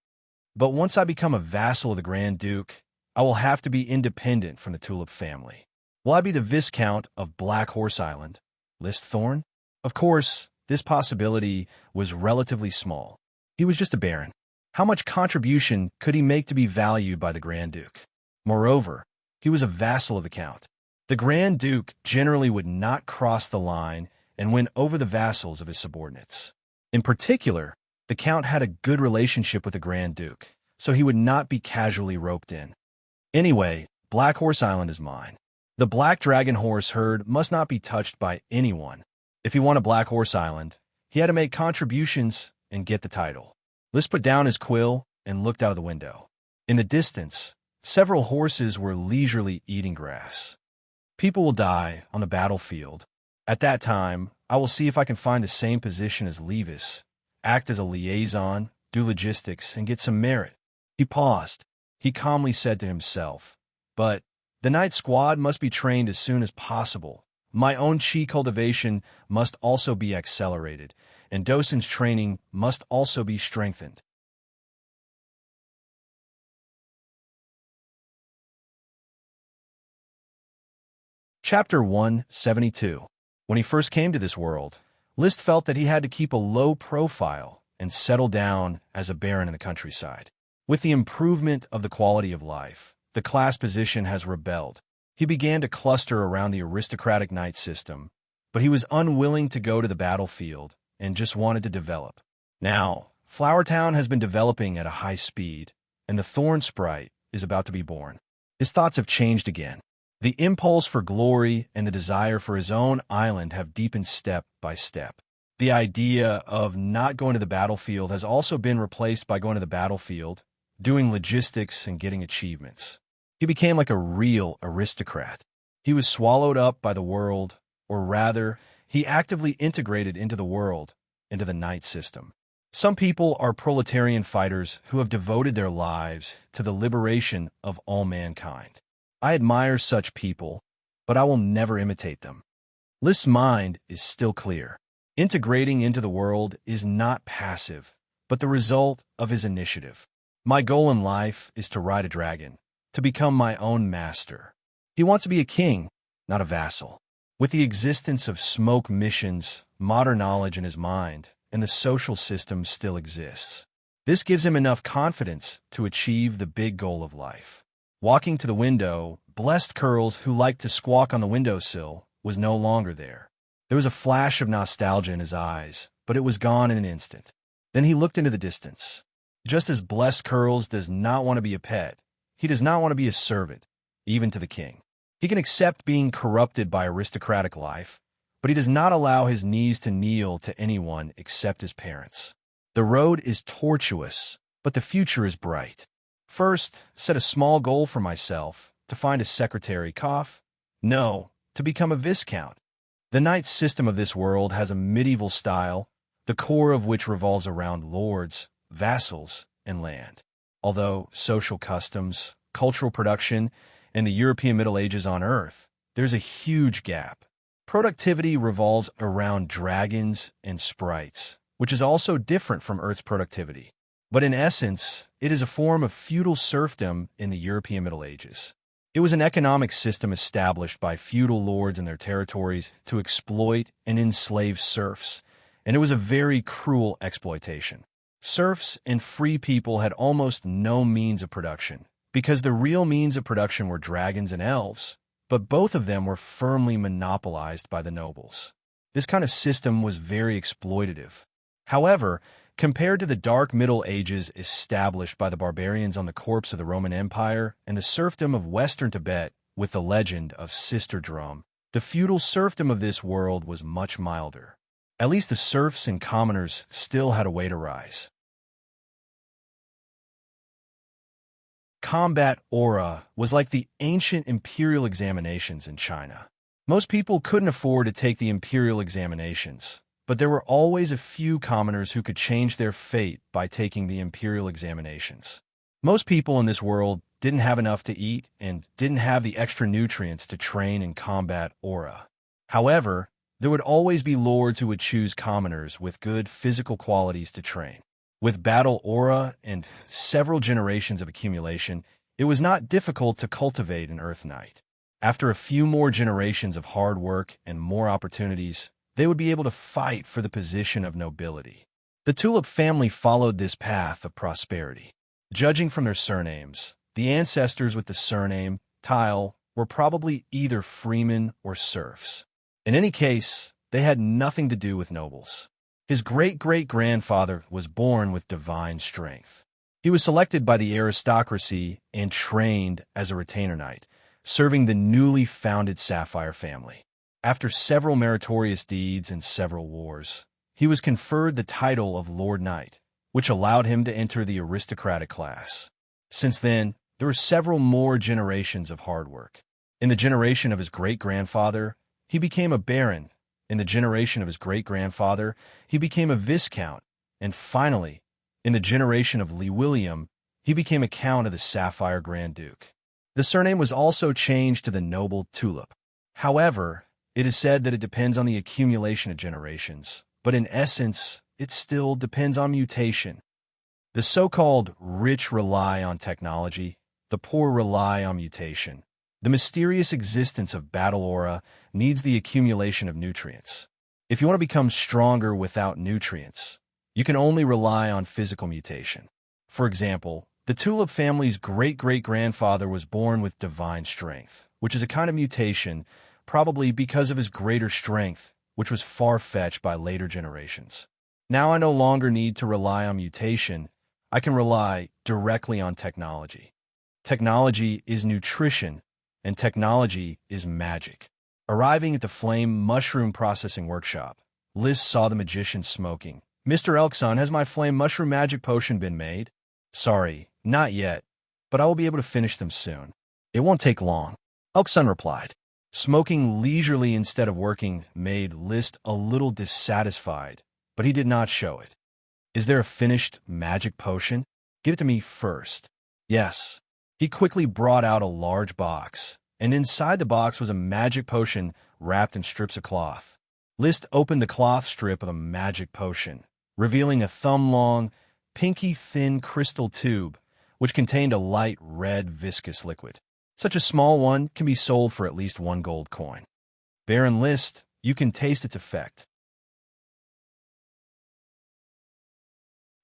But once I become a vassal of the Grand Duke, I will have to be independent from the Tulip family. Will I be the Viscount of Black Horse Island? List Thorn? Of course, this possibility was relatively small. He was just a baron. How much contribution could he make to be valued by the Grand Duke? Moreover, he was a vassal of the Count. The Grand Duke generally would not cross the line and win over the vassals of his subordinates. In particular, the Count had a good relationship with the Grand Duke, so he would not be casually roped in. Anyway, Black Horse Island is mine. The Black Dragon Horse herd must not be touched by anyone. If he won a Black Horse Island, he had to make contributions and get the title. Lys put down his quill and looked out of the window. In the distance, several horses were leisurely eating grass. People will die on the battlefield. At that time, I will see if I can find the same position as Levis, act as a liaison, do logistics, and get some merit. He paused. He calmly said to himself, but the night squad must be trained as soon as possible. My own chi cultivation must also be accelerated, and Dosen's training must also be strengthened. Chapter 172. When he first came to this world, Lys felt that he had to keep a low profile and settle down as a baron in the countryside. With the improvement of the quality of life, the class position has rebelled. He began to cluster around the aristocratic knight system, but he was unwilling to go to the battlefield and just wanted to develop. Now, Flowertown has been developing at a high speed, and the Thorn Sprite is about to be born. His thoughts have changed again. The impulse for glory and the desire for his own island have deepened step by step. The idea of not going to the battlefield has also been replaced by going to the battlefield, doing logistics, and getting achievements. He became like a real aristocrat. He was swallowed up by the world, or rather, he actively integrated into the world, into the knight system. Some people are proletarian fighters who have devoted their lives to the liberation of all mankind. I admire such people, but I will never imitate them. Lys' mind is still clear. Integrating into the world is not passive, but the result of his initiative. My goal in life is to ride a dragon, to become my own master. He wants to be a king, not a vassal. With the existence of smoke missions, modern knowledge in his mind, and the social system still exists. This gives him enough confidence to achieve the big goal of life. Walking to the window, Blessed Curls, who liked to squawk on the windowsill, was no longer there. There was a flash of nostalgia in his eyes, but it was gone in an instant. Then he looked into the distance. Just as Blessed Curls does not want to be a pet, he does not want to be a servant, even to the king. He can accept being corrupted by aristocratic life, but he does not allow his knees to kneel to anyone except his parents. The road is tortuous, but the future is bright. First, set a small goal for myself, to find a secretary. No, to become a viscount. The knight system of this world has a medieval style, the core of which revolves around lords, vassals, and land. Although social customs, cultural production, and the European Middle Ages on Earth, there's a huge gap. Productivity revolves around dragons and sprites, which is also different from Earth's productivity. But in essence, it is a form of feudal serfdom in the European Middle Ages. It was an economic system established by feudal lords in their territories to exploit and enslave serfs, and it was a very cruel exploitation. Serfs and free people had almost no means of production, because the real means of production were dragons and elves, but both of them were firmly monopolized by the nobles. This kind of system was very exploitative. However, compared to the dark Middle Ages established by the barbarians on the corpse of the Roman Empire and the serfdom of Western Tibet with the legend of Sister Drum, the feudal serfdom of this world was much milder. At least the serfs and commoners still had a way to rise. Combat aura was like the ancient imperial examinations in China. Most people couldn't afford to take the imperial examinations, but there were always a few commoners who could change their fate by taking the imperial examinations. Most people in this world didn't have enough to eat and didn't have the extra nutrients to train in combat aura. However, there would always be lords who would choose commoners with good physical qualities to train. With battle aura and several generations of accumulation, it was not difficult to cultivate an Earth Knight. After a few more generations of hard work and more opportunities, they would be able to fight for the position of nobility. The Tulip family followed this path of prosperity. Judging from their surnames, the ancestors with the surname Tile were probably either freemen or serfs. In any case, they had nothing to do with nobles. His great-great-grandfather was born with divine strength. He was selected by the aristocracy and trained as a retainer knight, serving the newly founded Sapphire family. After several meritorious deeds and several wars, he was conferred the title of Lord Knight, which allowed him to enter the aristocratic class. Since then, there were several more generations of hard work. In the generation of his great-grandfather, he became a baron. In the generation of his great-grandfather, he became a viscount. And finally, in the generation of Lee William, he became a count of the Sapphire Grand Duke. The surname was also changed to the noble Tulip. However, it is said that it depends on the accumulation of generations, but in essence, it still depends on mutation. The so-called rich rely on technology, the poor rely on mutation. The mysterious existence of battle aura needs the accumulation of nutrients. If you want to become stronger without nutrients, you can only rely on physical mutation. For example, the Tulip family's great-great-grandfather was born with divine strength, which is a kind of mutation, probably because of his greater strength, which was far-fetched by later generations. Now I no longer need to rely on mutation. I can rely directly on technology. Technology is nutrition, and technology is magic. Arriving at the Flame Mushroom Processing Workshop, Liz saw the magician smoking. "Mr. Elkson, has my Flame Mushroom Magic Potion been made?" "Sorry, not yet, but I will be able to finish them soon. It won't take long," Elkson replied. Smoking leisurely instead of working made List a little dissatisfied, but he did not show it. "Is there a finished magic potion? Give it to me first." "Yes." He quickly brought out a large box, and inside the box was a magic potion wrapped in strips of cloth. List opened the cloth strip of a magic potion, revealing a thumb-long, pinky-thin crystal tube, which contained a light red viscous liquid. Such a small one can be sold for at least 1 gold coin. "Baron List, you can taste its effect."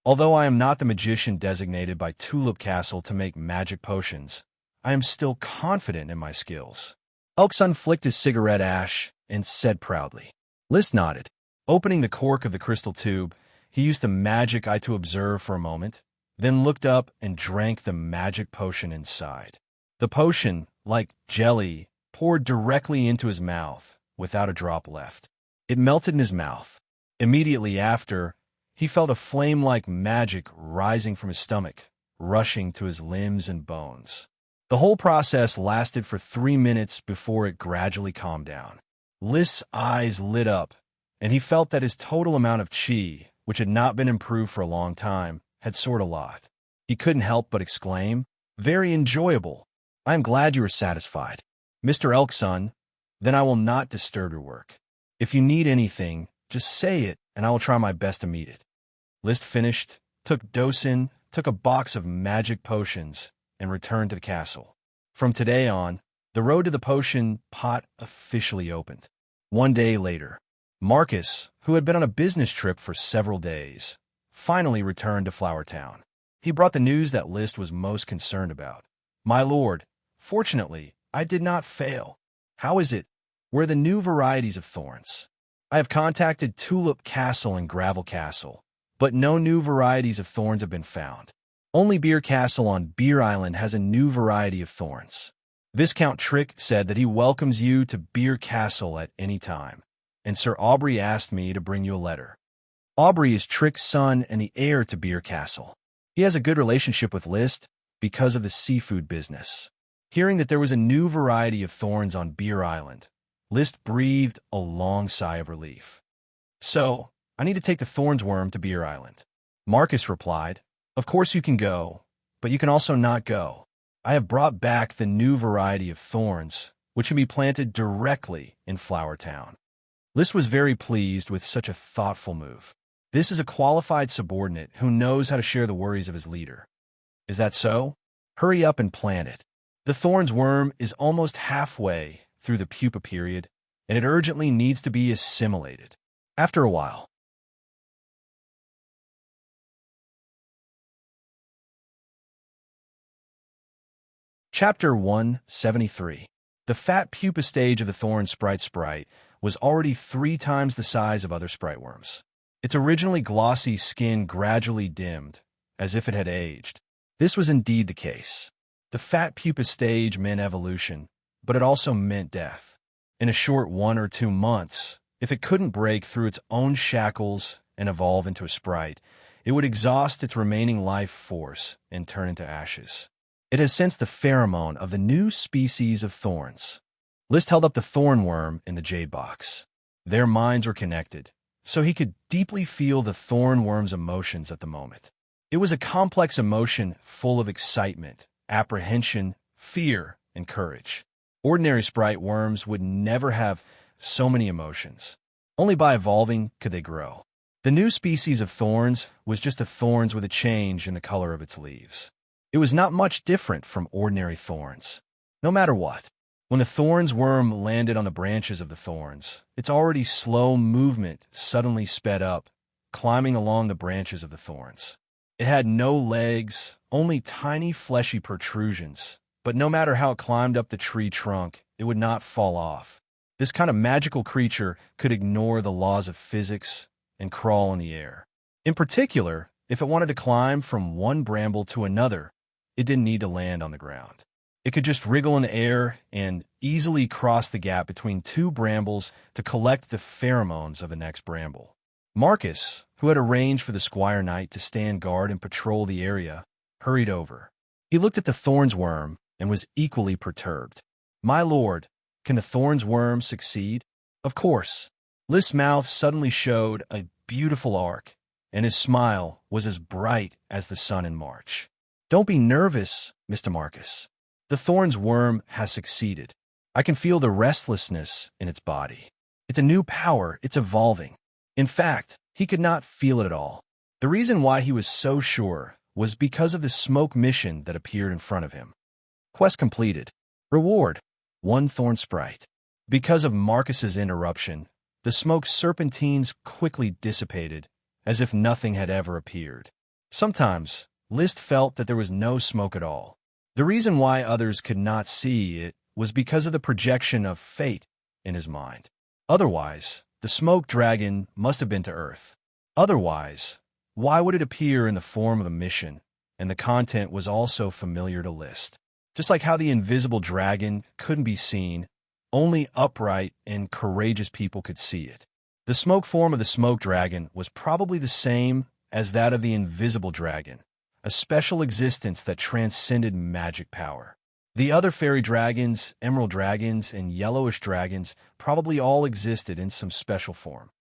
Although I am not the magician designated by Tulip Castle to make magic potions, I am still confident in my skills. Elkson flicked his cigarette ash and said proudly. List nodded. Opening the cork of the crystal tube, he used the magic eye to observe for a moment, then looked up and drank the magic potion inside. The potion, like jelly, poured directly into his mouth, without a drop left. It melted in his mouth. Immediately after, he felt a flame-like magic rising from his stomach, rushing to his limbs and bones. The whole process lasted for 3 minutes before it gradually calmed down. List's eyes lit up, and he felt that his total amount of qi, which had not been improved for a long time, had soared a lot. He couldn't help but exclaim, "Very enjoyable. I am glad you are satisfied. Mr. Elkson, then I will not disturb your work. If you need anything, just say it, and I will try my best to meet it." List finished, took a box of magic potions, and returned to the castle. From today on, the road to the potion pot officially opened. 1 day later, Marcus, who had been on a business trip for several days, finally returned to Flower Town. He brought the news that List was most concerned about. "My lord, fortunately, I did not fail. How is it? Where are the new varieties of thorns? I have contacted Tulip Castle and Gravel Castle, but no new varieties of thorns have been found. Only Beer Castle on Beer Island has a new variety of thorns. Viscount Trick said that he welcomes you to Beer Castle at any time, and Sir Aubrey asked me to bring you a letter." Aubrey is Trick's son and the heir to Beer Castle. He has a good relationship with List because of the seafood business. Hearing that there was a new variety of thorns on Beer Island, List breathed a long sigh of relief. "So, I need to take the thorns worm to Beer Island." Marcus replied, "Of course you can go, but you can also not go. I have brought back the new variety of thorns, which can be planted directly in Flower Town." List was very pleased with such a thoughtful move. This is a qualified subordinate who knows how to share the worries of his leader. Is that so? Hurry up and plant it. The thorns worm is almost halfway through the pupa period, and it urgently needs to be assimilated. After a while, Chapter 173. The fat pupa stage of the thorn sprite was already 3 times the size of other sprite worms. Its originally glossy skin gradually dimmed, as if it had aged. This was indeed the case. The fat pupa stage meant evolution, but it also meant death. In a short 1 or 2 months, if it couldn't break through its own shackles and evolve into a sprite, it would exhaust its remaining life force and turn into ashes. It has sensed the pheromone of the new species of thorns. List held up the thorn worm in the jade box. Their minds were connected, so he could deeply feel the thorn worm's emotions at the moment. It was a complex emotion full of excitement, apprehension, fear, and courage. Ordinary sprite worms would never have so many emotions. Only by evolving could they grow. The new species of thorns was just a thorns with a change in the color of its leaves. It was not much different from ordinary thorns. No matter what, when the thorns worm landed on the branches of the thorns, its already slow movement suddenly sped up, climbing along the branches of the thorns. It had no legs, only tiny fleshy protrusions, but no matter how it climbed up the tree trunk, it would not fall off. This kind of magical creature could ignore the laws of physics and crawl in the air. In particular, if it wanted to climb from one bramble to another, it didn't need to land on the ground. It could just wriggle in the air and easily cross the gap between 2 brambles to collect the pheromones of the next bramble. Marcus, who had arranged for the Squire Knight to stand guard and patrol the area, hurried over. He looked at the thorns worm and was equally perturbed. "My lord, can the thorns worm succeed?" "Of course." List's mouth suddenly showed a beautiful arc, and his smile was as bright as the sun in March. "Don't be nervous, Mr. Marcus. The thorns worm has succeeded. I can feel the restlessness in its body. It's a new power, it's evolving." In fact, he could not feel it at all. The reason why he was so sure was because of the smoke mission that appeared in front of him. Quest completed. Reward: 1 thorn sprite. Because of Marcus's interruption, the smoke serpentines quickly dissipated, as if nothing had ever appeared. Sometimes, List felt that there was no smoke at all. The reason why others could not see it was because of the projection of fate in his mind. Otherwise, the smoke dragon must have been to Earth. Otherwise, why would it appear in the form of a mission, and the content was also familiar to List? Just like how the invisible dragon couldn't be seen, only upright and courageous people could see it. The smoke form of the smoke dragon was probably the same as that of the invisible dragon, a special existence that transcended magic power. The other fairy dragons, emerald dragons, and yellowish dragons probably all existed in some special form.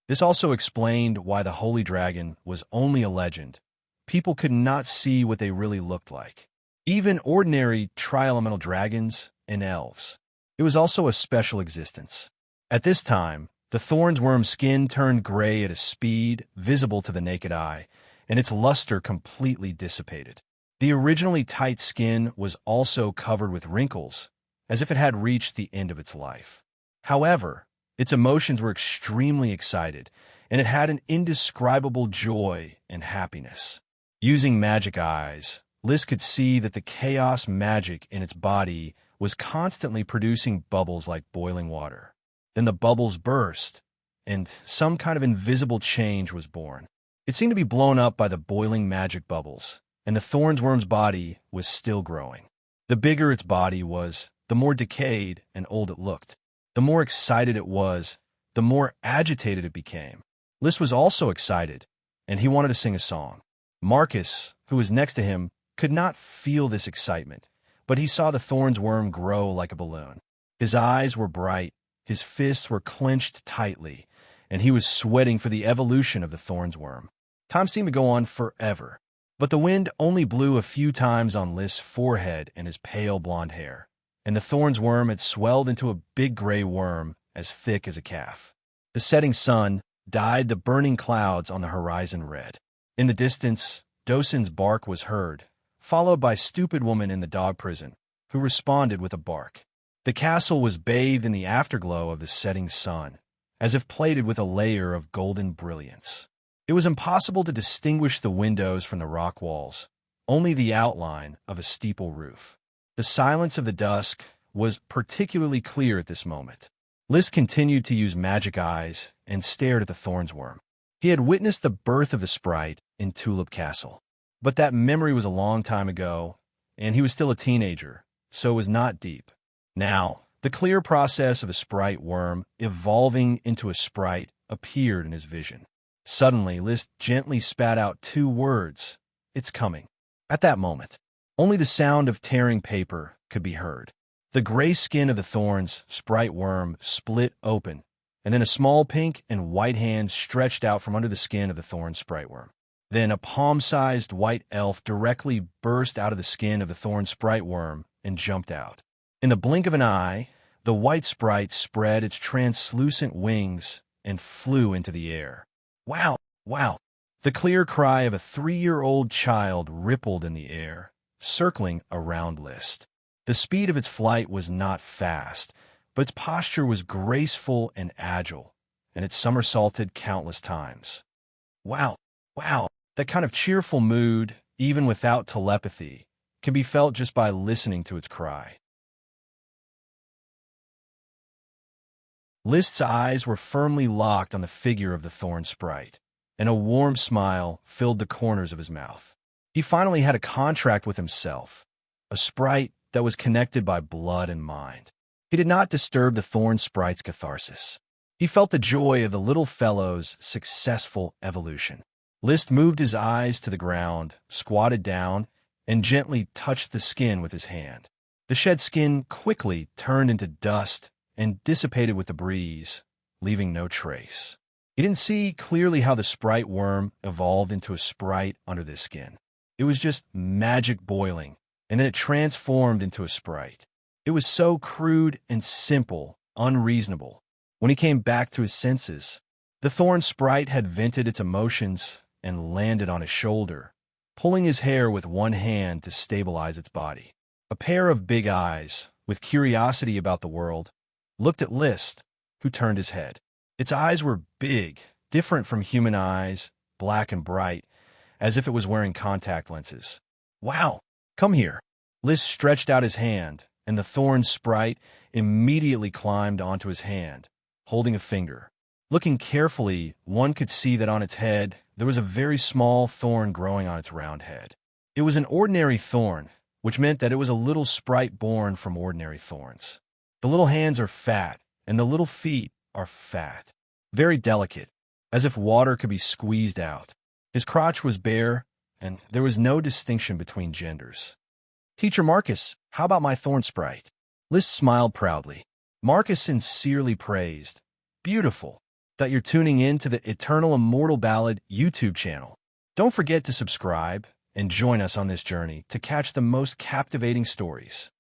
This also explained why the holy dragon was only a legend. People could not see what they really looked like. Even ordinary tri-elemental dragons and elves. It was also a special existence. At this time, the thorns worm's skin turned gray at a speed visible to the naked eye, and its luster completely dissipated. The originally tight skin was also covered with wrinkles, as if it had reached the end of its life. However, its emotions were extremely excited, and it had an indescribable joy and happiness. Using magic eyes, Liz could see that the chaos magic in its body was constantly producing bubbles like boiling water. Then the bubbles burst, and some kind of invisible change was born. It seemed to be blown up by the boiling magic bubbles, and the thorns worm's body was still growing. The bigger its body was, the more decayed and old it looked. The more excited it was, the more agitated it became. Liz was also excited, and he wanted to sing a song. Marcus, who was next to him, could not feel this excitement, but he saw the thorns worm grow like a balloon. His eyes were bright, his fists were clenched tightly, and he was sweating for the evolution of the thorns worm. Time seemed to go on forever, but the wind only blew a few times on List's forehead and his pale blonde hair, and the thorns worm had swelled into a big gray worm as thick as a calf. The setting sun dyed the burning clouds on the horizon red. In the distance, Dosen's bark was heard, followed by Stupid Woman in the dog prison, who responded with a bark. The castle was bathed in the afterglow of the setting sun, as if plated with a layer of golden brilliance. It was impossible to distinguish the windows from the rock walls, only the outline of a steeple roof. The silence of the dusk was particularly clear at this moment. List continued to use magic eyes and stared at the thorns worm. He had witnessed the birth of the sprite in Tulip Castle, but that memory was a long time ago, and he was still a teenager, so it was not deep. Now, the clear process of a sprite worm evolving into a sprite appeared in his vision. Suddenly, List gently spat out 2 words, "It's coming." At that moment, only the sound of tearing paper could be heard. The gray skin of the thorns sprite worm split open, and then a small pink and white hand stretched out from under the skin of the thorn sprite worm. Then a palm-sized white elf directly burst out of the skin of the thorn sprite worm and jumped out. In the blink of an eye, the white sprite spread its translucent wings and flew into the air. "Wow! Wow!" The clear cry of a 3-year-old child rippled in the air, circling around List. The speed of its flight was not fast, but its posture was graceful and agile, and it somersaulted countless times. Wow! Wow! That kind of cheerful mood, even without telepathy, can be felt just by listening to its cry. List's eyes were firmly locked on the figure of the thorn sprite, and a warm smile filled the corners of his mouth. He finally had a contract with himself, a sprite that was connected by blood and mind. He did not disturb the thorn sprite's catharsis. He felt the joy of the little fellow's successful evolution. List moved his eyes to the ground, squatted down, and gently touched the skin with his hand. The shed skin quickly turned into dust and dissipated with the breeze, leaving no trace. He didn't see clearly how the sprite worm evolved into a sprite under this skin. It was just magic boiling, and then it transformed into a sprite. It was so crude and simple, unreasonable. When he came back to his senses, the thorn sprite had vented its emotions and landed on his shoulder, pulling his hair with one hand to stabilize its body. A pair of big eyes, with curiosity about the world, looked at List, who turned his head. Its eyes were big, different from human eyes, black and bright, as if it was wearing contact lenses. "Wow, come here." List stretched out his hand, and the thorn sprite immediately climbed onto his hand, holding a finger. Looking carefully, one could see that on its head there was a very small thorn growing on its round head. It was an ordinary thorn, which meant that it was a little sprite born from ordinary thorns. The little hands are fat, and the little feet are fat, very delicate, as if water could be squeezed out. His crotch was bare, and there was no distinction between genders. "Teacher Marcus, how about my thorn sprite?" List smiled proudly. Marcus sincerely praised, "Beautiful, that you're tuning in to the Eternal Immortal Ballad YouTube channel. Don't forget to subscribe and join us on this journey to catch the most captivating stories."